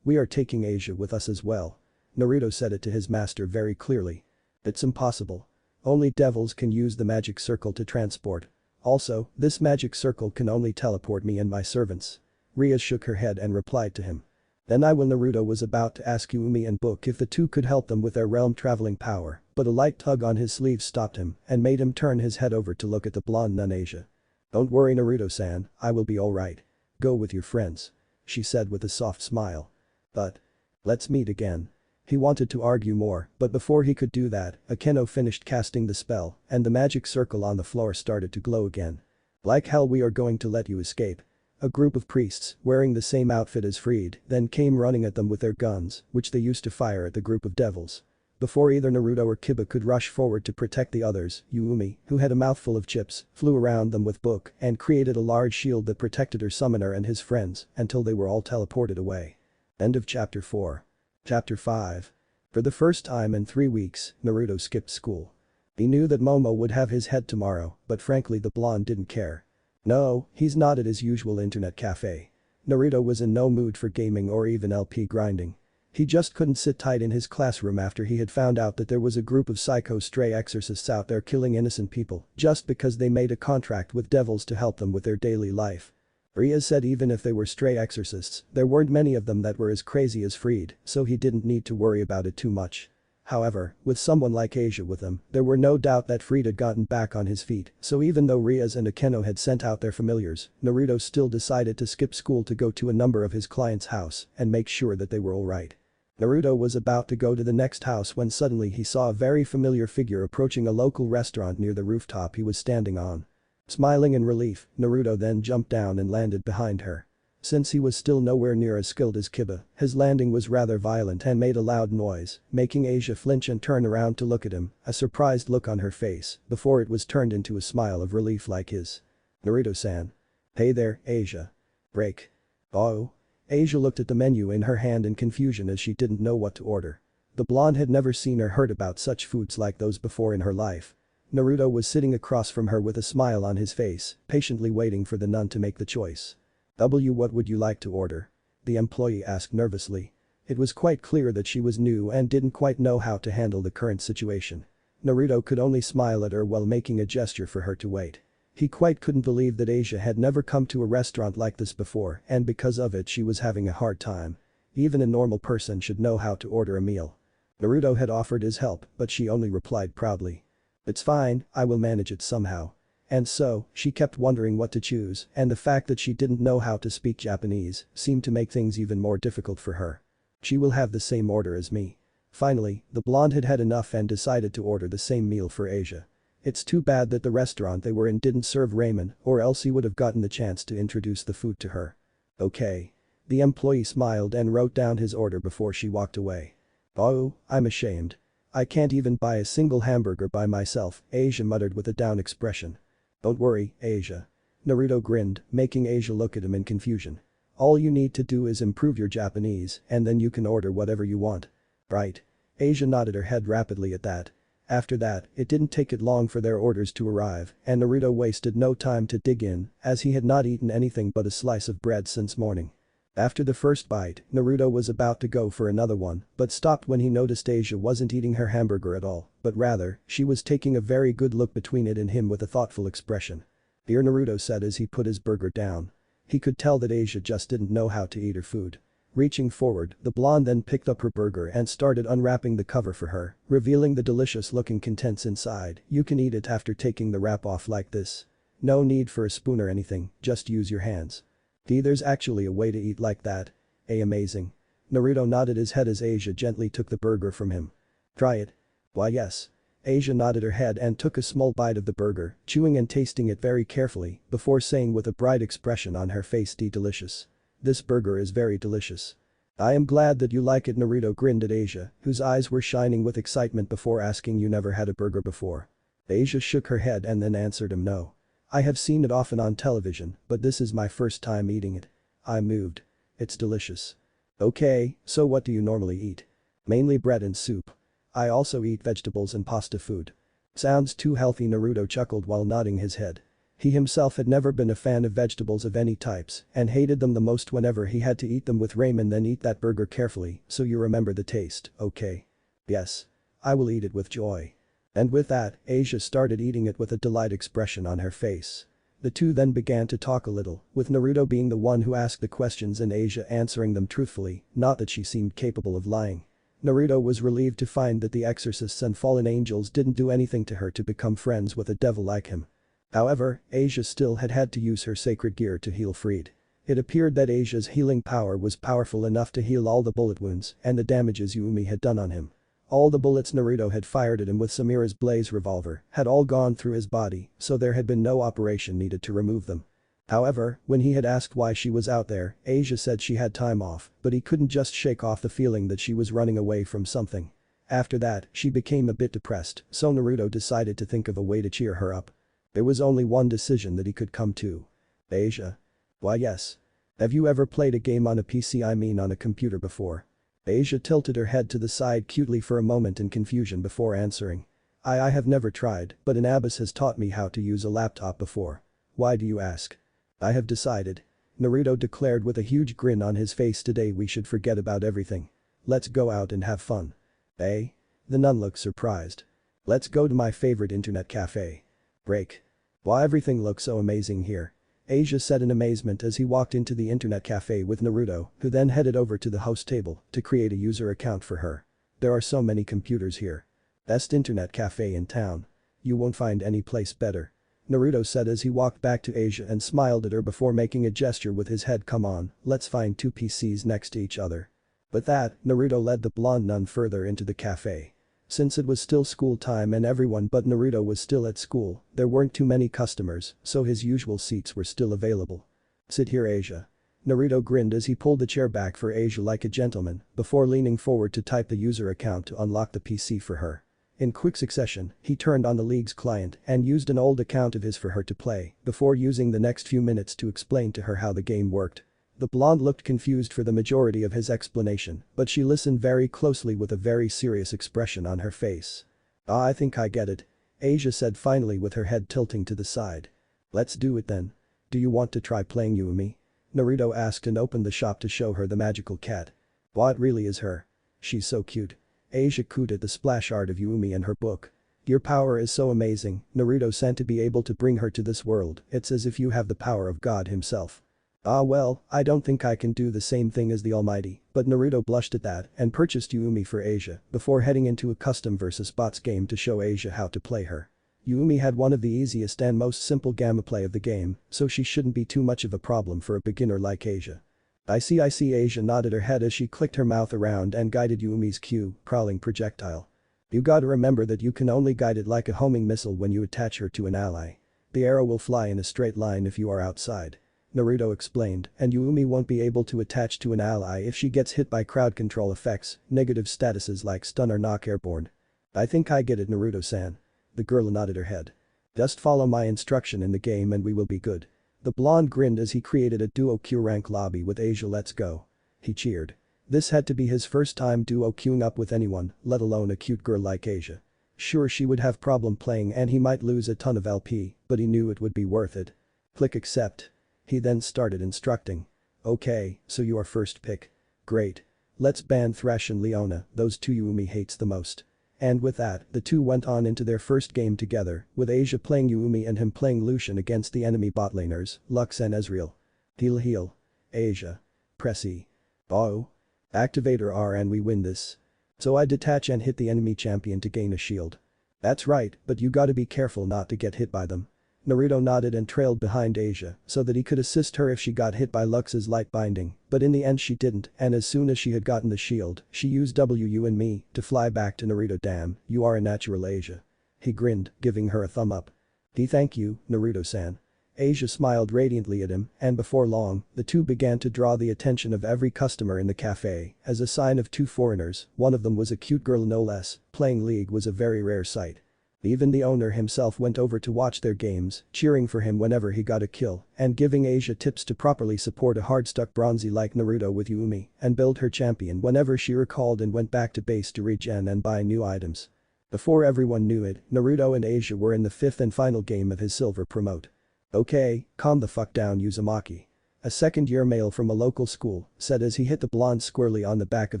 we are taking Asia with us as well. Naruto said it to his master very clearly. It's impossible. Only devils can use the magic circle to transport. Also, this magic circle can only teleport me and my servants. Ria shook her head and replied to him. Then Naruto was about to ask Yumi and Book if the two could help them with their realm traveling power, but a light tug on his sleeve stopped him and made him turn his head over to look at the blonde nun Asia. Don't worry Naruto-san, I will be alright. Go with your friends. She said with a soft smile. But. Let's meet again. He wanted to argue more, but before he could do that, Akeno finished casting the spell and the magic circle on the floor started to glow again. Like hell we are going to let you escape. A group of priests, wearing the same outfit as Fried, then came running at them with their guns, which they used to fire at the group of devils. Before either Naruto or Kiba could rush forward to protect the others, Yumi, who had a mouthful of chips, flew around them with Book and created a large shield that protected her summoner and his friends until they were all teleported away. End of Chapter 4. Chapter 5. For the first time in 3 weeks, Naruto skipped school. He knew that Momo would have his head tomorrow, but frankly the blonde didn't care. No, he's not at his usual internet cafe. Naruto was in no mood for gaming or even LP grinding. He just couldn't sit tight in his classroom after he had found out that there was a group of psycho stray exorcists out there killing innocent people just because they made a contract with devils to help them with their daily life. Ria said even if they were stray exorcists, there weren't many of them that were as crazy as Fried, so he didn't need to worry about it too much. However, with someone like Asia with him, there were no doubt that Fried had gotten back on his feet, so even though Riaz and Akeno had sent out their familiars, Naruto still decided to skip school to go to a number of his clients' house and make sure that they were alright. Naruto was about to go to the next house when suddenly he saw a very familiar figure approaching a local restaurant near the rooftop he was standing on. Smiling in relief, Naruto then jumped down and landed behind her. Since he was still nowhere near as skilled as Kiba, his landing was rather violent and made a loud noise, making Asia flinch and turn around to look at him, a surprised look on her face, before it was turned into a smile of relief like his. Naruto-san. Hey there, Asia. Break. Oh. Asia looked at the menu in her hand in confusion as she didn't know what to order. The blonde had never seen or heard about such foods like those before in her life. Naruto was sitting across from her with a smile on his face, patiently waiting for the nun to make the choice. What would you like to order? The employee asked nervously. It was quite clear that she was new and didn't quite know how to handle the current situation. Naruto could only smile at her while making a gesture for her to wait. He quite couldn't believe that Asia had never come to a restaurant like this before and because of it she was having a hard time. Even a normal person should know how to order a meal. Naruto had offered his help, but she only replied proudly. It's fine, I will manage it somehow. And so, she kept wondering what to choose, and the fact that she didn't know how to speak Japanese seemed to make things even more difficult for her. She will have the same order as me. Finally, the blonde had had enough and decided to order the same meal for Asia. It's too bad that the restaurant they were in didn't serve ramen, or else he would have gotten the chance to introduce the food to her. Okay. The employee smiled and wrote down his order before she walked away. Oh, I'm ashamed. I can't even buy a single hamburger by myself, Asia muttered with a down expression. Don't worry, Asia. Naruto grinned, making Asia look at him in confusion. All you need to do is improve your Japanese and then you can order whatever you want. Right. Asia nodded her head rapidly at that. After that, it didn't take it long for their orders to arrive and Naruto wasted no time to dig in as he had not eaten anything but a slice of bread since morning. After the first bite, Naruto was about to go for another one but stopped when he noticed Asia wasn't eating her hamburger at all, but rather, she was taking a very good look between it and him with a thoughtful expression. "Here," Naruto said as he put his burger down. He could tell that Asia just didn't know how to eat her food. Reaching forward, the blonde then picked up her burger and started unwrapping the cover for her, revealing the delicious-looking contents inside. "You can eat it after taking the wrap off like this. No need for a spoon or anything, just use your hands." There's actually a way to eat like that. Amazing. Naruto nodded his head as Asia gently took the burger from him. "Try it." "Why yes." Asia nodded her head and took a small bite of the burger, chewing and tasting it very carefully before saying with a bright expression on her face, "Delicious. This burger is very delicious." "I am glad that you like it." Naruto grinned at Asia, whose eyes were shining with excitement before asking, "You never had a burger before?" Asia shook her head and then answered him, "No. I have seen it often on television, but this is my first time eating it." I'm moved. "It's delicious." "Okay, so what do you normally eat?" "Mainly bread and soup. I also eat vegetables and pasta food." "Sounds too healthy." Naruto chuckled while nodding his head. He himself had never been a fan of vegetables of any types and hated them the most whenever he had to eat them with ramen. "Then eat that burger carefully so you remember the taste, okay?" "Yes. I will eat it with joy." And with that, Asia started eating it with a delight expression on her face. The two then began to talk a little, with Naruto being the one who asked the questions and Asia answering them truthfully, not that she seemed capable of lying. Naruto was relieved to find that the exorcists and fallen angels didn't do anything to her to become friends with a devil like him. However, Asia still had to use her sacred gear to heal Freed. It appeared that Asia's healing power was powerful enough to heal all the bullet wounds and the damages Yumi had done on him. All the bullets Naruto had fired at him with Samira's blaze revolver had all gone through his body, so there had been no operation needed to remove them. However, when he had asked why she was out there, Asia said she had time off, but he couldn't just shake off the feeling that she was running away from something. After that, she became a bit depressed, so Naruto decided to think of a way to cheer her up. There was only one decision that he could come to. "Asia." "Why yes. Have you ever played a game on a PC, I mean on a computer, before?" Asia tilted her head to the side cutely for a moment in confusion before answering. I have never tried, but an abyss has taught me how to use a laptop before." "Why do you ask?" "I have decided." Naruto declared with a huge grin on his face, "Today we should forget about everything. Let's go out and have fun." "Eh?" The nun looked surprised. "Let's go to my favorite internet cafe." "Break. Why, everything looks so amazing here." Asia said in amazement as he walked into the internet cafe with Naruto, who then headed over to the host table to create a user account for her. "There are so many computers here. Best internet cafe in town. You won't find any place better." Naruto said as he walked back to Asia and smiled at her before making a gesture with his head. "Come on, let's find two PCs next to each other." With that, Naruto led the blonde nun further into the cafe. Since it was still school time and everyone but Naruto was still at school, there weren't too many customers, so his usual seats were still available. "Sit here, Asia." Naruto grinned as he pulled the chair back for Asia like a gentleman before leaning forward to type the user account to unlock the PC for her. In quick succession, he turned on the League's client and used an old account of his for her to play before using the next few minutes to explain to her how the game worked. The blonde looked confused for the majority of his explanation, but she listened very closely with a very serious expression on her face. "Ah, I think I get it," Asia said finally with her head tilting to the side. "Let's do it then. Do you want to try playing Yumi?" Naruto asked and opened the shop to show her the magical cat. "What really is her? She's so cute." Asia cooed at the splash art of Yumi in her book. "Your power is so amazing, Naruto-san, to be able to bring her to this world. It's as if you have the power of God himself." "Ah well, I don't think I can do the same thing as the Almighty," but Naruto blushed at that and purchased Yumi for Asia before heading into a custom versus bots game to show Asia how to play her. Yumi had one of the easiest and most simple gameplay of the game, so she shouldn't be too much of a problem for a beginner like Asia. I see. Asia nodded her head as she clicked her mouth around and guided Yumi's crawling projectile. "You gotta remember that you can only guide it like a homing missile when you attach her to an ally. The arrow will fly in a straight line if you are outside," Naruto explained, "and Yumi won't be able to attach to an ally if she gets hit by crowd control effects, negative statuses like stun or knock airborne." "I think I get it, Naruto-san." The girl nodded her head. "Just follow my instruction in the game and we will be good." The blonde grinned as he created a duo queue rank lobby with Asia. Let's go. He cheered. This had to be his first time duo queuing up with anyone, let alone a cute girl like Asia. Sure, she would have problem playing and he might lose a ton of LP, but he knew it would be worth it. Click accept. He then started instructing. Okay, so you are first pick. Great. Let's ban Thresh and Leona, those two Yuumi hates the most. And with that, the two went on into their first game together, with Asia playing Yuumi and him playing Lucian against the enemy bot laners, Lux and Ezreal. Heal. Asia. Press E. Oh. Activator R and we win this. So I detach and hit the enemy champion to gain a shield. That's right, but you gotta be careful not to get hit by them. Naruto nodded and trailed behind Asia so that he could assist her if she got hit by Lux's light binding, but in the end she didn't, and as soon as she had gotten the shield, she used WU and me to fly back to Naruto. Damn, you are a natural, Asia. He grinned, giving her a thumb up. Thank you, Naruto-san. Asia smiled radiantly at him, and before long, the two began to draw the attention of every customer in the cafe, as a sign of two foreigners, one of them was a cute girl no less, playing League was a very rare sight. Even the owner himself went over to watch their games, cheering for him whenever he got a kill, and giving Asia tips to properly support a hard-stuck bronzy like Naruto with Yuumi, and build her champion whenever she recalled and went back to base to regen and buy new items. Before everyone knew it, Naruto and Asia were in the fifth and final game of his silver promote. Okay, calm the fuck down, Uzumaki. A second-year male from a local school said as he hit the blonde squarely on the back of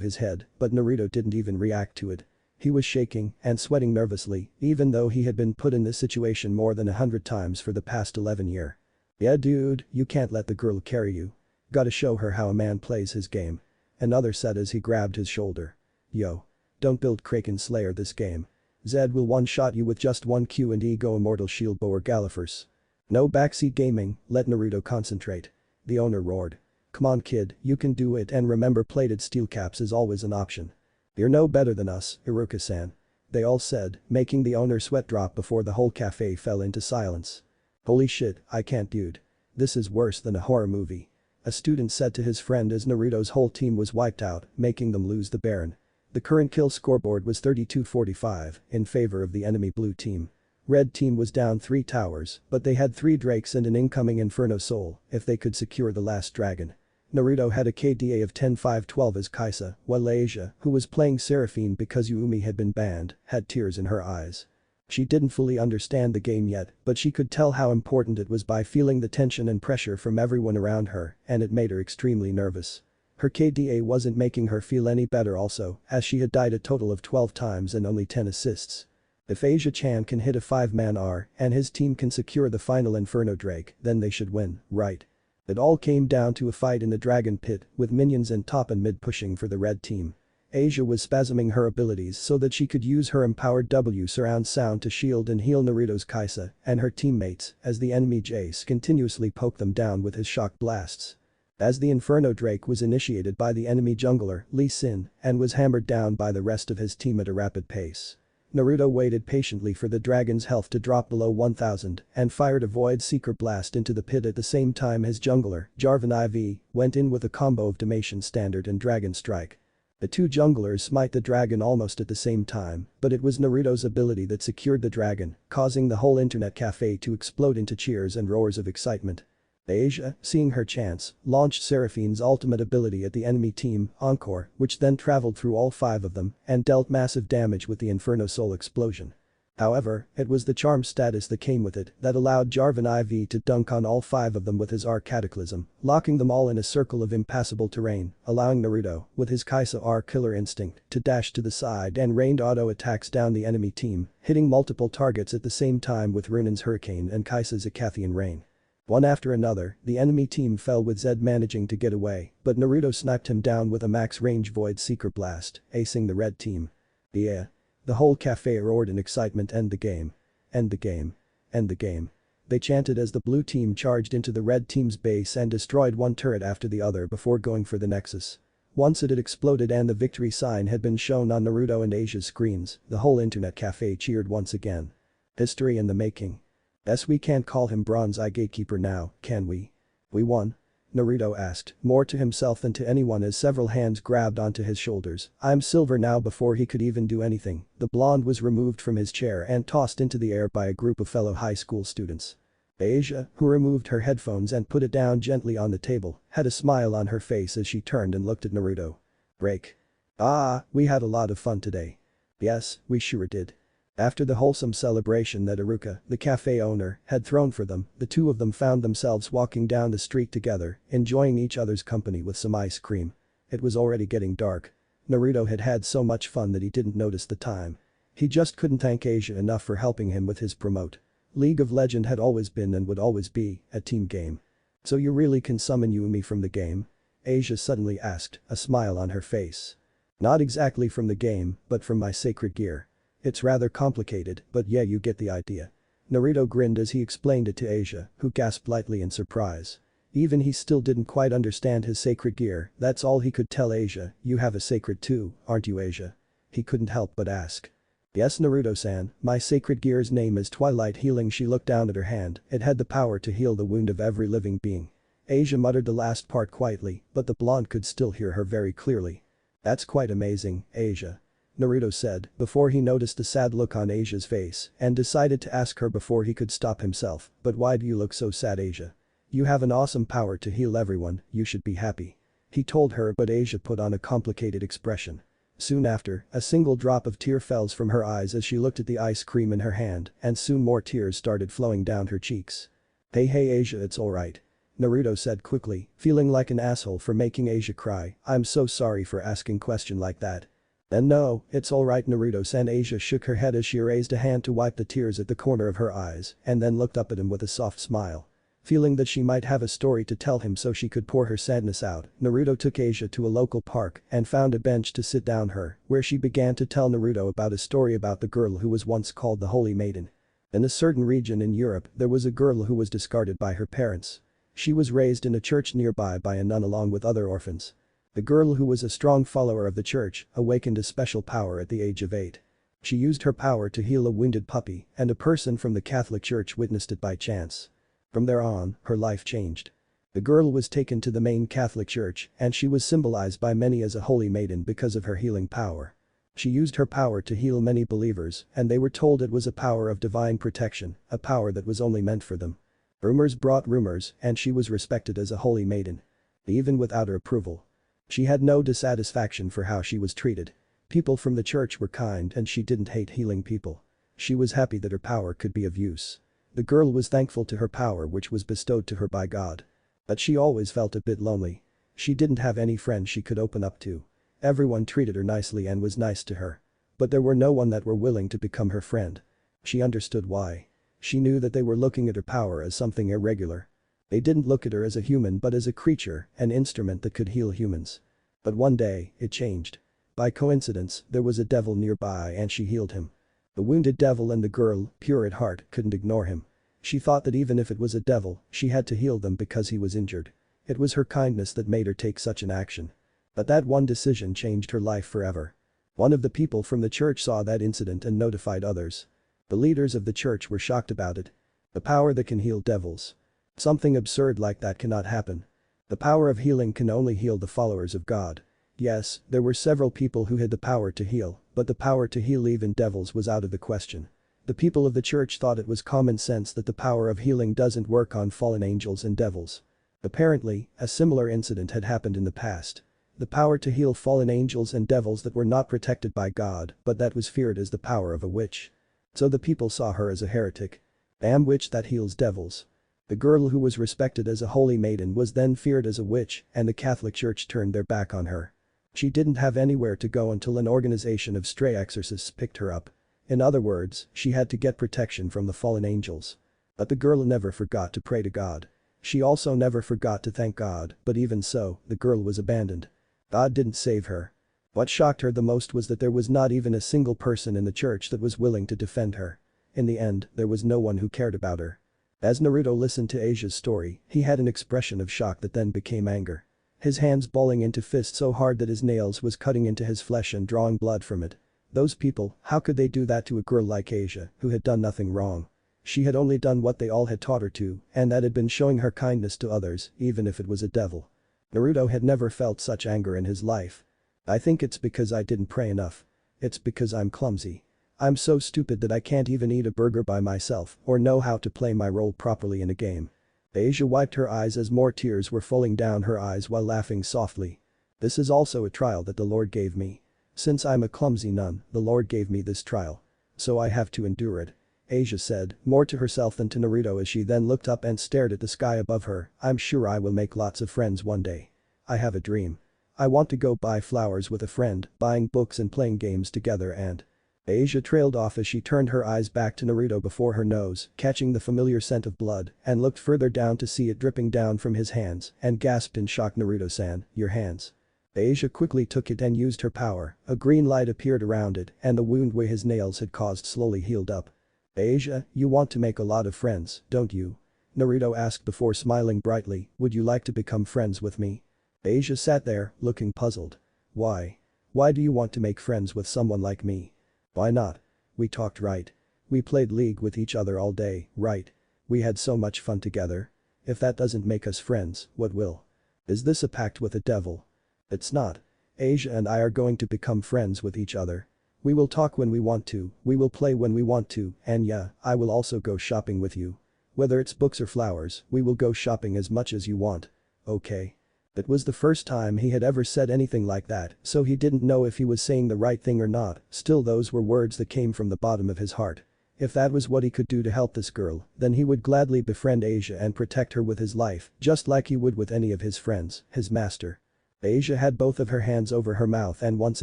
his head, but Naruto didn't even react to it. He was shaking and sweating nervously, even though he had been put in this situation more than 100 times for the past 11 years. Yeah dude, you can't let the girl carry you. Gotta show her how a man plays his game. Another said as he grabbed his shoulder. Yo. Don't build Kraken Slayer this game. Zed will one-shot you with just one Q and E go Immortal Shield Bow or Gallifers. No backseat gaming, let Naruto concentrate. The owner roared. Come on kid, you can do it and remember plated steel caps is always an option. You're no better than us, Iruka-san. They all said, making the owner sweat drop before the whole cafe fell into silence. Holy shit, I can't dude. This is worse than a horror movie. A student said to his friend as Naruto's whole team was wiped out, making them lose the Baron. The current kill scoreboard was 32-45 in favor of the enemy blue team. Red team was down 3 towers, but they had 3 drakes and an incoming Inferno Soul if they could secure the last dragon. Naruto had a KDA of 10-5-12 as Kaisa, while Asia, who was playing Seraphine because Yuumi had been banned, had tears in her eyes. She didn't fully understand the game yet, but she could tell how important it was by feeling the tension and pressure from everyone around her, and it made her extremely nervous. Her KDA wasn't making her feel any better also, as she had died a total of 12 times and only 10 assists. If Asia-chan can hit a 5-man R and his team can secure the final Inferno Drake, then they should win, right? It all came down to a fight in the Dragon Pit, with minions in top and mid pushing for the red team. Asia was spasming her abilities so that she could use her empowered W surround sound to shield and heal Naruto's Kaisa and her teammates as the enemy Jace continuously poked them down with his shock blasts. As the Inferno Drake was initiated by the enemy jungler, Lee Sin, and was hammered down by the rest of his team at a rapid pace. Naruto waited patiently for the dragon's health to drop below 1000 and fired a Void Seeker blast into the pit at the same time his jungler, Jarvan IV, went in with a combo of Damation Standard and Dragon Strike. The two junglers smite the dragon almost at the same time, but it was Naruto's ability that secured the dragon, causing the whole internet cafe to explode into cheers and roars of excitement. Asia, seeing her chance, launched Seraphine's ultimate ability at the enemy team, Encore, which then traveled through all 5 of them and dealt massive damage with the Inferno Soul explosion. However, it was the charm status that came with it that allowed Jarvan IV to dunk on all 5 of them with his R Cataclysm, locking them all in a circle of impassable terrain, allowing Naruto, with his Kaisa R Killer Instinct, to dash to the side and rained auto attacks down the enemy team, hitting multiple targets at the same time with Runan's Hurricane and Kaisa's Icathian Rain. One after another, the enemy team fell with Zed managing to get away, but Naruto sniped him down with a max-range Void Seeker blast, acing the red team. Yeah. The whole cafe roared in excitement. End the game. End the game. End the game. They chanted as the blue team charged into the red team's base and destroyed one turret after the other before going for the Nexus. Once it had exploded and the victory sign had been shown on Naruto and Asia's screens, the whole internet cafe cheered once again. History in the making. Yes, we can't call him Bronze Eye Gatekeeper now, can we? We won? Naruto asked, more to himself than to anyone as several hands grabbed onto his shoulders. I'm silver now. Before he could even do anything, the blonde was removed from his chair and tossed into the air by a group of fellow high school students. Asia, who removed her headphones and put it down gently on the table, had a smile on her face as she turned and looked at Naruto. Break. Ah, we had a lot of fun today. Yes, we sure did. After the wholesome celebration that Iruka, the cafe owner, had thrown for them, the two of them found themselves walking down the street together, enjoying each other's company with some ice cream. It was already getting dark. Naruto had had so much fun that he didn't notice the time. He just couldn't thank Asia enough for helping him with his promote. League of Legends had always been and would always be a team game. So you really can summon Yumi from the game? Asia suddenly asked, a smile on her face. Not exactly from the game, but from my sacred gear. It's rather complicated, but yeah, you get the idea. Naruto grinned as he explained it to Asia, who gasped lightly in surprise. Even he still didn't quite understand his sacred gear, that's all he could tell Asia, you have a sacred too, aren't you Asia? He couldn't help but ask. Yes Naruto-san, my sacred gear's name is Twilight Healing. She looked down at her hand, it had the power to heal the wound of every living being. Asia muttered the last part quietly, but the blonde could still hear her very clearly. That's quite amazing, Asia. Naruto said, before he noticed the sad look on Asia's face and decided to ask her before he could stop himself, but why do you look so sad Asia? You have an awesome power to heal everyone, you should be happy. He told her but Asia put on a complicated expression. Soon after, a single drop of tear fell from her eyes as she looked at the ice cream in her hand and soon more tears started flowing down her cheeks. Hey Asia, it's alright. Naruto said quickly, feeling like an asshole for making Asia cry, I'm so sorry for asking question like that. Then no, it's alright Naruto-san. Asia shook her head as she raised a hand to wipe the tears at the corner of her eyes and then looked up at him with a soft smile. Feeling that she might have a story to tell him so she could pour her sadness out, Naruto took Asia to a local park and found a bench to sit down her, where she began to tell Naruto about a story about the girl who was once called the Holy Maiden. In a certain region in Europe, there was a girl who was discarded by her parents. She was raised in a church nearby by a nun along with other orphans. The girl, who was a strong follower of the church, awakened a special power at the age of 8. She used her power to heal a wounded puppy, and a person from the Catholic Church witnessed it by chance. From there on, her life changed. The girl was taken to the main Catholic Church and she was symbolized by many as a holy maiden because of her healing power. She used her power to heal many believers and they were told it was a power of divine protection, a power that was only meant for them. Rumors brought rumors and she was respected as a holy maiden. Even without her approval. She had no dissatisfaction for how she was treated. People from the church were kind and she didn't hate healing people. She was happy that her power could be of use. The girl was thankful to her power which was bestowed to her by God. But she always felt a bit lonely. She didn't have any friends she could open up to. Everyone treated her nicely and was nice to her. But there were no one that were willing to become her friend. She understood why. She knew that they were looking at her power as something irregular. They didn't look at her as a human but as a creature, an instrument that could heal humans. But one day, it changed. By coincidence, there was a devil nearby and she healed him. The wounded devil and the girl, pure at heart, couldn't ignore him. She thought that even if it was a devil, she had to heal them because he was injured. It was her kindness that made her take such an action. But that one decision changed her life forever. One of the people from the church saw that incident and notified others. The leaders of the church were shocked about it. The power that can heal devils. Something absurd like that cannot happen. The power of healing can only heal the followers of God. Yes, there were several people who had the power to heal, but the power to heal even devils was out of the question. The people of the church thought it was common sense that the power of healing doesn't work on fallen angels and devils. Apparently, a similar incident had happened in the past. The power to heal fallen angels and devils that were not protected by God, but that was feared as the power of a witch. So the people saw her as a heretic. Damn witch that heals devils. The girl who was respected as a holy maiden was then feared as a witch and the Catholic Church turned their back on her. She didn't have anywhere to go until an organization of stray exorcists picked her up. In other words, she had to get protection from the fallen angels. But the girl never forgot to pray to God. She also never forgot to thank God, but even so, the girl was abandoned. God didn't save her. What shocked her the most was that there was not even a single person in the church that was willing to defend her. In the end, there was no one who cared about her. As Naruto listened to Asia's story, he had an expression of shock that then became anger. His hands balling into fists so hard that his nails was cutting into his flesh and drawing blood from it. Those people, how could they do that to a girl like Asia, who had done nothing wrong? She had only done what they all had taught her to, and that had been showing her kindness to others, even if it was a devil. Naruto had never felt such anger in his life. I think it's because I didn't pray enough. It's because I'm clumsy. I'm so stupid that I can't even eat a burger by myself or know how to play my role properly in a game. Asia wiped her eyes as more tears were falling down her eyes while laughing softly. This is also a trial that the Lord gave me. Since I'm a clumsy nun, the Lord gave me this trial. So I have to endure it. Asia said, more to herself than to Naruto as she then looked up and stared at the sky above her. I'm sure I will make lots of friends one day. I have a dream. I want to go buy flowers with a friend, buying books and playing games together and… Asia trailed off as she turned her eyes back to Naruto before her nose, catching the familiar scent of blood, and looked further down to see it dripping down from his hands, and gasped in shock, Naruto-san, your hands. Asia quickly took it and used her power, a green light appeared around it and the wound where his nails had caused slowly healed up. Asia, you want to make a lot of friends, don't you? Naruto asked before smiling brightly, would you like to become friends with me? Asia sat there, looking puzzled. Why? Why do you want to make friends with someone like me? Why not? We talked, right? We played League with each other all day, right? We had so much fun together. If that doesn't make us friends, what will? Is this a pact with the devil? It's not. Asia and I are going to become friends with each other. We will talk when we want to, we will play when we want to, and yeah, I will also go shopping with you. Whether it's books or flowers, we will go shopping as much as you want. Okay. It was the first time he had ever said anything like that, so he didn't know if he was saying the right thing or not, still those were words that came from the bottom of his heart. If that was what he could do to help this girl, then he would gladly befriend Asia and protect her with his life, just like he would with any of his friends, his master. Asia had both of her hands over her mouth and once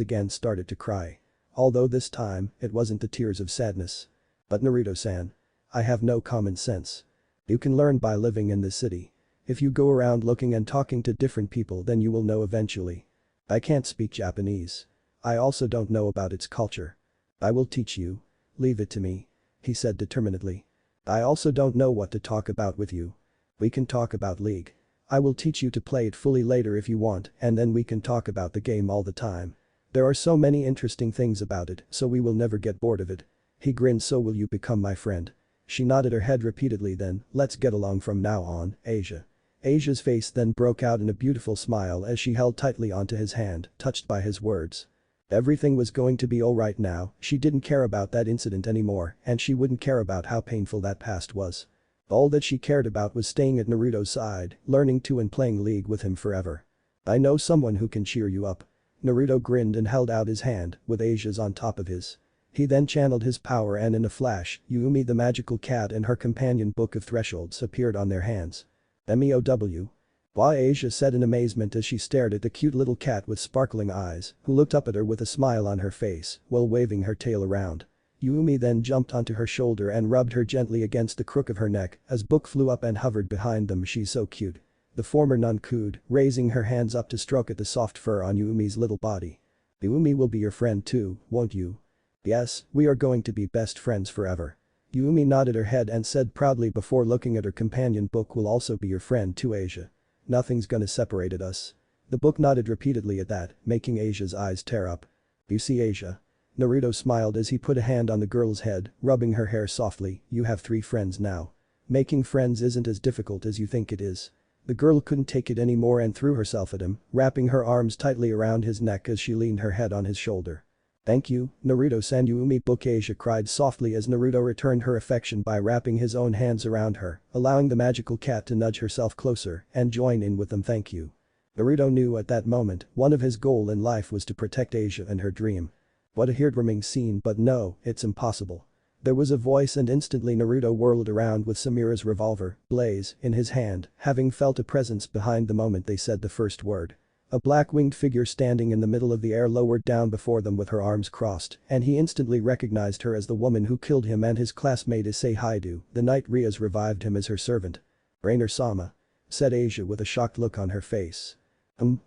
again started to cry. Although this time, it wasn't the tears of sadness. But Naruto-san. I have no common sense. You can learn by living in this city. If you go around looking and talking to different people then you will know eventually. I can't speak Japanese. I also don't know about its culture. I will teach you. Leave it to me. He said determinedly. I also don't know what to talk about with you. We can talk about League. I will teach you to play it fully later if you want and then we can talk about the game all the time. There are so many interesting things about it so we will never get bored of it. He grinned, so will you become my friend? She nodded her head repeatedly. Then, let's get along from now on, Asia. Asia's face then broke out in a beautiful smile as she held tightly onto his hand, touched by his words. Everything was going to be alright now, she didn't care about that incident anymore and she wouldn't care about how painful that past was. All that she cared about was staying at Naruto's side, learning to and playing League with him forever. I know someone who can cheer you up. Naruto grinned and held out his hand, with Asia's on top of his. He then channeled his power and in a flash, Yumi the magical cat and her companion Book of Thresholds appeared on their hands. MEOW. Why, Asia said in amazement as she stared at the cute little cat with sparkling eyes, who looked up at her with a smile on her face while waving her tail around. Yumi then jumped onto her shoulder and rubbed her gently against the crook of her neck as Book flew up and hovered behind them. She's so cute. The former nun cooed, raising her hands up to stroke at the soft fur on Yumi's little body. Yumi will be your friend too, won't you? Yes, we are going to be best friends forever. Yumi nodded her head and said proudly before looking at her companion. Book will also be your friend too, Asia. Nothing's gonna separate us. The Book nodded repeatedly at that, making Asia's eyes tear up. You see, Asia? Naruto smiled as he put a hand on the girl's head, rubbing her hair softly. You have 3 friends now. Making friends isn't as difficult as you think it is. The girl couldn't take it anymore and threw herself at him, wrapping her arms tightly around his neck as she leaned her head on his shoulder. Thank you, Naruto-san. Yumi Book, Asia cried softly as Naruto returned her affection by wrapping his own hands around her, allowing the magical cat to nudge herself closer and join in with them. Thank you. Naruto knew at that moment one of his goals in life was to protect Asia and her dream. What a heartwarming scene, but no, it's impossible. There was a voice and instantly Naruto whirled around with Samira's revolver, Blaze, in his hand, having felt a presence behind the moment they said the first word. A black-winged figure standing in the middle of the air lowered down before them with her arms crossed, and he instantly recognized her as the woman who killed him and his classmate Issei Haidu, the night Rias revived him as her servant. Rainer-sama, said Asia with a shocked look on her face.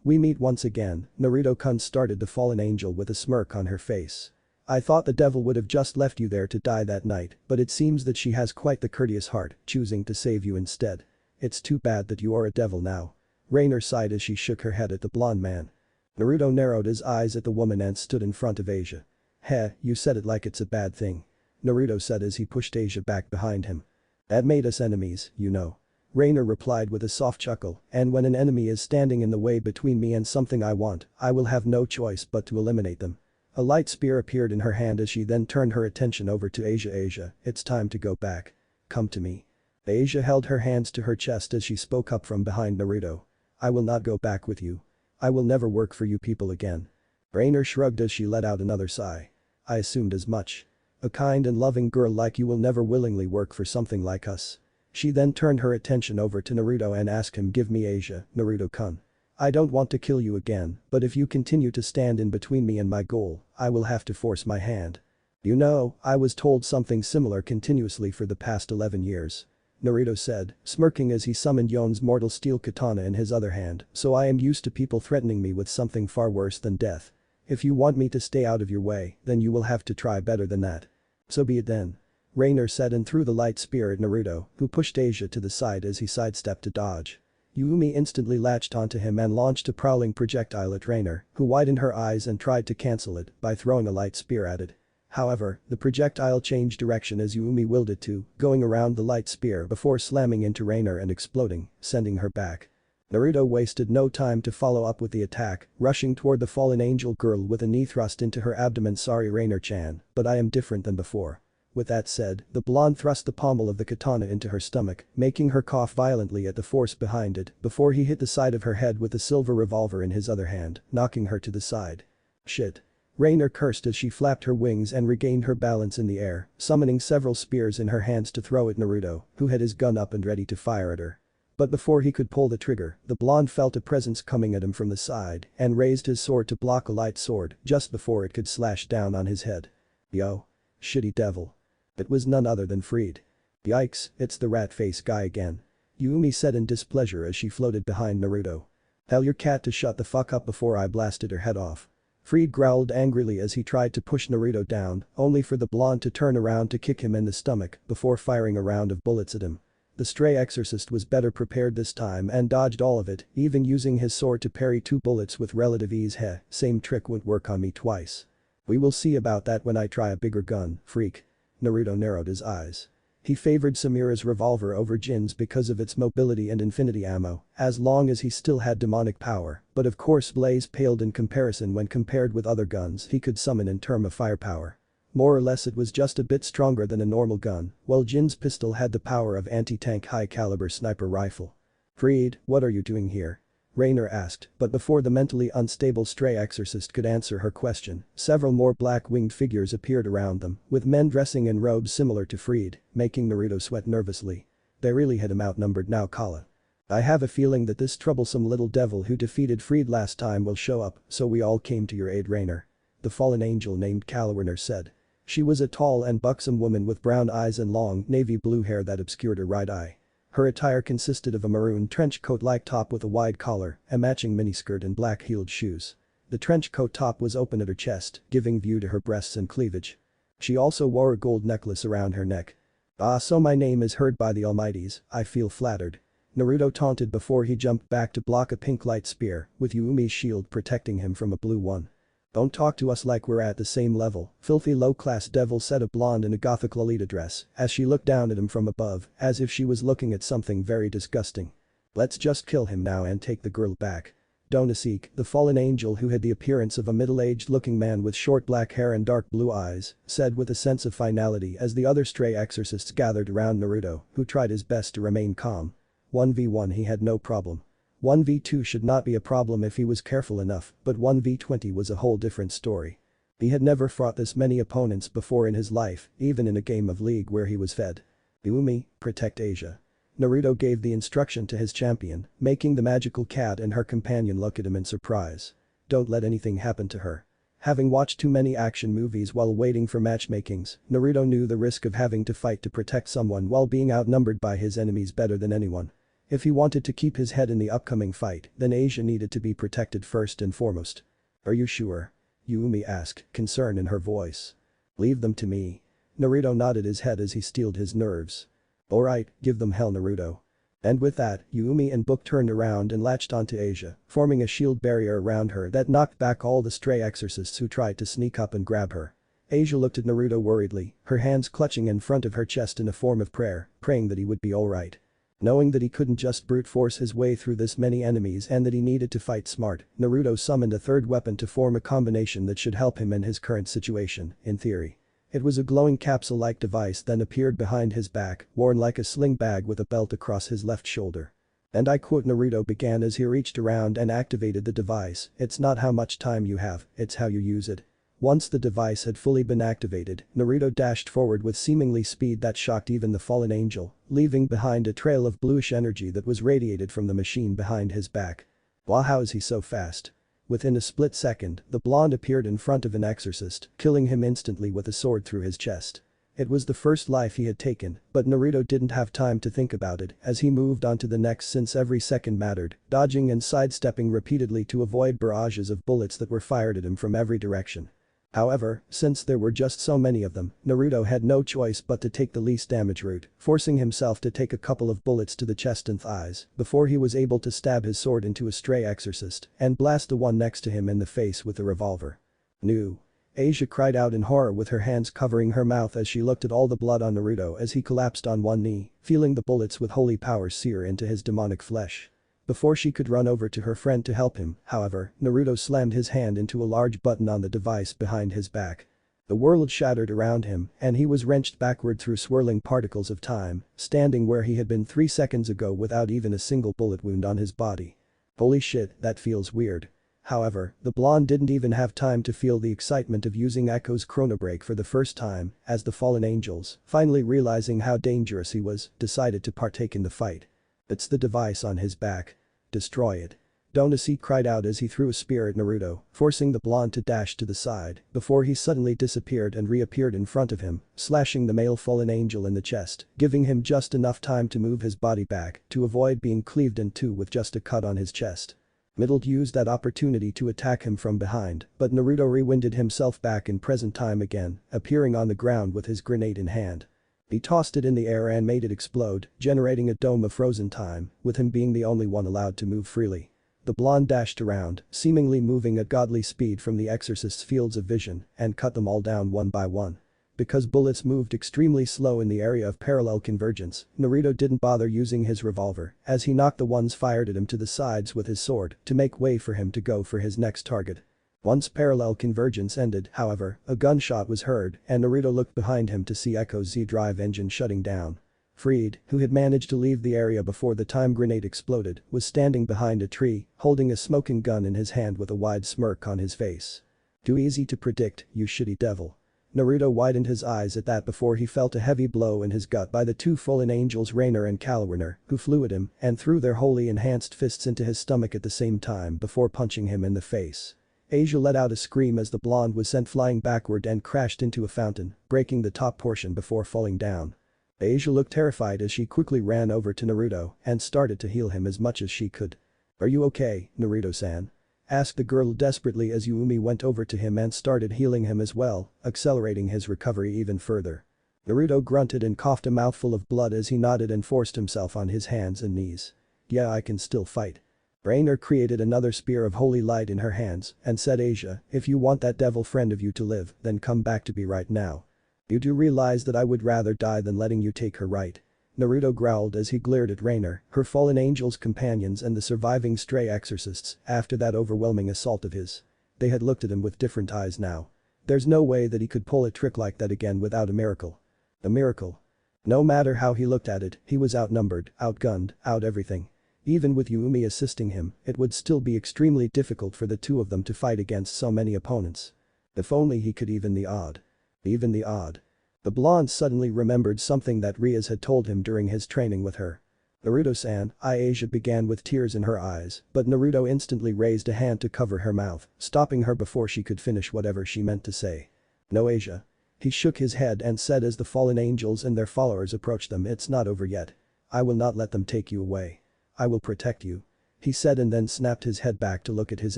We meet once again, Naruto-kun started the fallen angel with a smirk on her face. I thought the devil would have just left you there to die that night, but it seems that she has quite the courteous heart, choosing to save you instead. It's too bad that you are a devil now. Rainer sighed as she shook her head at the blonde man. Naruto narrowed his eyes at the woman and stood in front of Asia. Heh, you said it like it's a bad thing. Naruto said as he pushed Asia back behind him. That made us enemies, you know. Rainer replied with a soft chuckle, and when an enemy is standing in the way between me and something I want, I will have no choice but to eliminate them. A light spear appeared in her hand as she then turned her attention over to Asia. Asia, it's time to go back. Come to me. Asia held her hands to her chest as she spoke up from behind Naruto. I will not go back with you. I will never work for you people again. Rainer shrugged as she let out another sigh. I assumed as much. A kind and loving girl like you will never willingly work for something like us. She then turned her attention over to Naruto and asked him, give me Asia, Naruto-kun. I don't want to kill you again, but if you continue to stand in between me and my goal, I will have to force my hand. You know, I was told something similar continuously for the past 11 years. Naruto said, smirking as he summoned Yon's mortal steel katana in his other hand, so I am used to people threatening me with something far worse than death. If you want me to stay out of your way, then you will have to try better than that. So be it then. Rainer said and threw the light spear at Naruto, who pushed Asia to the side as he sidestepped to dodge. Yumi instantly latched onto him and launched a prowling projectile at Rainer, who widened her eyes and tried to cancel it by throwing a light spear at it. However, the projectile changed direction as Yumi willed it to, going around the light spear before slamming into Rainer and exploding, sending her back. Naruto wasted no time to follow up with the attack, rushing toward the fallen angel girl with a knee thrust into her abdomen. Sorry Rainer-chan, but I am different than before. With that said, the blonde thrust the pommel of the katana into her stomach, making her cough violently at the force behind it before he hit the side of her head with the silver revolver in his other hand, knocking her to the side. Shit. Rainer cursed as she flapped her wings and regained her balance in the air, summoning several spears in her hands to throw at Naruto, who had his gun up and ready to fire at her. But before he could pull the trigger, the blonde felt a presence coming at him from the side and raised his sword to block a light sword just before it could slash down on his head. Yo. Shitty devil. It was none other than Freed. Yikes, it's the rat face guy again. Yumi said in displeasure as she floated behind Naruto. Tell your cat to shut the fuck up before I blasted her head off. Freed growled angrily as he tried to push Naruto down, only for the blonde to turn around to kick him in the stomach before firing a round of bullets at him. The stray exorcist was better prepared this time and dodged all of it, even using his sword to parry 2 bullets with relative ease. Heh, same trick won't work on me twice. We will see about that when I try a bigger gun, freak. Naruto narrowed his eyes. He favored Samira's revolver over Jin's because of its mobility and infinity ammo, as long as he still had demonic power, but of course Blaze paled in comparison when compared with other guns he could summon in term of firepower. More or less it was just a bit stronger than a normal gun, while Jin's pistol had the power of anti-tank high-caliber sniper rifle. Freed, what are you doing here? Rainer asked, but before the mentally unstable stray exorcist could answer her question, several more black-winged figures appeared around them, with men dressing in robes similar to Freed, making Naruto sweat nervously. They really had him outnumbered now. Kala. I have a feeling that this troublesome little devil who defeated Freed last time will show up, so we all came to your aid, Rainer. The fallen angel named Kalawiner said. She was a tall and buxom woman with brown eyes and long navy blue hair that obscured her right eye. Her attire consisted of a maroon trench coat-like top with a wide collar, a matching miniskirt and black-heeled shoes. The trench coat top was open at her chest, giving view to her breasts and cleavage. She also wore a gold necklace around her neck. Ah, so my name is heard by the Almighties, I feel flattered. Naruto taunted before he jumped back to block a pink light spear, with Yuumi's shield protecting him from a blue one. Don't talk to us like we're at the same level, filthy low-class devil, said a blonde in a gothic Lolita dress as she looked down at him from above as if she was looking at something very disgusting. Let's just kill him now and take the girl back. Donasik, the fallen angel who had the appearance of a middle-aged looking man with short black hair and dark blue eyes, said with a sense of finality as the other stray exorcists gathered around Naruto, who tried his best to remain calm. 1v1 he had no problem. 1v2 should not be a problem if he was careful enough, but 1v20 was a whole different story. He had never fought this many opponents before in his life, even in a game of League where he was fed. Yumi, protect Asia. Naruto gave the instruction to his champion, making the magical cat and her companion look at him in surprise. Don't let anything happen to her. Having watched too many action movies while waiting for matchmakings, Naruto knew the risk of having to fight to protect someone while being outnumbered by his enemies better than anyone. If he wanted to keep his head in the upcoming fight, then Asia needed to be protected first and foremost. Are you sure? Yumi asked, concern in her voice. Leave them to me. Naruto nodded his head as he steeled his nerves. Alright, give them hell, Naruto. And with that, Yumi and Book turned around and latched onto Asia, forming a shield barrier around her that knocked back all the stray exorcists who tried to sneak up and grab her. Asia looked at Naruto worriedly, her hands clutching in front of her chest in a form of prayer, praying that he would be alright. Knowing that he couldn't just brute force his way through this many enemies and that he needed to fight smart, Naruto summoned a third weapon to form a combination that should help him in his current situation, in theory. It was a glowing capsule-like device that appeared behind his back, worn like a sling bag with a belt across his left shoulder. And I quote, Naruto began as he reached around and activated the device, "It's not how much time you have, it's how you use it." Once the device had fully been activated, Naruto dashed forward with seemingly speed that shocked even the fallen angel, leaving behind a trail of bluish energy that was radiated from the machine behind his back. Wow, how is he so fast? Within a split second, the blonde appeared in front of an exorcist, killing him instantly with a sword through his chest. It was the first life he had taken, but Naruto didn't have time to think about it as he moved on to the next since every second mattered, dodging and sidestepping repeatedly to avoid barrages of bullets that were fired at him from every direction. However, since there were just so many of them, Naruto had no choice but to take the least damage route, forcing himself to take a couple of bullets to the chest and thighs before he was able to stab his sword into a stray exorcist and blast the one next to him in the face with the revolver. "No!" Asia cried out in horror with her hands covering her mouth as she looked at all the blood on Naruto as he collapsed on one knee, feeling the bullets with holy power sear into his demonic flesh. Before she could run over to her friend to help him, however, Naruto slammed his hand into a large button on the device behind his back. The world shattered around him and he was wrenched backward through swirling particles of time, standing where he had been 3 seconds ago without even a single bullet wound on his body. Holy shit, that feels weird. However, the blonde didn't even have time to feel the excitement of using Echo's chronobreak for the first time as the fallen angels, finally realizing how dangerous he was, decided to partake in the fight. "It's the device on his back. Destroy it." Donasi cried out as he threw a spear at Naruto, forcing the blonde to dash to the side before he suddenly disappeared and reappeared in front of him, slashing the male fallen angel in the chest, giving him just enough time to move his body back to avoid being cleaved in two with just a cut on his chest. Middle used that opportunity to attack him from behind, but Naruto rewinded himself back in present time again, appearing on the ground with his grenade in hand. He tossed it in the air and made it explode, generating a dome of frozen time, with him being the only one allowed to move freely. The blonde dashed around, seemingly moving at godly speed from the exorcist's fields of vision, and cut them all down one by one. Because bullets moved extremely slow in the area of parallel convergence, Naruto didn't bother using his revolver as he knocked the ones fired at him to the sides with his sword to make way for him to go for his next target. Once parallel convergence ended, however, a gunshot was heard and Naruto looked behind him to see Echo's Z-drive engine shutting down. Freed, who had managed to leave the area before the time grenade exploded, was standing behind a tree, holding a smoking gun in his hand with a wide smirk on his face. "Too easy to predict, you shitty devil." Naruto widened his eyes at that before he felt a heavy blow in his gut by the two fallen angels Rainer and Kalwerner, who flew at him and threw their wholly enhanced fists into his stomach at the same time before punching him in the face. Asia let out a scream as the blonde was sent flying backward and crashed into a fountain, breaking the top portion before falling down. Asia looked terrified as she quickly ran over to Naruto and started to heal him as much as she could. "Are you okay, Naruto-san?" asked the girl desperately as Yumi went over to him and started healing him as well, accelerating his recovery even further. Naruto grunted and coughed a mouthful of blood as he nodded and forced himself on his hands and knees. "Yeah, I can still fight." Rainer created another spear of holy light in her hands and said, "Asia, if you want that devil friend of you to live, then come back to me right now. You do realize that I would rather die than letting you take her, right?" Naruto growled as he glared at Rainer, her fallen angel's companions and the surviving stray exorcists after that overwhelming assault of his. They had looked at him with different eyes now. There's no way that he could pull a trick like that again without a miracle. A miracle. No matter how he looked at it, he was outnumbered, outgunned, out everything. Even with Yumi assisting him, it would still be extremely difficult for the two of them to fight against so many opponents. If only he could even the odd. Even the odd. The blonde suddenly remembered something that Riaz had told him during his training with her. "Naruto-san," Asia began with tears in her eyes, but Naruto instantly raised a hand to cover her mouth, stopping her before she could finish whatever she meant to say. "No, Asia." He shook his head and said as the fallen angels and their followers approached them, "It's not over yet. I will not let them take you away. I will protect you," he said and then snapped his head back to look at his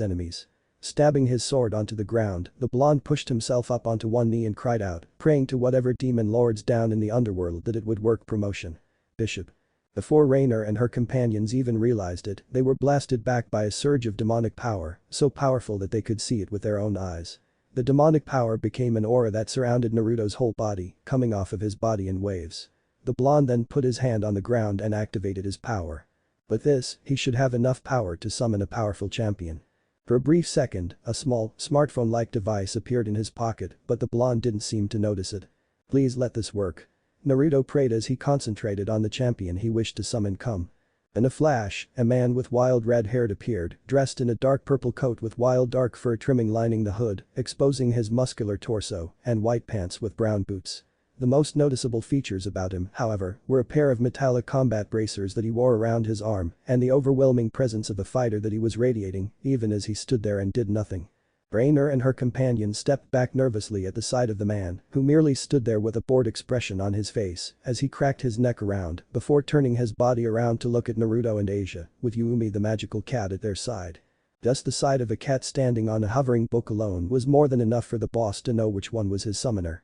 enemies. Stabbing his sword onto the ground, the blonde pushed himself up onto one knee and cried out, praying to whatever demon lords down in the underworld that it would work promotion. "Bishop." Before Rainer and her companions even realized it, they were blasted back by a surge of demonic power, so powerful that they could see it with their own eyes. The demonic power became an aura that surrounded Naruto's whole body, coming off of his body in waves. The blonde then put his hand on the ground and activated his power. With this, he should have enough power to summon a powerful champion. For a brief second, a small, smartphone-like device appeared in his pocket, but the blonde didn't seem to notice it. Please let this work. Naruto prayed as he concentrated on the champion he wished to summon come. In a flash, a man with wild red hair appeared, dressed in a dark purple coat with wild dark fur trimming lining the hood, exposing his muscular torso, and white pants with brown boots. The most noticeable features about him, however, were a pair of metallic combat bracers that he wore around his arm and the overwhelming presence of a fighter that he was radiating, even as he stood there and did nothing. Rainer and her companion stepped back nervously at the sight of the man, who merely stood there with a bored expression on his face as he cracked his neck around before turning his body around to look at Naruto and Asia, with Yumi the magical cat at their side. Just the sight of a cat standing on a hovering book alone was more than enough for the boss to know which one was his summoner.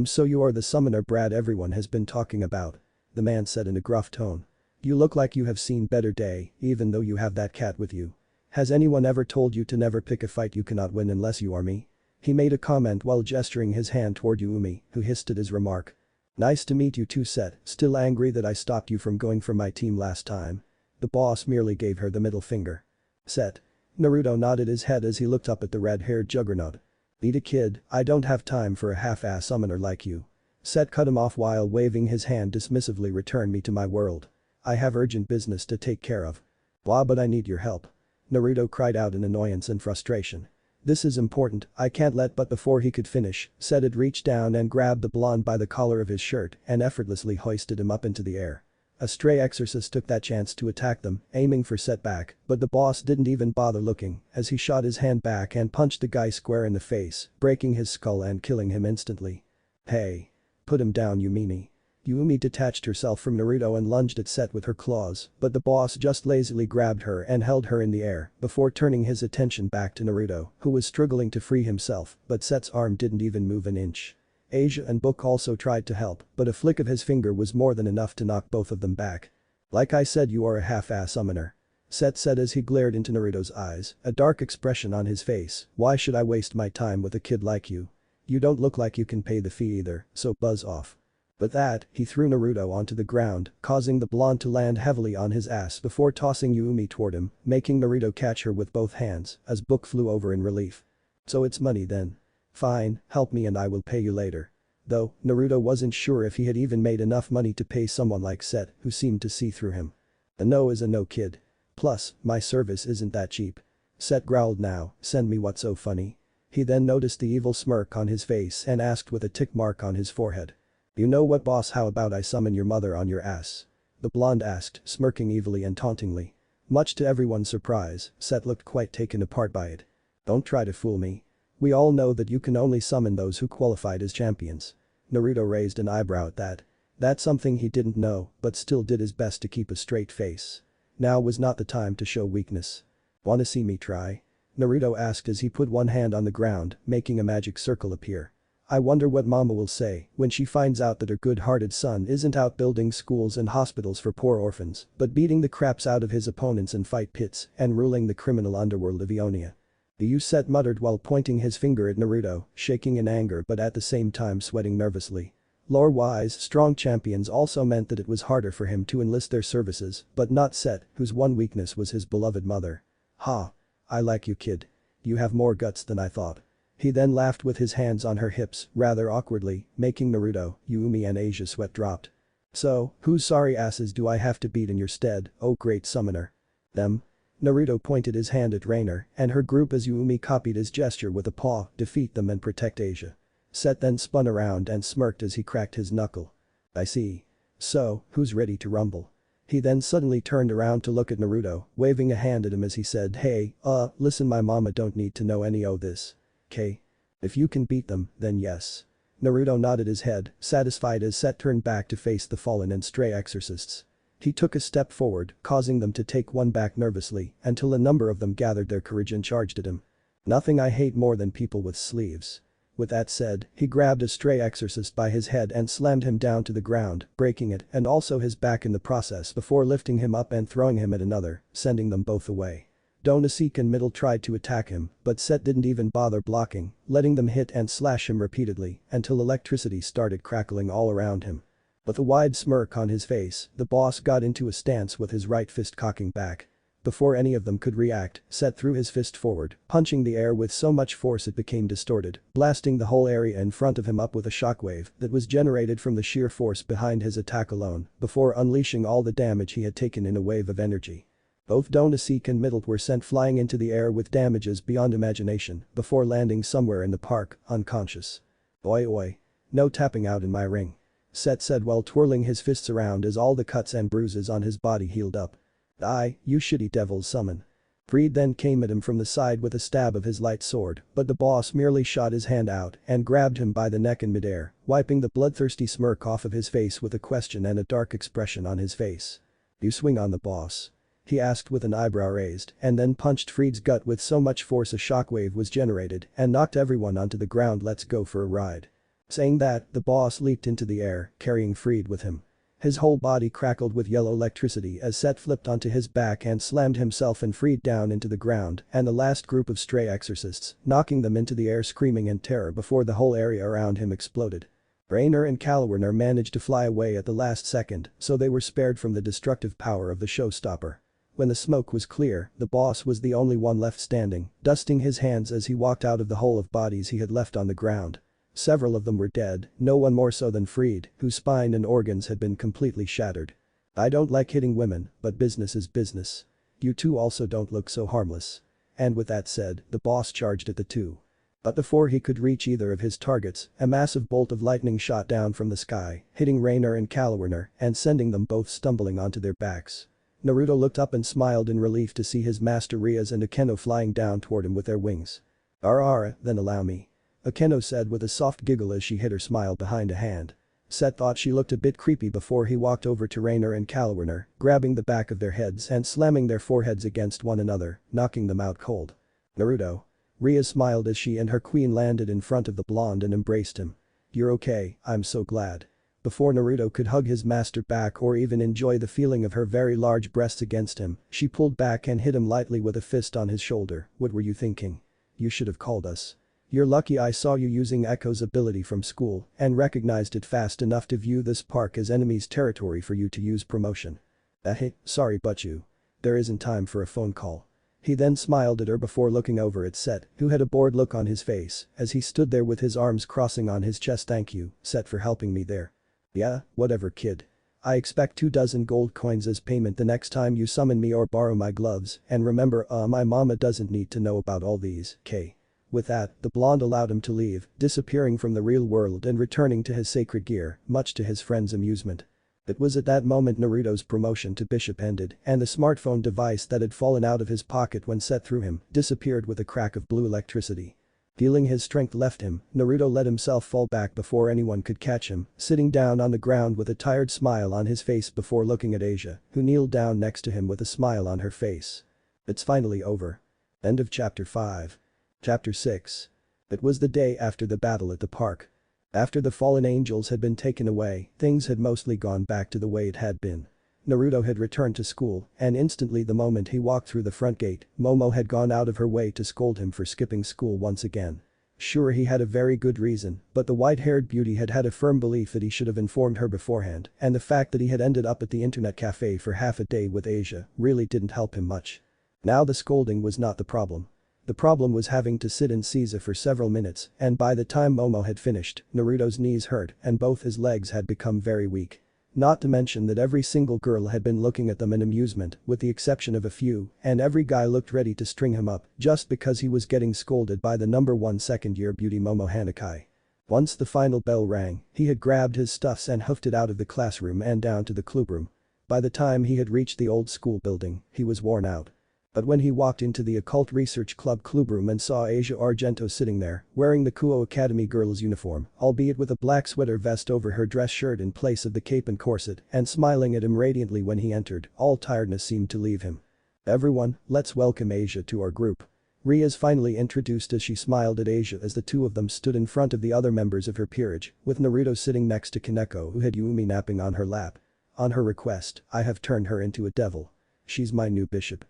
So you are the summoner Brad everyone has been talking about," the man said in a gruff tone. "You look like you have seen better day, even though you have that cat with you. Has anyone ever told you to never pick a fight you cannot win unless you are me?" He made a comment while gesturing his hand toward Yumi, who hissed at his remark. "Nice to meet you too Set, still angry that I stopped you from going for my team last time?" The boss merely gave her the middle finger. "Set." Naruto nodded his head as he looked up at the red-haired juggernaut. "Beat a kid, I don't have time for a half-ass summoner like you." Set cut him off while waving his hand dismissively. "Return me to my world. I have urgent business to take care of." "Blah, but I need your help." Naruto cried out in annoyance and frustration. "This is important, I can't let," but before he could finish, Set had reached down and grabbed the blonde by the collar of his shirt and effortlessly hoisted him up into the air. A stray exorcist took that chance to attack them, aiming for Set back, but the boss didn't even bother looking as he shot his hand back and punched the guy square in the face, breaking his skull and killing him instantly. "Hey. Put him down Yumimi." Yumi detached herself from Naruto and lunged at Set with her claws, but the boss just lazily grabbed her and held her in the air before turning his attention back to Naruto, who was struggling to free himself, but Set's arm didn't even move an inch. Asia and Book also tried to help, but a flick of his finger was more than enough to knock both of them back. "Like I said, you are a half-ass summoner," Set said as he glared into Naruto's eyes, a dark expression on his face. "Why should I waste my time with a kid like you? You don't look like you can pay the fee either, so buzz off." With that, he threw Naruto onto the ground, causing the blonde to land heavily on his ass before tossing Yumi toward him, making Naruto catch her with both hands as Book flew over in relief. "So it's money then. Fine, help me and I will pay you later." Though, Naruto wasn't sure if he had even made enough money to pay someone like Set, who seemed to see through him. "A no is a no kid. Plus, my service isn't that cheap." Set growled. "Now, send me what's so funny." He then noticed the evil smirk on his face and asked with a tick mark on his forehead. "You know what boss, how about I summon your mother on your ass?" the blonde asked, smirking evilly and tauntingly. Much to everyone's surprise, Set looked quite taken apart by it. "Don't try to fool me. We all know that you can only summon those who qualified as champions." Naruto raised an eyebrow at that. That's something he didn't know, but still did his best to keep a straight face. Now was not the time to show weakness. "Wanna see me try?" Naruto asked as he put one hand on the ground, making a magic circle appear. "I wonder what mama will say when she finds out that her good-hearted son isn't out building schools and hospitals for poor orphans, but beating the craps out of his opponents in fight pits and ruling the criminal underworld of Ionia." The Set muttered while pointing his finger at Naruto, shaking in anger but at the same time sweating nervously. Lore-wise, strong champions also meant that it was harder for him to enlist their services, but not Set, whose one weakness was his beloved mother. "Ha. I like you kid. You have more guts than I thought." He then laughed with his hands on her hips, rather awkwardly, making Naruto, Yumi and Asia sweat dropped. "So, whose sorry asses do I have to beat in your stead, oh great summoner?" "Them." Naruto pointed his hand at Rainer and her group as Yumi copied his gesture with a paw, "Defeat them and protect Asia." Set then spun around and smirked as he cracked his knuckle. "I see. So, who's ready to rumble?" He then suddenly turned around to look at Naruto, waving a hand at him as he said, "Hey, listen, my mama don't need to know any o' this. 'Kay? If you can beat them, then yes." Naruto nodded his head, satisfied as Set turned back to face the fallen and stray exorcists. He took a step forward, causing them to take one back nervously until a number of them gathered their courage and charged at him. "Nothing I hate more than people with sleeves." With that said, he grabbed a stray exorcist by his head and slammed him down to the ground, breaking it and also his back in the process before lifting him up and throwing him at another, sending them both away. Donasek and Middle tried to attack him, but Set didn't even bother blocking, letting them hit and slash him repeatedly until electricity started crackling all around him. With a wide smirk on his face, the boss got into a stance with his right fist cocking back. Before any of them could react, Set threw his fist forward, punching the air with so much force it became distorted, blasting the whole area in front of him up with a shockwave that was generated from the sheer force behind his attack alone, before unleashing all the damage he had taken in a wave of energy. Both Donasek and Middle were sent flying into the air with damages beyond imagination, before landing somewhere in the park, unconscious. Oi oi. No tapping out in my ring. Set said while twirling his fists around as all the cuts and bruises on his body healed up. "Aye, you shitty devil's summon." Freed then came at him from the side with a stab of his light sword, but the boss merely shot his hand out and grabbed him by the neck in midair, wiping the bloodthirsty smirk off of his face with a question and a dark expression on his face. "You swing on the boss?" he asked with an eyebrow raised and then punched Freed's gut with so much force a shockwave was generated and knocked everyone onto the ground. "Let's go for a ride." Saying that, the boss leaped into the air, carrying Freed with him. His whole body crackled with yellow electricity as Set flipped onto his back and slammed himself and Freed down into the ground and the last group of stray exorcists, knocking them into the air screaming in terror before the whole area around him exploded. Rainer and Calwerner managed to fly away at the last second, so they were spared from the destructive power of the showstopper. When the smoke was clear, the boss was the only one left standing, dusting his hands as he walked out of the hole of bodies he had left on the ground. Several of them were dead, no one more so than Freed, whose spine and organs had been completely shattered. "I don't like hitting women, but business is business. You two also don't look so harmless." And with that said, the boss charged at the two. But before he could reach either of his targets, a massive bolt of lightning shot down from the sky, hitting Rainer and Calwerner and sending them both stumbling onto their backs. Naruto looked up and smiled in relief to see his master Rias and Akeno flying down toward him with their wings. "Ara, then allow me," Akeno said with a soft giggle as she hid her smile behind a hand. Set thought she looked a bit creepy before he walked over to Rainer and Calwerner, grabbing the back of their heads and slamming their foreheads against one another, knocking them out cold. "Naruto." Ria smiled as she and her queen landed in front of the blonde and embraced him. "You're okay, I'm so glad." Before Naruto could hug his master back or even enjoy the feeling of her very large breasts against him, she pulled back and hit him lightly with a fist on his shoulder. "What were you thinking? You should have called us. You're lucky I saw you using Echo's ability from school and recognized it fast enough to view this park as enemy's territory for you to use promotion." Hey, sorry but you. There isn't time for a phone call." He then smiled at her before looking over at Set, who had a bored look on his face as he stood there with his arms crossing on his chest. "Thank you, Set, for helping me there." "Yeah, whatever kid. I expect 2 dozen gold coins as payment the next time you summon me or borrow my gloves, and remember my mama doesn't need to know about all these, K." With that, the blonde allowed him to leave, disappearing from the real world and returning to his sacred gear, much to his friend's amusement. It was at that moment Naruto's promotion to bishop ended and the smartphone device that had fallen out of his pocket when Set threw him disappeared with a crack of blue electricity. Feeling his strength left him, Naruto let himself fall back before anyone could catch him, sitting down on the ground with a tired smile on his face before looking at Asia, who kneeled down next to him with a smile on her face. It's finally over. End of chapter 5. Chapter 6. It was the day after the battle at the park. After the fallen angels had been taken away, things had mostly gone back to the way it had been. Naruto had returned to school, and instantly the moment he walked through the front gate, Momo had gone out of her way to scold him for skipping school once again. Sure, he had a very good reason, but the white-haired beauty had had a firm belief that he should have informed her beforehand, and the fact that he had ended up at the internet cafe for half a day with Asia really didn't help him much. Now the scolding was not the problem. The problem was having to sit in Caesar for several minutes, and by the time Momo had finished, Naruto's knees hurt and both his legs had become very weak. Not to mention that every single girl had been looking at them in amusement, with the exception of a few, and every guy looked ready to string him up just because he was getting scolded by the #1 second-year beauty Momo Hanakai. Once the final bell rang, he had grabbed his stuffs and hoofed it out of the classroom and down to the clubroom. By the time he had reached the old school building, he was worn out. But when he walked into the Occult Research Club clubroom and saw Asia Argento sitting there, wearing the Kuo Academy girl's uniform, albeit with a black sweater vest over her dress shirt in place of the cape and corset, and smiling at him radiantly when he entered, all tiredness seemed to leave him. "Everyone, let's welcome Asia to our group." Rias finally introduced as she smiled at Asia as the two of them stood in front of the other members of her peerage, with Naruto sitting next to Kaneko who had Yumi napping on her lap. "On her request, I have turned her into a devil. She's my new bishop.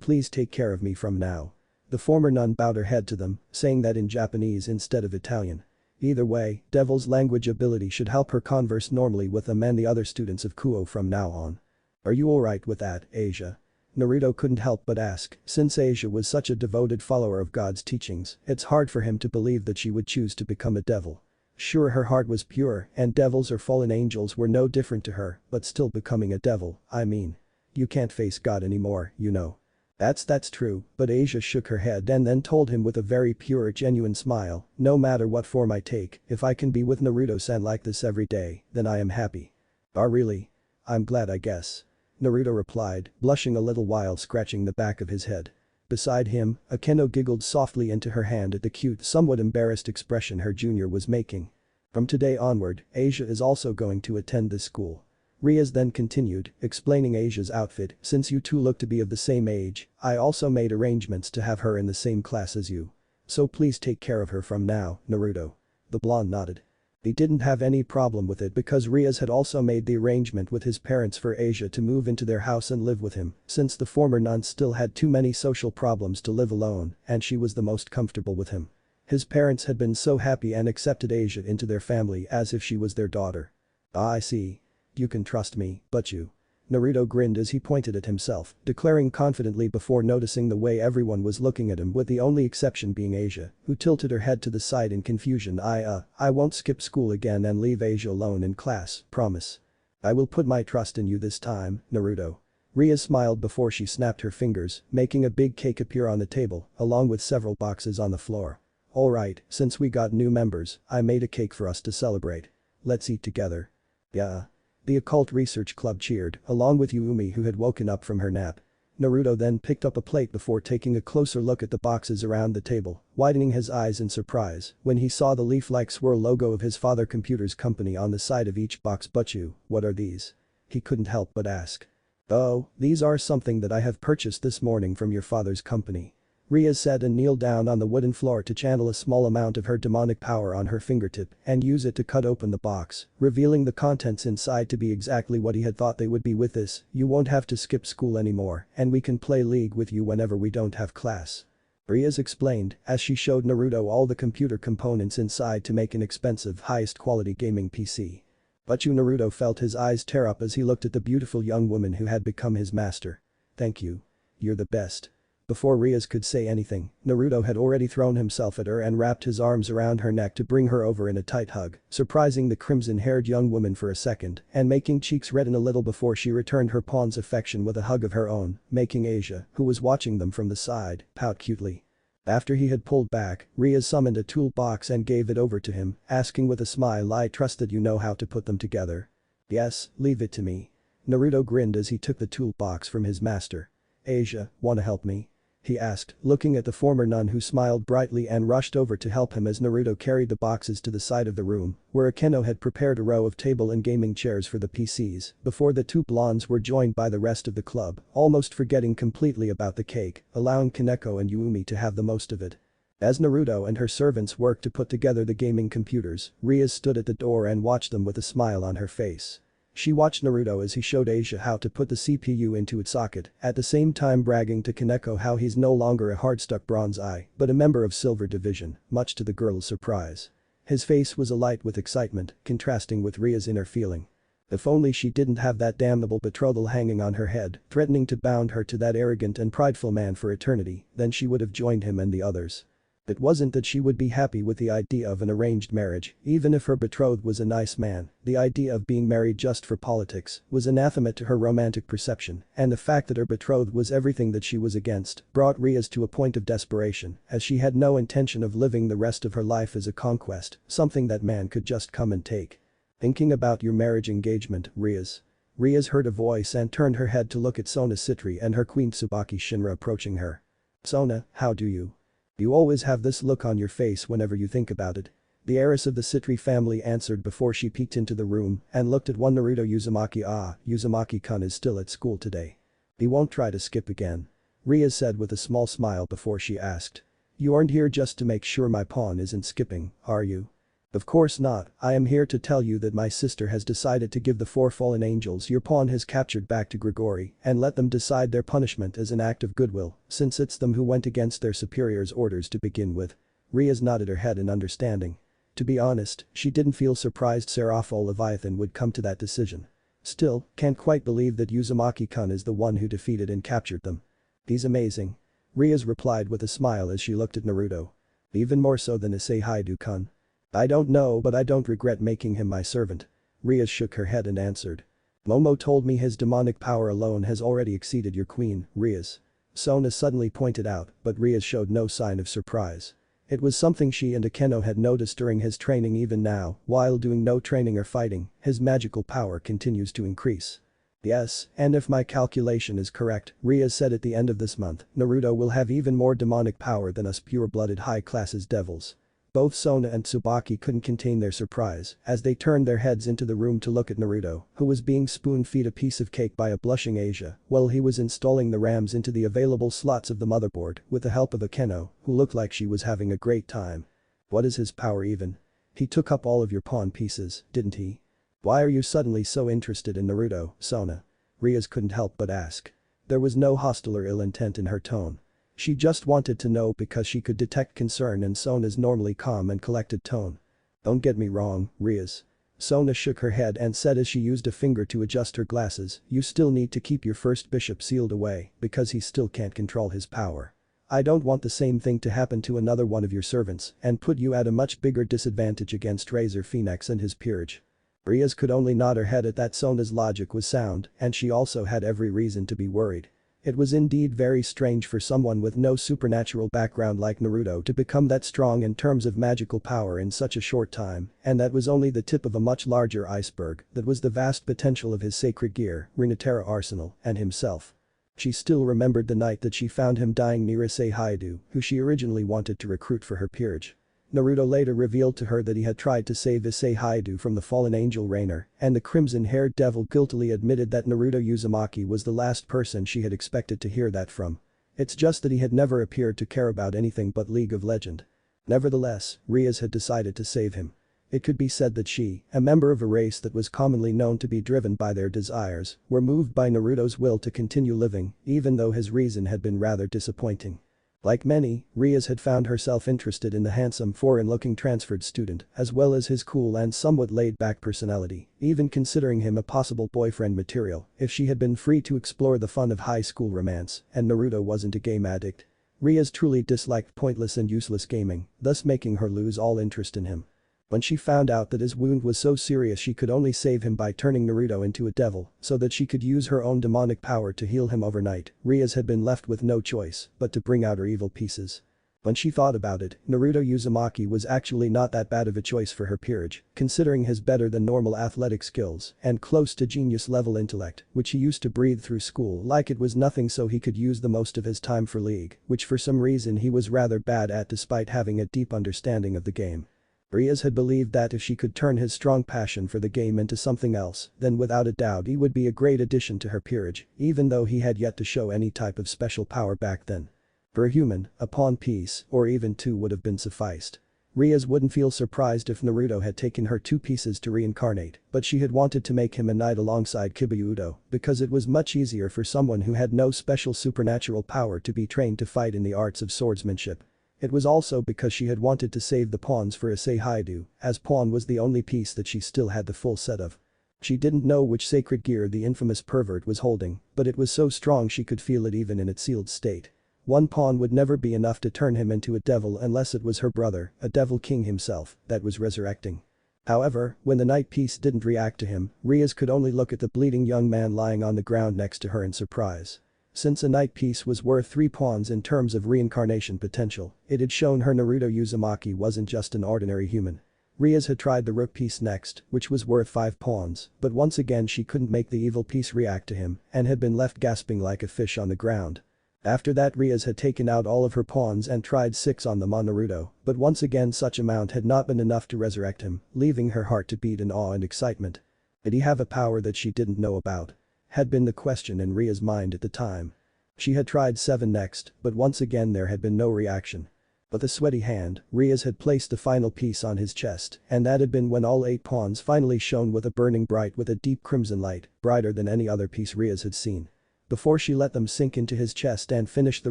Please take care of me from now." The former nun bowed her head to them, saying that in Japanese instead of Italian. Either way, Devil's language ability should help her converse normally with them and the other students of Kuo from now on. Are you alright with that, Asia? Naruto couldn't help but ask, since Asia was such a devoted follower of God's teachings, it's hard for him to believe that she would choose to become a devil. Sure, her heart was pure, and devils or fallen angels were no different to her, but still becoming a devil, I mean. You can't face God anymore, you know. That's true, but Asia shook her head and then told him with a very pure, genuine smile, no matter what form I take, if I can be with Naruto-san like this every day, then I am happy. Ah really? I'm glad I guess. Naruto replied, blushing a little while scratching the back of his head. Beside him, Akeno giggled softly into her hand at the cute, somewhat embarrassed expression her junior was making. From today onward, Asia is also going to attend this school. Riaz then continued, explaining Asia's outfit, since you two look to be of the same age, I also made arrangements to have her in the same class as you. So please take care of her from now, Naruto. The blonde nodded. He didn't have any problem with it because Riaz had also made the arrangement with his parents for Asia to move into their house and live with him, since the former nun still had too many social problems to live alone, and she was the most comfortable with him. His parents had been so happy and accepted Asia into their family as if she was their daughter. Ah, I see. You can trust me, but you. Naruto grinned as he pointed at himself, declaring confidently before noticing the way everyone was looking at him with the only exception being Asia, who tilted her head to the side in confusion. I won't skip school again and leave Asia alone in class, promise. I will put my trust in you this time, Naruto. Ria smiled before she snapped her fingers, making a big cake appear on the table, along with several boxes on the floor. Alright, since we got new members, I made a cake for us to celebrate. Let's eat together. Yeah. The occult research club cheered, along with Yumi who had woken up from her nap. Naruto then picked up a plate before taking a closer look at the boxes around the table, widening his eyes in surprise when he saw the leaf-like swirl logo of his father computer's company on the side of each box. But what are these? He couldn't help but ask. Oh, these are something that I have purchased this morning from your father's company. Ria said and kneeled down on the wooden floor to channel a small amount of her demonic power on her fingertip and use it to cut open the box, revealing the contents inside to be exactly what he had thought they would be. With this, you won't have to skip school anymore and we can play League with you whenever we don't have class. Riaz explained as she showed Naruto all the computer components inside to make an expensive, highest quality gaming PC. But Naruto felt his eyes tear up as he looked at the beautiful young woman who had become his master. Thank you. You're the best. Before Riaz could say anything, Naruto had already thrown himself at her and wrapped his arms around her neck to bring her over in a tight hug, surprising the crimson-haired young woman for a second and making cheeks redden a little before she returned her pawn's affection with a hug of her own, making Asia, who was watching them from the side, pout cutely. After he had pulled back, Riaz summoned a toolbox and gave it over to him, asking with a smile, I trust that you know how to put them together. Yes, leave it to me. Naruto grinned as he took the toolbox from his master. Asia, wanna help me? He asked, looking at the former nun who smiled brightly and rushed over to help him as Naruto carried the boxes to the side of the room, where Akeno had prepared a row of table and gaming chairs for the PCs, before the two blondes were joined by the rest of the club, almost forgetting completely about the cake, allowing Kaneko and Yumi to have the most of it. As Naruto and her servants worked to put together the gaming computers, Riaz stood at the door and watched them with a smile on her face. She watched Naruto as he showed Asia how to put the CPU into its socket, at the same time bragging to Kaneko how he's no longer a hard-stuck bronze eye, but a member of Silver Division, much to the girl's surprise. His face was alight with excitement, contrasting with Ria's inner feeling. If only she didn't have that damnable betrothal hanging on her head, threatening to bound her to that arrogant and prideful man for eternity, then she would have joined him and the others. It wasn't that she would be happy with the idea of an arranged marriage, even if her betrothed was a nice man, the idea of being married just for politics was anathema to her romantic perception, and the fact that her betrothed was everything that she was against brought Riaz to a point of desperation as she had no intention of living the rest of her life as a conquest, something that man could just come and take. Thinking about your marriage engagement, Riaz. Riaz heard a voice and turned her head to look at Sona Citri and her queen Tsubaki Shinra approaching her. Sona, how do you? You always have this look on your face whenever you think about it. The heiress of the Citri family answered before she peeked into the room and looked at one Naruto Uzumaki. Uzumaki-kun is still at school today. He won't try to skip again. Riaz said with a small smile before she asked. You aren't here just to make sure my pawn isn't skipping, are you? Of course not, I am here to tell you that my sister has decided to give the 4 fallen angels your pawn has captured back to Grigori and let them decide their punishment as an act of goodwill, since it's them who went against their superior's orders to begin with. Riaz nodded her head in understanding. To be honest, she didn't feel surprised Serapho Leviathan would come to that decision. Still, can't quite believe that Uzumaki-kun is the one who defeated and captured them. He's amazing. Rias replied with a smile as she looked at Naruto. Even more so than Issei Haidu-kun. I don't know, but I don't regret making him my servant. Rias shook her head and answered. Momo told me his demonic power alone has already exceeded your queen, Rias. Sona suddenly pointed out, but Rias showed no sign of surprise. It was something she and Akeno had noticed during his training. Even now, while doing no training or fighting, his magical power continues to increase. Yes, and if my calculation is correct, Rias said at the end of this month, Naruto will have even more demonic power than us pure-blooded high-classes devils. Both Sona and Tsubaki couldn't contain their surprise as they turned their heads into the room to look at Naruto, who was being spoon-fed a piece of cake by a blushing Asia while he was installing the RAMs into the available slots of the motherboard with the help of Akeno, who looked like she was having a great time. What is his power even? He took up all of your pawn pieces, didn't he? Why are you suddenly so interested in Naruto, Sona? Rias couldn't help but ask. There was no hostile or ill intent in her tone. She just wanted to know because she could detect concern in Sona's normally calm and collected tone. Don't get me wrong, Rias. Sona shook her head and said as she used a finger to adjust her glasses, you still need to keep your first bishop sealed away because he still can't control his power. I don't want the same thing to happen to another one of your servants and put you at a much bigger disadvantage against Razor Phoenix and his peerage. Rias could only nod her head at that. Sona's logic was sound and she also had every reason to be worried. It was indeed very strange for someone with no supernatural background like Naruto to become that strong in terms of magical power in such a short time, and that was only the tip of a much larger iceberg that was the vast potential of his sacred gear, Rinatera arsenal, and himself. She still remembered the night that she found him dying near Issei Haidu, who she originally wanted to recruit for her peerage. Naruto later revealed to her that he had tried to save Issei Haidu from the fallen angel Rainer, and the crimson-haired devil guiltily admitted that Naruto Uzumaki was the last person she had expected to hear that from. It's just that he had never appeared to care about anything but League of Legend. Nevertheless, Rias had decided to save him. It could be said that she, a member of a race that was commonly known to be driven by their desires, were moved by Naruto's will to continue living, even though his reason had been rather disappointing. Like many, Rias had found herself interested in the handsome foreign-looking transferred student as well as his cool and somewhat laid-back personality, even considering him a possible boyfriend material if she had been free to explore the fun of high school romance and Naruto wasn't a game addict. Rias truly disliked pointless and useless gaming, thus making her lose all interest in him. When she found out that his wound was so serious she could only save him by turning Naruto into a devil so that she could use her own demonic power to heal him overnight, Rias had been left with no choice but to bring out her evil pieces. When she thought about it, Naruto Uzumaki was actually not that bad of a choice for her peerage, considering his better than normal athletic skills and close to genius level intellect, which he used to breathe through school like it was nothing so he could use the most of his time for League, which for some reason he was rather bad at despite having a deep understanding of the game. Rias had believed that if she could turn his strong passion for the game into something else, then without a doubt he would be a great addition to her peerage, even though he had yet to show any type of special power back then. For a human, a pawn piece, or even two would have been sufficed. Rias wouldn't feel surprised if Naruto had taken her two pieces to reincarnate, but she had wanted to make him a knight alongside Kibayudo because it was much easier for someone who had no special supernatural power to be trained to fight in the arts of swordsmanship. It was also because she had wanted to save the pawns for Issei Haidu, as pawn was the only piece that she still had the full set of. She didn't know which sacred gear the infamous pervert was holding, but it was so strong she could feel it even in its sealed state. One pawn would never be enough to turn him into a devil unless it was her brother, a devil king himself, that was resurrecting. However, when the knight piece didn't react to him, Rias could only look at the bleeding young man lying on the ground next to her in surprise. Since a knight piece was worth 3 pawns in terms of reincarnation potential, it had shown her Naruto Uzumaki wasn't just an ordinary human. Rias had tried the rook piece next, which was worth 5 pawns, but once again she couldn't make the evil piece react to him and had been left gasping like a fish on the ground. After that Rias had taken out all of her pawns and tried 6 on them on Naruto, but once again such amount had not been enough to resurrect him, leaving her heart to beat in awe and excitement. Did he have a power that she didn't know about? Had been the question in Ria's mind at the time. She had tried 7 next, but once again there had been no reaction. With a sweaty hand, Rias had placed the final piece on his chest, and that had been when all 8 pawns finally shone with a burning bright with a deep crimson light, brighter than any other piece Rias had seen. Before she let them sink into his chest and finish the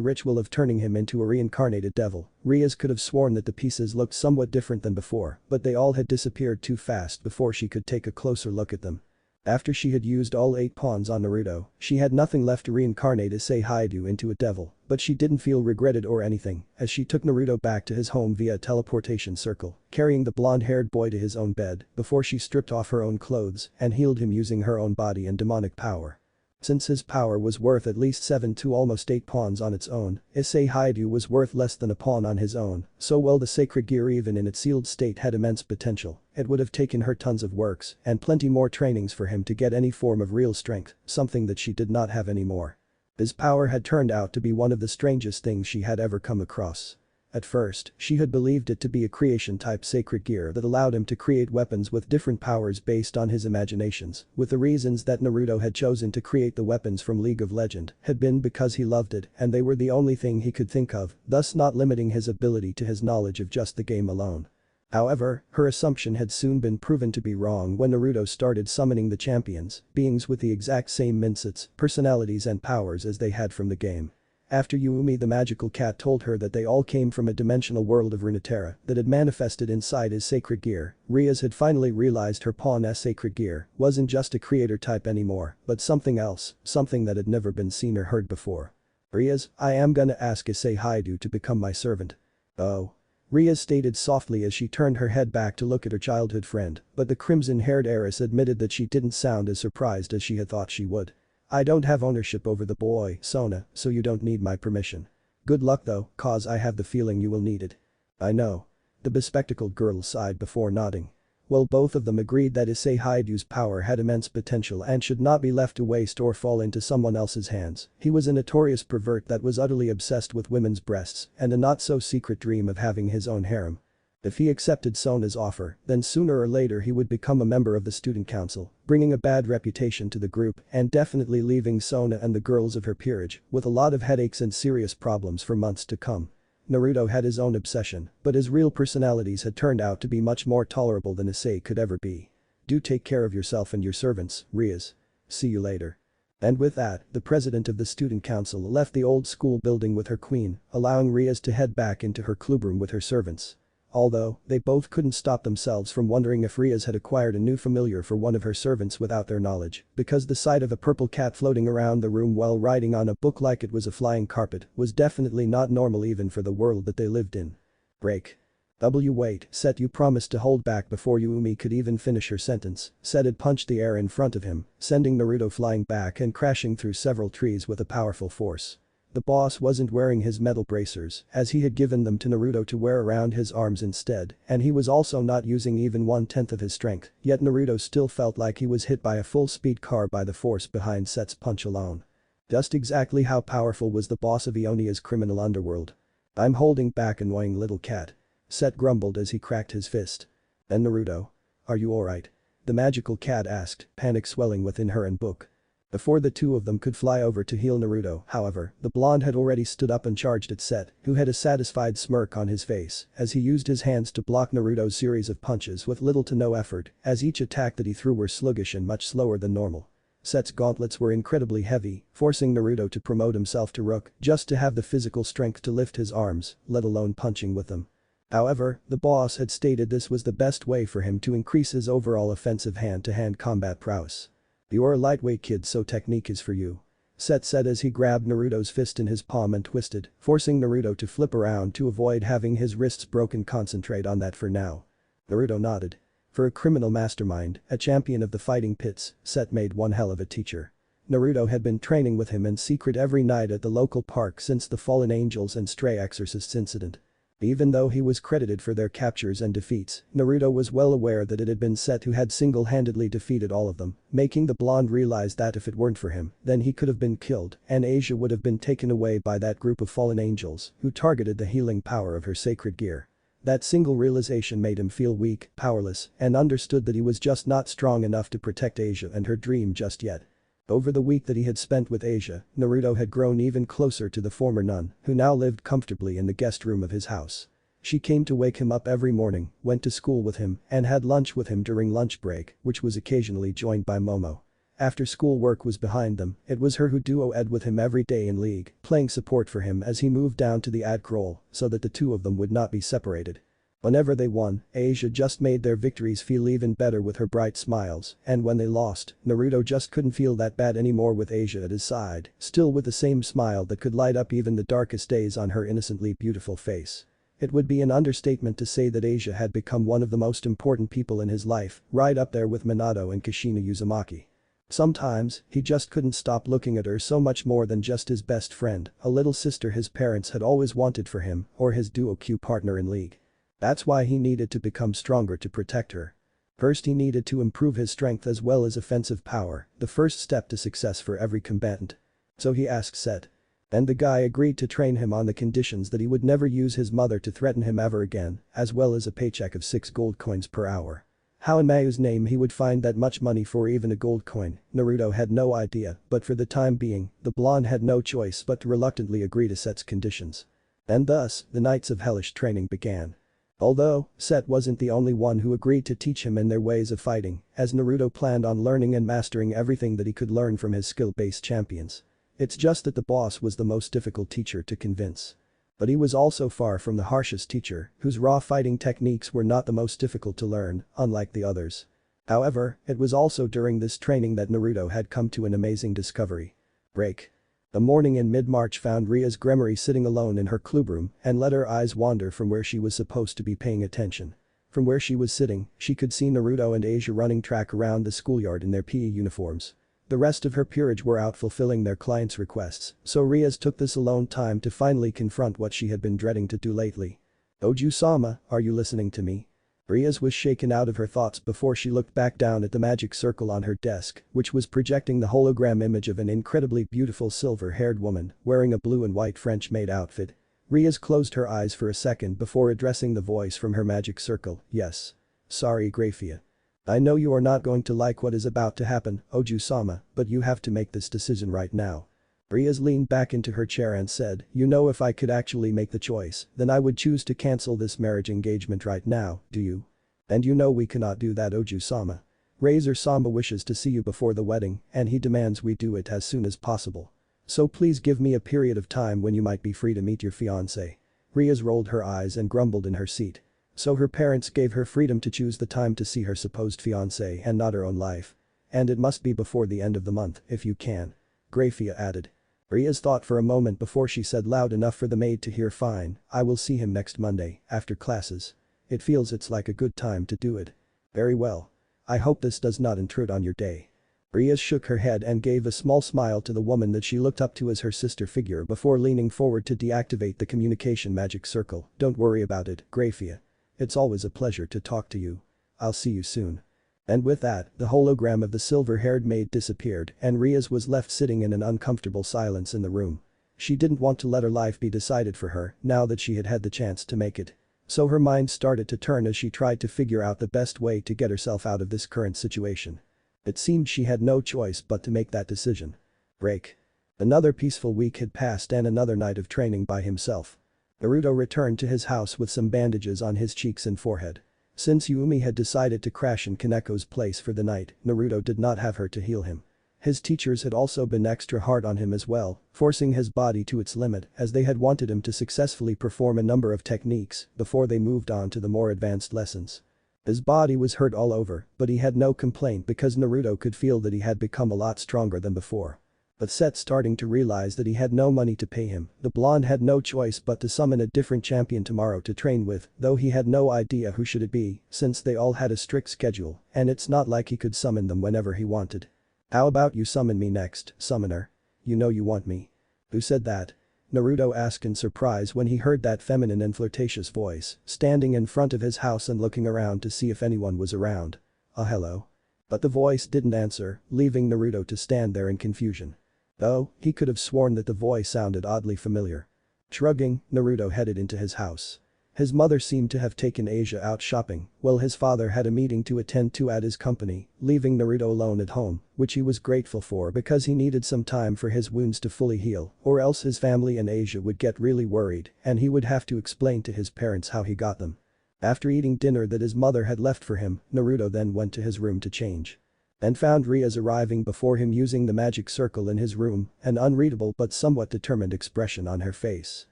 ritual of turning him into a reincarnated devil, Riaz could have sworn that the pieces looked somewhat different than before, but they all had disappeared too fast before she could take a closer look at them. After she had used all 8 pawns on Naruto, she had nothing left to reincarnate Issei Haidu into a devil, but she didn't feel regretted or anything, as she took Naruto back to his home via a teleportation circle, carrying the blonde-haired boy to his own bed before she stripped off her own clothes and healed him using her own body and demonic power. Since his power was worth at least 7 to almost 8 pawns on its own, Issei Haidu was worth less than a pawn on his own, so while the sacred gear even in its sealed state had immense potential, it would have taken her tons of works and plenty more trainings for him to get any form of real strength, something that she did not have anymore. His power had turned out to be one of the strangest things she had ever come across. At first, she had believed it to be a creation-type sacred gear that allowed him to create weapons with different powers based on his imaginations, with the reasons that Naruto had chosen to create the weapons from League of Legends had been because he loved it and they were the only thing he could think of, thus not limiting his ability to his knowledge of just the game alone. However, her assumption had soon been proven to be wrong when Naruto started summoning the champions, beings with the exact same mindsets, personalities and powers as they had from the game. After Yumi the magical cat told her that they all came from a dimensional world of Runeterra that had manifested inside his sacred gear, Riaz had finally realized her pawn's sacred gear wasn't just a creator type anymore, but something else, something that had never been seen or heard before. Riaz, I am gonna ask Issei Haidu to become my servant. Oh. Riaz stated softly as she turned her head back to look at her childhood friend, but the crimson-haired heiress admitted that she didn't sound as surprised as she had thought she would. I don't have ownership over the boy, Sona, so you don't need my permission. Good luck though, cause I have the feeling you will need it. I know. The bespectacled girl sighed before nodding. Well, both of them agreed that Issei Haidu's power had immense potential and should not be left to waste or fall into someone else's hands. He was a notorious pervert that was utterly obsessed with women's breasts and a not-so-secret dream of having his own harem. If he accepted Sona's offer, then sooner or later he would become a member of the student council, bringing a bad reputation to the group and definitely leaving Sona and the girls of her peerage with a lot of headaches and serious problems for months to come. Naruto had his own obsession, but his real personalities had turned out to be much more tolerable than Issei could ever be. Do take care of yourself and your servants, Riaz. See you later. And with that, the president of the student council left the old school building with her queen, allowing Riaz to head back into her clubroom with her servants. Although, they both couldn't stop themselves from wondering if Riaz had acquired a new familiar for one of her servants without their knowledge, because the sight of a purple cat floating around the room while riding on a book like it was a flying carpet was definitely not normal even for the world that they lived in. Break. Wait, Set, you promised to hold back before Yumi could even finish her sentence. Set had punched the air in front of him, sending Naruto flying back and crashing through several trees with a powerful force. The boss wasn't wearing his metal bracers, as he had given them to Naruto to wear around his arms instead, and he was also not using even 1/10 of his strength, yet Naruto still felt like he was hit by a full-speed car by the force behind Set's punch alone. Just exactly how powerful was the boss of Ionia's criminal underworld? I'm holding back, annoying little cat. Set grumbled as he cracked his fist. Then Naruto. Are you alright? The magical cat asked, panic swelling within her and book. Before the two of them could fly over to heal Naruto, however, the blonde had already stood up and charged at Set, who had a satisfied smirk on his face as he used his hands to block Naruto's series of punches with little to no effort, as each attack that he threw were sluggish and much slower than normal. Set's gauntlets were incredibly heavy, forcing Naruto to promote himself to Rook just to have the physical strength to lift his arms, let alone punching with them. However, the boss had stated this was the best way for him to increase his overall offensive hand-to-hand combat prowess. You're a lightweight kid, so technique is for you. Set said as he grabbed Naruto's fist in his palm and twisted, forcing Naruto to flip around to avoid having his wrists broken. Concentrate on that for now. Naruto nodded. For a criminal mastermind, a champion of the fighting pits, Set made one hell of a teacher. Naruto had been training with him in secret every night at the local park since the Fallen Angels and Stray Exorcists incident. Even though he was credited for their captures and defeats, Naruto was well aware that it had been Set who had single-handedly defeated all of them, making the blonde realize that if it weren't for him, then he could have been killed and Asia would have been taken away by that group of fallen angels who targeted the healing power of her sacred gear. That single realization made him feel weak, powerless, and understood that he was just not strong enough to protect Asia and her dream just yet. Over the week that he had spent with Asia, Naruto had grown even closer to the former nun, who now lived comfortably in the guest room of his house. She came to wake him up every morning, went to school with him, and had lunch with him during lunch break, which was occasionally joined by Momo. After schoolwork was behind them, it was her who duo-ed with him every day in League, playing support for him as he moved down to the AD role so that the two of them would not be separated. Whenever they won, Asia just made their victories feel even better with her bright smiles, and when they lost, Naruto just couldn't feel that bad anymore with Asia at his side, still with the same smile that could light up even the darkest days on her innocently beautiful face. It would be an understatement to say that Asia had become one of the most important people in his life, right up there with Minato and Kushina Uzumaki. Sometimes, he just couldn't stop looking at her so much more than just his best friend, a little sister his parents had always wanted for him, or his duo-Q partner in League. That's why he needed to become stronger to protect her. First he needed to improve his strength as well as offensive power, the first step to success for every combatant. So he asked Set. And the guy agreed to train him on the conditions that he would never use his mother to threaten him ever again, as well as a paycheck of 6 gold coins per hour. How in Mayu's name he would find that much money for even a gold coin, Naruto had no idea, but for the time being, the blonde had no choice but to reluctantly agree to Set's conditions. And thus, the nights of hellish training began. Although, Set wasn't the only one who agreed to teach him in their ways of fighting, as Naruto planned on learning and mastering everything that he could learn from his skill-based champions. It's just that the boss was the most difficult teacher to convince. But he was also far from the harshest teacher, whose raw fighting techniques were not the most difficult to learn, unlike the others. However, it was also during this training that Naruto had come to an amazing discovery. Break. The morning in mid-March found Ria's Gremory sitting alone in her clubroom and let her eyes wander from where she was supposed to be paying attention. From where she was sitting, she could see Naruto and Asia running track around the schoolyard in their PE uniforms. The rest of her peerage were out fulfilling their clients' requests, so Rias took this alone time to finally confront what she had been dreading to do lately. "Oju-sama, are you listening to me?" Rias was shaken out of her thoughts before she looked back down at the magic circle on her desk, which was projecting the hologram image of an incredibly beautiful silver-haired woman wearing a blue and white French-made outfit. Rias closed her eyes for a second before addressing the voice from her magic circle. "Yes. Sorry, Grafia. I know you are not going to like what is about to happen, Oju-sama, but you have to make this decision right now." Rias leaned back into her chair and said, "You know, if I could actually make the choice, then I would choose to cancel this marriage engagement right now, do you? And you know we cannot do that, Oju-sama. Razor-sama wishes to see you before the wedding and he demands we do it as soon as possible. So please give me a period of time when you might be free to meet your fiancé." Rias rolled her eyes and grumbled in her seat. So her parents gave her freedom to choose the time to see her supposed fiancé and not her own life. "And it must be before the end of the month, if you can," Grafia added. Rias thought for a moment before she said loud enough for the maid to hear. "Fine, I will see him next Monday, after classes. It feels it's like a good time to do it." "Very well. I hope this does not intrude on your day." Rias shook her head and gave a small smile to the woman that she looked up to as her sister figure before leaning forward to deactivate the communication magic circle. "Don't worry about it, Grafia. It's always a pleasure to talk to you. I'll see you soon." And with that, the hologram of the silver-haired maid disappeared and Rias was left sitting in an uncomfortable silence in the room. She didn't want to let her life be decided for her now that she had had the chance to make it. So her mind started to turn as she tried to figure out the best way to get herself out of this current situation. It seemed she had no choice but to make that decision. Break. Another peaceful week had passed and another night of training by himself. Naruto returned to his house with some bandages on his cheeks and forehead. Since Yumi had decided to crash in Kaneko's place for the night, Naruto did not have her to heal him. His teachers had also been extra hard on him as well, forcing his body to its limit as they had wanted him to successfully perform a number of techniques before they moved on to the more advanced lessons. His body was hurt all over, but he had no complaint because Naruto could feel that he had become a lot stronger than before. But Set starting to realize that he had no money to pay him, the blonde had no choice but to summon a different champion tomorrow to train with, though he had no idea who should it be, since they all had a strict schedule, and it's not like he could summon them whenever he wanted. "How about you summon me next, summoner? You know you want me." "Who said that?" Naruto asked in surprise when he heard that feminine and flirtatious voice, standing in front of his house and looking around to see if anyone was around. Hello?" But the voice didn't answer, leaving Naruto to stand there in confusion. Though, he could have sworn that the voice sounded oddly familiar. Shrugging, Naruto headed into his house. His mother seemed to have taken Asia out shopping, while his father had a meeting to attend to at his company, leaving Naruto alone at home, which he was grateful for because he needed some time for his wounds to fully heal, or else his family and Asia would get really worried and he would have to explain to his parents how he got them. After eating dinner that his mother had left for him, Naruto then went to his room to change. and found Riaz arriving before him using the magic circle in his room, an unreadable but somewhat determined expression on her face.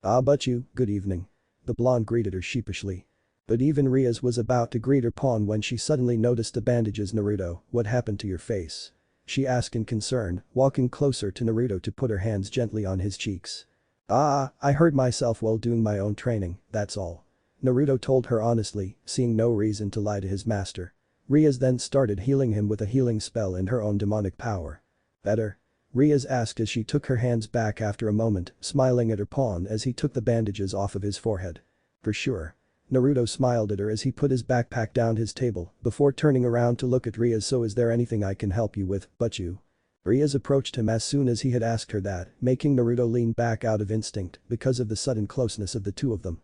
"Ah but you, good evening." The blonde greeted her sheepishly. But even Riaz was about to greet her pawn when she suddenly noticed the bandages. "Naruto, what happened to your face?" she asked in concern, walking closer to Naruto to put her hands gently on his cheeks. "Ah, I hurt myself while doing my own training, that's all." Naruto told her honestly, seeing no reason to lie to his master. Riaz then started healing him with a healing spell and her own demonic power. "Better?" Riaz asked as she took her hands back after a moment, smiling at her pawn as he took the bandages off of his forehead. "For sure." Naruto smiled at her as he put his backpack down his table before turning around to look at Riaz. "So is there anything I can help you with, but you?" Riaz approached him as soon as he had asked her that, making Naruto lean back out of instinct because of the sudden closeness of the two of them.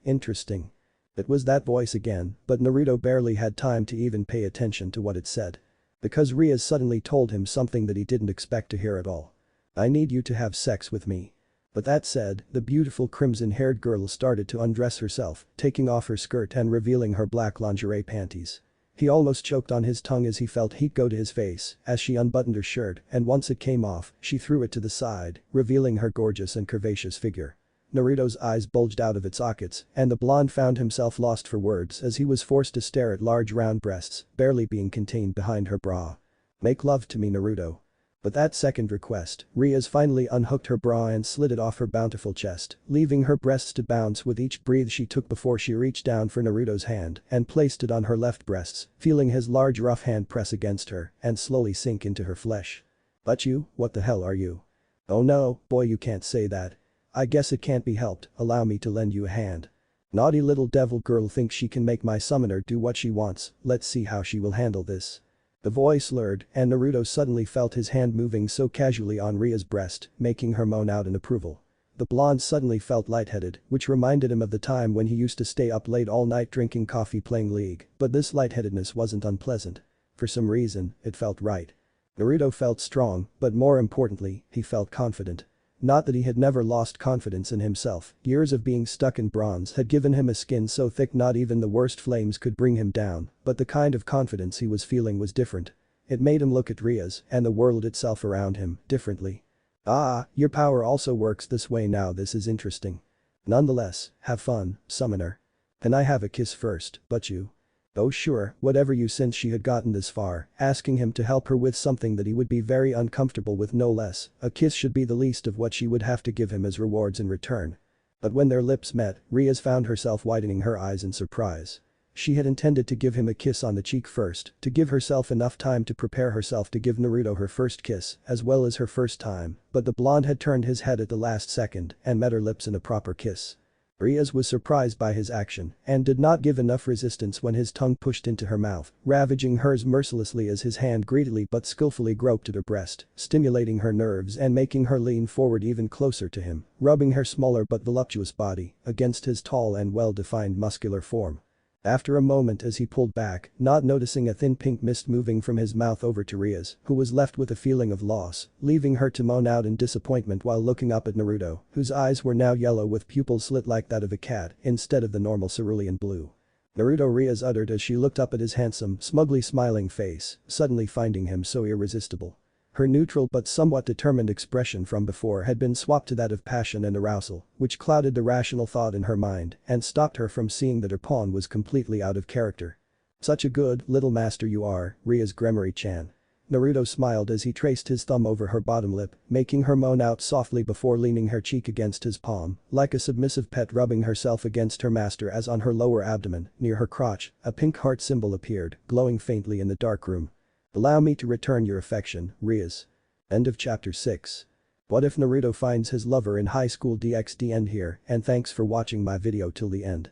Interesting." It was that voice again, but Naruto barely had time to even pay attention to what it said. Because Riaz suddenly told him something that he didn't expect to hear at all. "I need you to have sex with me." But that said, the beautiful crimson-haired girl started to undress herself, taking off her skirt and revealing her black lingerie panties. He almost choked on his tongue as he felt heat go to his face as she unbuttoned her shirt, and once it came off, she threw it to the side, revealing her gorgeous and curvaceous figure. Naruto's eyes bulged out of its sockets, and the blonde found himself lost for words as he was forced to stare at large round breasts, barely being contained behind her bra. "Make love to me, Naruto." But that second request, Riaz finally unhooked her bra and slid it off her bountiful chest, leaving her breasts to bounce with each breath she took before she reached down for Naruto's hand and placed it on her left breasts, feeling his large rough hand press against her and slowly sink into her flesh. "But you, what the hell are you?" "Oh no, boy, you can't say that. I guess it can't be helped, allow me to lend you a hand." "Naughty little devil girl thinks she can make my summoner do what she wants, let's see how she will handle this." The voice slurred, and Naruto suddenly felt his hand moving so casually on Ria's breast, making her moan out in approval. The blonde suddenly felt lightheaded, which reminded him of the time when he used to stay up late all night drinking coffee playing League, but this lightheadedness wasn't unpleasant. For some reason, it felt right. Naruto felt strong, but more importantly, he felt confident. Not that he had never lost confidence in himself, years of being stuck in bronze had given him a skin so thick not even the worst flames could bring him down, but the kind of confidence he was feeling was different. It made him look at Riaz and the world itself around him differently. "Ah, your power also works this way now, this is interesting. Nonetheless, have fun, summoner. Can I have a kiss first, but you?" "Oh sure, whatever you." Since she had gotten this far, asking him to help her with something that he would be very uncomfortable with no less, a kiss should be the least of what she would have to give him as rewards in return. But when their lips met, Riaz found herself widening her eyes in surprise. She had intended to give him a kiss on the cheek first, to give herself enough time to prepare herself to give Naruto her first kiss, as well as her first time, but the blonde had turned his head at the last second and met her lips in a proper kiss. Riaz was surprised by his action and did not give enough resistance when his tongue pushed into her mouth, ravaging hers mercilessly as his hand greedily but skillfully groped at her breast, stimulating her nerves and making her lean forward even closer to him, rubbing her smaller but voluptuous body against his tall and well-defined muscular form. After a moment as he pulled back, not noticing a thin pink mist moving from his mouth over to Riaz, who was left with a feeling of loss, leaving her to moan out in disappointment while looking up at Naruto, whose eyes were now yellow with pupils slit like that of a cat instead of the normal cerulean blue. "Naruto," Riaz uttered as she looked up at his handsome, smugly smiling face, suddenly finding him so irresistible. Her neutral but somewhat determined expression from before had been swapped to that of passion and arousal, which clouded the rational thought in her mind and stopped her from seeing that her pawn was completely out of character. "Such a good little master you are, Riaz Gremory-chan." Naruto smiled as he traced his thumb over her bottom lip, making her moan out softly before leaning her cheek against his palm, like a submissive pet rubbing herself against her master as on her lower abdomen, near her crotch, a pink heart symbol appeared, glowing faintly in the dark room. "Allow me to return your affection, Riaz." End of chapter 6. What if Naruto finds his lover in high school? DxD end here, and thanks for watching my video till the end.